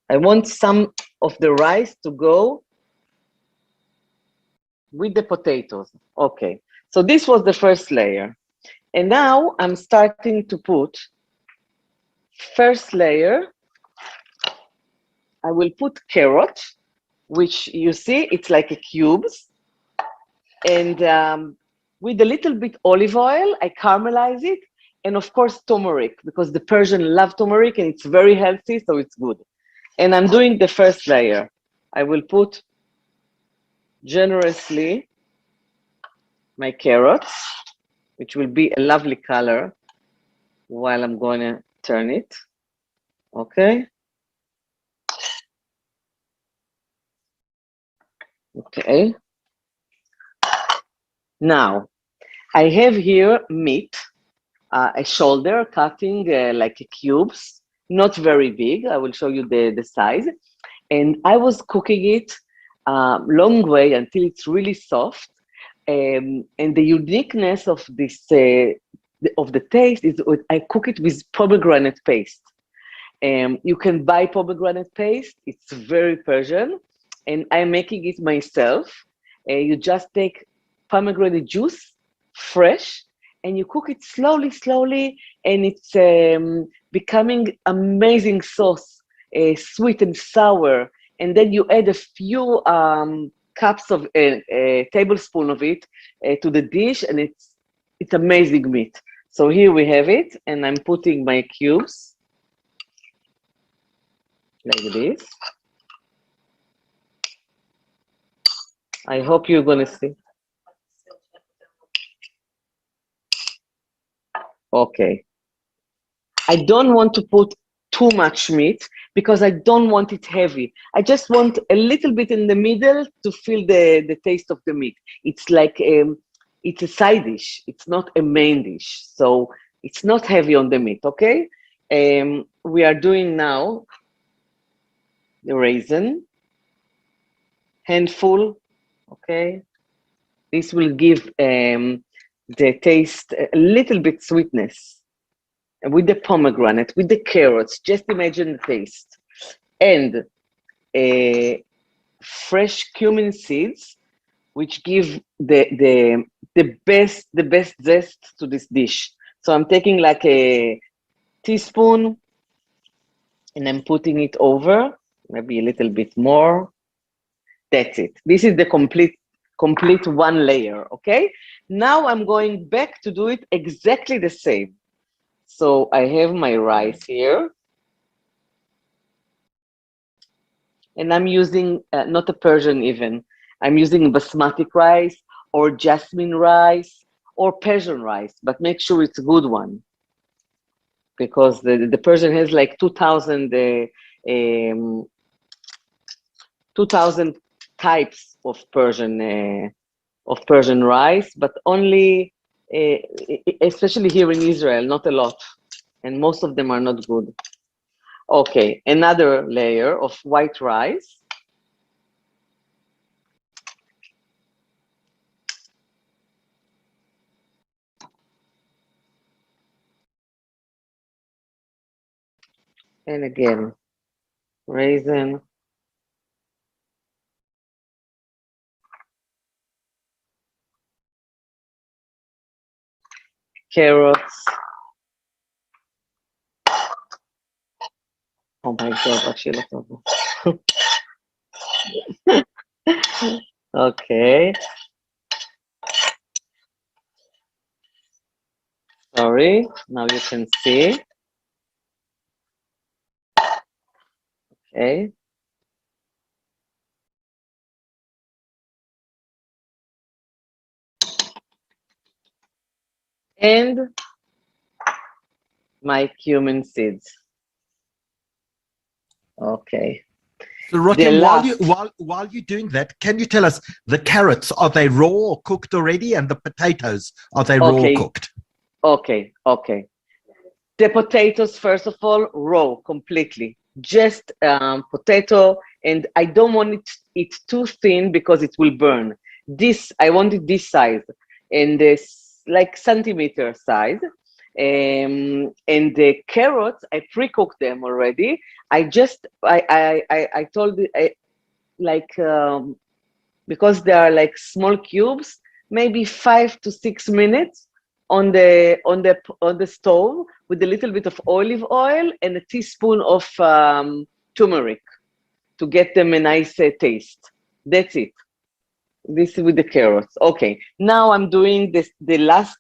I want some of the rice to go with the potatoes. Okay, so this was the first layer. And now I'm starting to put first layer. I will put carrot, which you see, it's like a cubes. And with a little bit olive oil, I caramelize it. And of course, turmeric, because the Persian love turmeric and it's very healthy, so it's good. And I'm doing the first layer. I will put generously my carrots, which will be a lovely color while I'm going to turn it. Okay. Okay. Now, I have here meat, a shoulder cutting like cubes, not very big. I will show you the size. And I was cooking it long way until it's really soft. And the uniqueness of this, of the taste is I cook it with pomegranate paste. You can buy pomegranate paste. It's very Persian. And I'm making it myself. You just take pomegranate juice, fresh, and you cook it slowly, slowly, and it's becoming amazing sauce, sweet and sour. And then you add a few cups of a tablespoon of it to the dish, and it's amazing meat. So here we have it, and I'm putting my cubes like this. I hope you're gonna see. Okay. I don't want to put too much meat because I don't want it heavy. I just want a little bit in the middle to feel the taste of the meat. It's like it's a side dish. It's not a main dish. So it's not heavy on the meat, okay? We are doing now the raisin, handful, okay? This will give the taste a little bit sweetness. With the pomegranate, with the carrots, just imagine the taste. And fresh cumin seeds, which give the best zest to this dish. So I'm taking like a teaspoon and I'm putting it over, maybe a little bit more. That's it. This is the complete one layer, okay? Now I'm going back to do it exactly the same. So I have my rice here. And I'm using not a Persian even. I'm using basmati rice or jasmine rice or Persian rice, but make sure it's a good one, because the Persian has like 2,000 types of Persian rice, but only especially here in Israel, not a lot, and most of them are not good. Okay, another layer of white rice. And again, raisin. Carrots. Oh my God, actually, okay. Sorry, now you can see. Okay. And my cumin seeds. Okay. So The Rotem, last, while you're doing that, can you tell us the carrots, are they raw or cooked already? And the potatoes, are they raw or okay, cooked? okay. The potatoes, first of all, raw completely. Just potato, and I don't want it too thin because it will burn. This, I want it this size, and this like centimeter size. And the carrots, I pre-cooked them already. I told it, because they are like small cubes, maybe 5 to 6 minutes on the stove with a little bit of olive oil and a teaspoon of turmeric to get them a nice taste. That's it. This is with the carrots. Okay, now I'm doing the last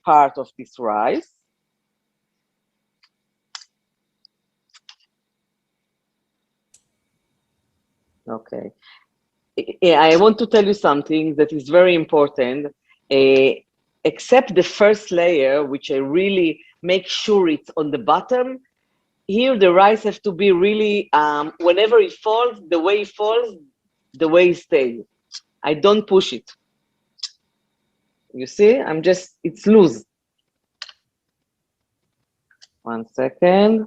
part of this rice. Okay. Yeah, I want to tell you something that is very important. Except the first layer, which I really make sure it's on the bottom. Here, the rice has to be really, whenever it falls, the way it stays. I don't push it. You see, it's loose. 1 second.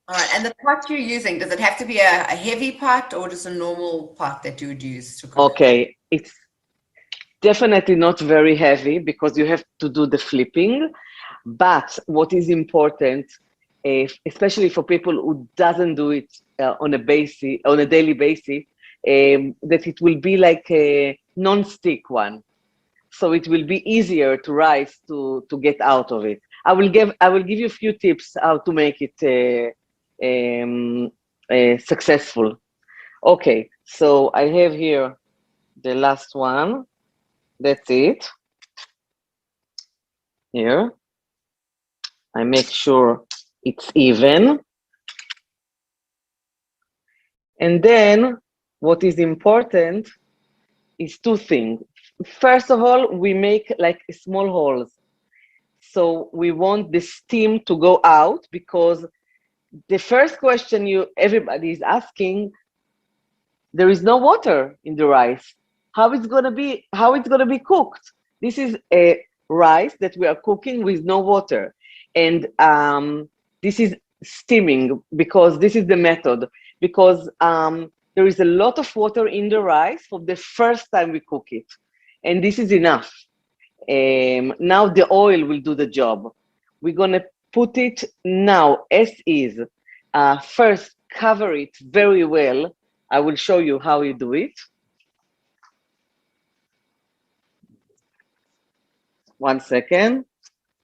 All right, and the pot you're using, does it have to be a heavy pot or just a normal pot that you would use to cook? Okay, it's definitely not very heavy because you have to do the flipping. But what is important, especially for people who doesn't do it on a daily basis, that it will be like a non-stick one, so it will be easier to rise to get out of it. I will give you a few tips how to make it successful. Okay, so I have here the last one. That's it. Here, I make sure it's even. And then what is important is two things. First of all, we make like small holes. So we want the steam to go out, because the first question everybody is asking, there is no water in the rice. How it's gonna be cooked? This is a rice that we are cooking with no water. And this is steaming, because this is the method, because there is a lot of water in the rice for the first time we cook it. And this is enough. Now the oil will do the job. We're gonna put it now as is. First, cover it very well. I will show you how you do it. 1 second,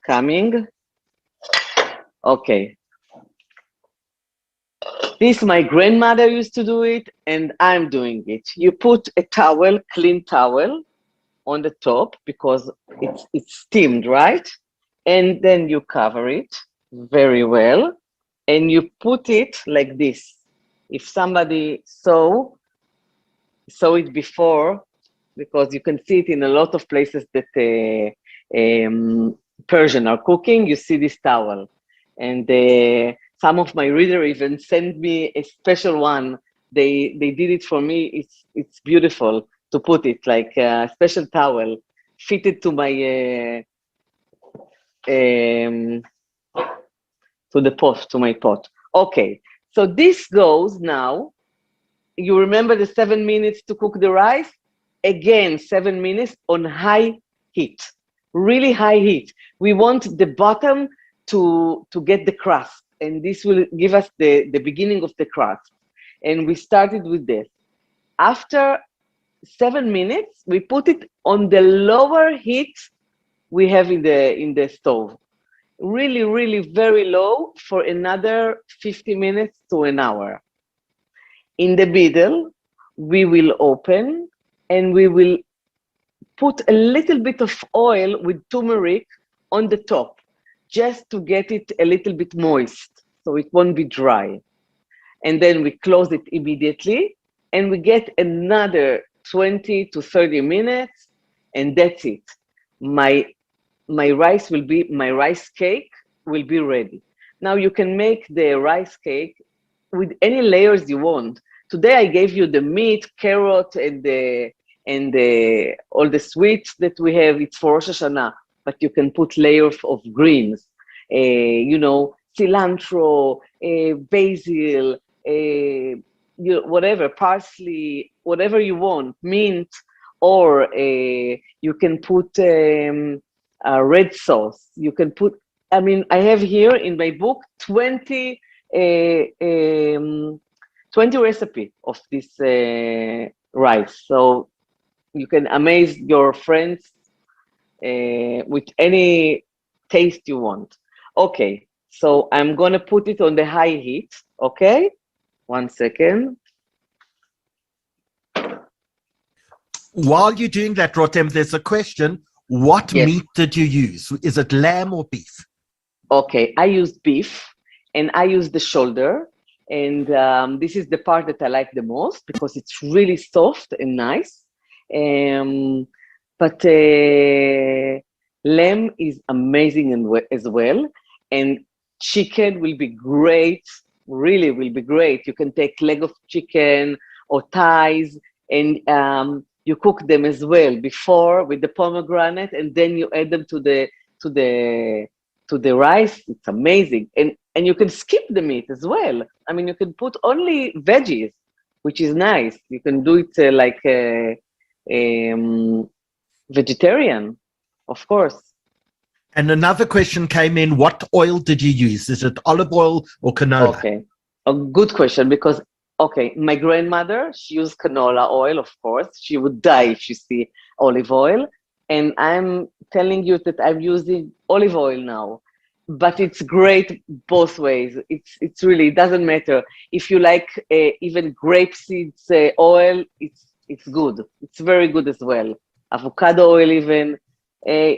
coming. Okay. This, my grandmother used to do it, and I'm doing it. You put a towel, clean towel, on the top, because it's steamed, right? And then you cover it very well, and you put it like this. If somebody saw it before, because you can see it in a lot of places that Persian are cooking, you see this towel. And some of my readers even sent me a special one. They did it for me. It's beautiful to put it like a special towel, fitted to my to my pot. Okay, so this goes now. You remember the 7 minutes to cook the rice? Again, 7 minutes on high heat, really high heat. We want the bottom to get the crust, and this will give us the beginning of the crust. And we started with this. After 7 minutes, we put it on the lower heat we have in the stove. Really, really very low for another 50 minutes to an hour. In the middle, we will open and we will put a little bit of oil with turmeric on the top, just to get it a little bit moist, so it won't be dry. And then we close it immediately, and we get another 20 to 30 minutes, and that's it. My rice cake will be ready. Now you can make the rice cake with any layers you want. Today I gave you the meat, carrot, and all the sweets that we have. It's for Rosh Hashanah, but you can put layers of greens, cilantro, basil, whatever, parsley, whatever you want, mint, or you can put red sauce. You can put, I have here in my book 20 recipes of this rice. So you can amaze your friends with any taste you want. Okay, so I'm gonna put it on the high heat, okay? 1 second. While you're doing that, Rotem, there's a question. What meat did you use? Is it lamb or beef? Okay, I used beef, and I used the shoulder. And this is the part that I like the most because it's really soft and nice. But lamb is amazing as well. And chicken will be great, really will be great. You can take leg of chicken or thighs, and you cook them as well before with the pomegranate, and then you add them to the rice. It's amazing. And you can skip the meat as well. You can put only veggies, which is nice. You can do it like vegetarian, of course. And another question came in, what oil did you use? Is it olive oil or canola? Okay, a good question, because, my grandmother, she used canola oil, of course. She would die if she see olive oil. And I'm telling you that I'm using olive oil now. But it's great both ways. It's really, it doesn't matter. If you like even grape seeds oil, it's good. It's very good as well. Avocado oil even.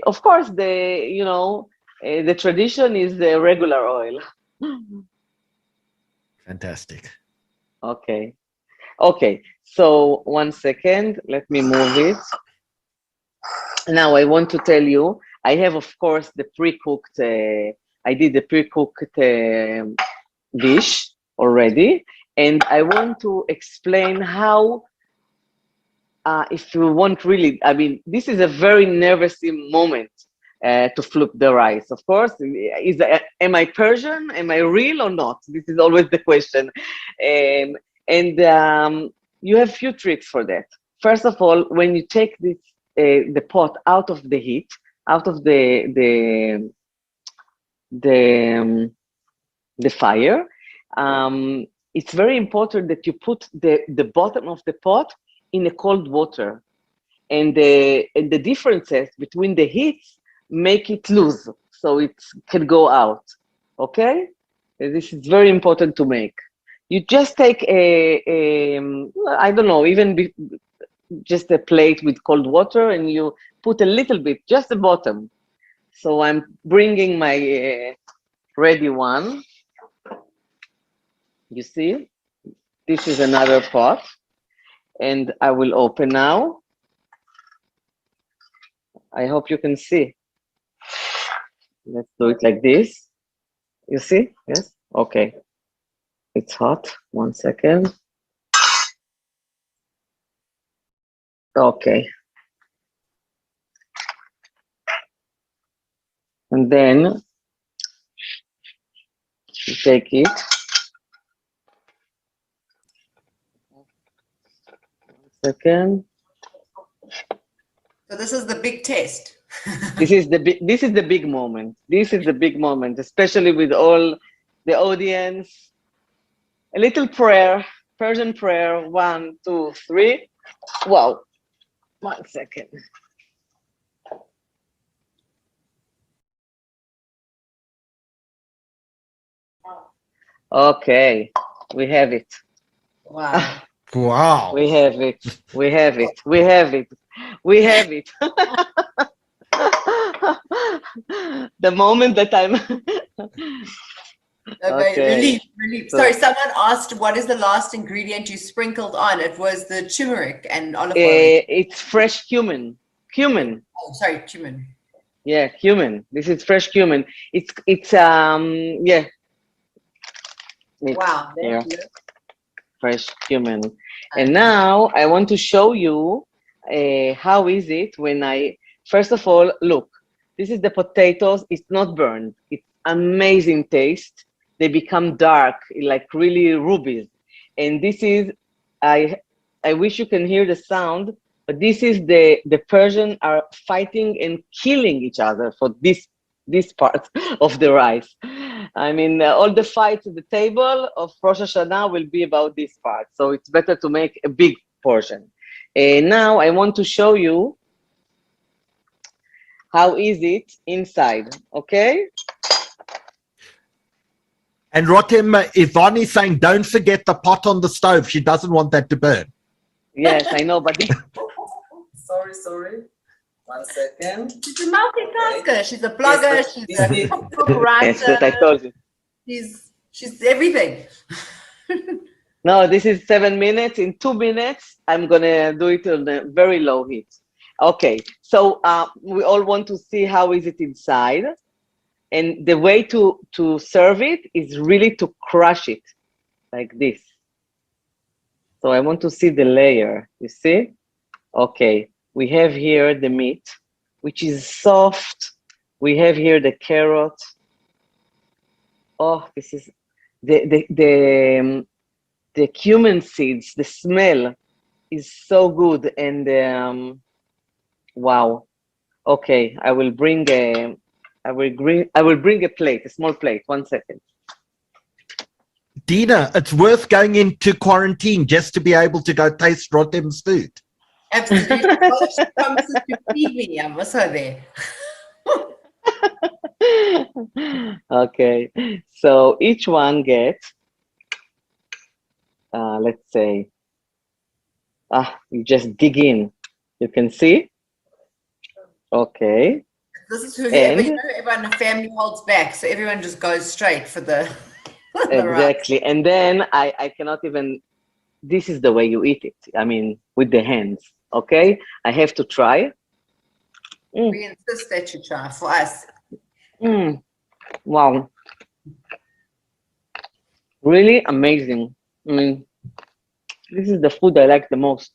Of course, the tradition is the regular oil. Fantastic. Okay. So 1 second, let me move it. Now I want to tell you, I have, of course, the pre-cooked, I did the pre-cooked dish already, and I want to explain how, if you want really, this is a very nervous moment to flip the rice, of course. Am I Persian? Am I real or not? This is always the question. And you have few tricks for that. First of all, when you take this, the pot out of the heat, out of the fire, it's very important that you put the bottom of the pot in a cold water, and the differences between the heats make it loose, so it can go out. Okay, this is very important to make. You just take I don't know, just a plate with cold water, and you put a little bit, just the bottom. So I'm bringing my ready one. You see, this is another pot, and I will open now. I hope you can see. Let's do it like this. You see? Yes? Okay. It's hot. 1 second. Okay. And then you take it. 1 second. So this is the big test. This is the big moment. This is the big moment, especially with all the audience. A little prayer, Persian prayer. 1, 2, 3. Wow. 1 second. Okay, we have it. Wow. Wow. We have it. We have it. We have it. We have it. The moment that I'm Okay. Relief. So- Sorry, someone asked what is the last ingredient you sprinkled on? It was the turmeric and olive oil. it's fresh cumin. Cumin. Oh, sorry, cumin. Yeah, cumin. This is fresh cumin. It's yeah. It's Wow. here. Thank you. Fresh cumin. And now I want to show you how is it when first of all, look, this is the potatoes. It's not burned. It's amazing taste. They become dark, like really rubies. And this is, I wish you can hear the sound, but this is the Persian are fighting and killing each other for this part of the rice. I mean, all the fights at the table of Rosh Hashanah will be about this part. So it's better to make a big portion. Now I want to show you how is it inside, okay? And Rotem, Yvonne is saying, don't forget the pot on the stove. She doesn't want that to burn. Yes, I know, but sorry. 1 second. She's a multitasker. She's a blogger. Yes, she's a cookbook writer. Yes, that I told you. She's everything. No, this is 7 minutes. In 2 minutes, I'm gonna do it on a very low heat. Okay, so we all want to see how is it inside. And the way to serve it is really to crush it like this. So I want to see the layer, you see? Okay, we have here the meat, which is soft. We have here the carrot. Oh, this is the cumin seeds. The smell is so good, and wow. Okay, I will bring a plate, a small plate. 1 second. Dina, it's worth going into quarantine just to be able to go taste Rotem's food. Absolutely. Well, she promises to feed me. I must her there. Okay, so each one gets, let's say, you just dig in. You can see. Okay. This is whoever, everyone in the family holds back, so everyone just goes straight for the exactly. Rice. And then I cannot even, this is the way you eat it. I mean, with the hands, okay? I have to try. We insist that you try for us. Wow. Really amazing. I mean, this is the food I like the most.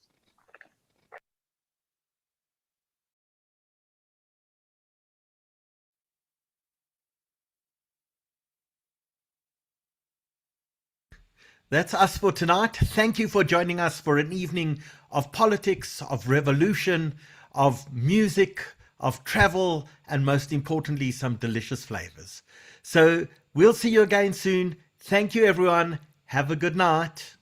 That's us for tonight. Thank you for joining us for an evening of politics, of revolution, of music, of travel, and most importantly, some delicious flavors. So we'll see you again soon. Thank you, everyone. Have a good night.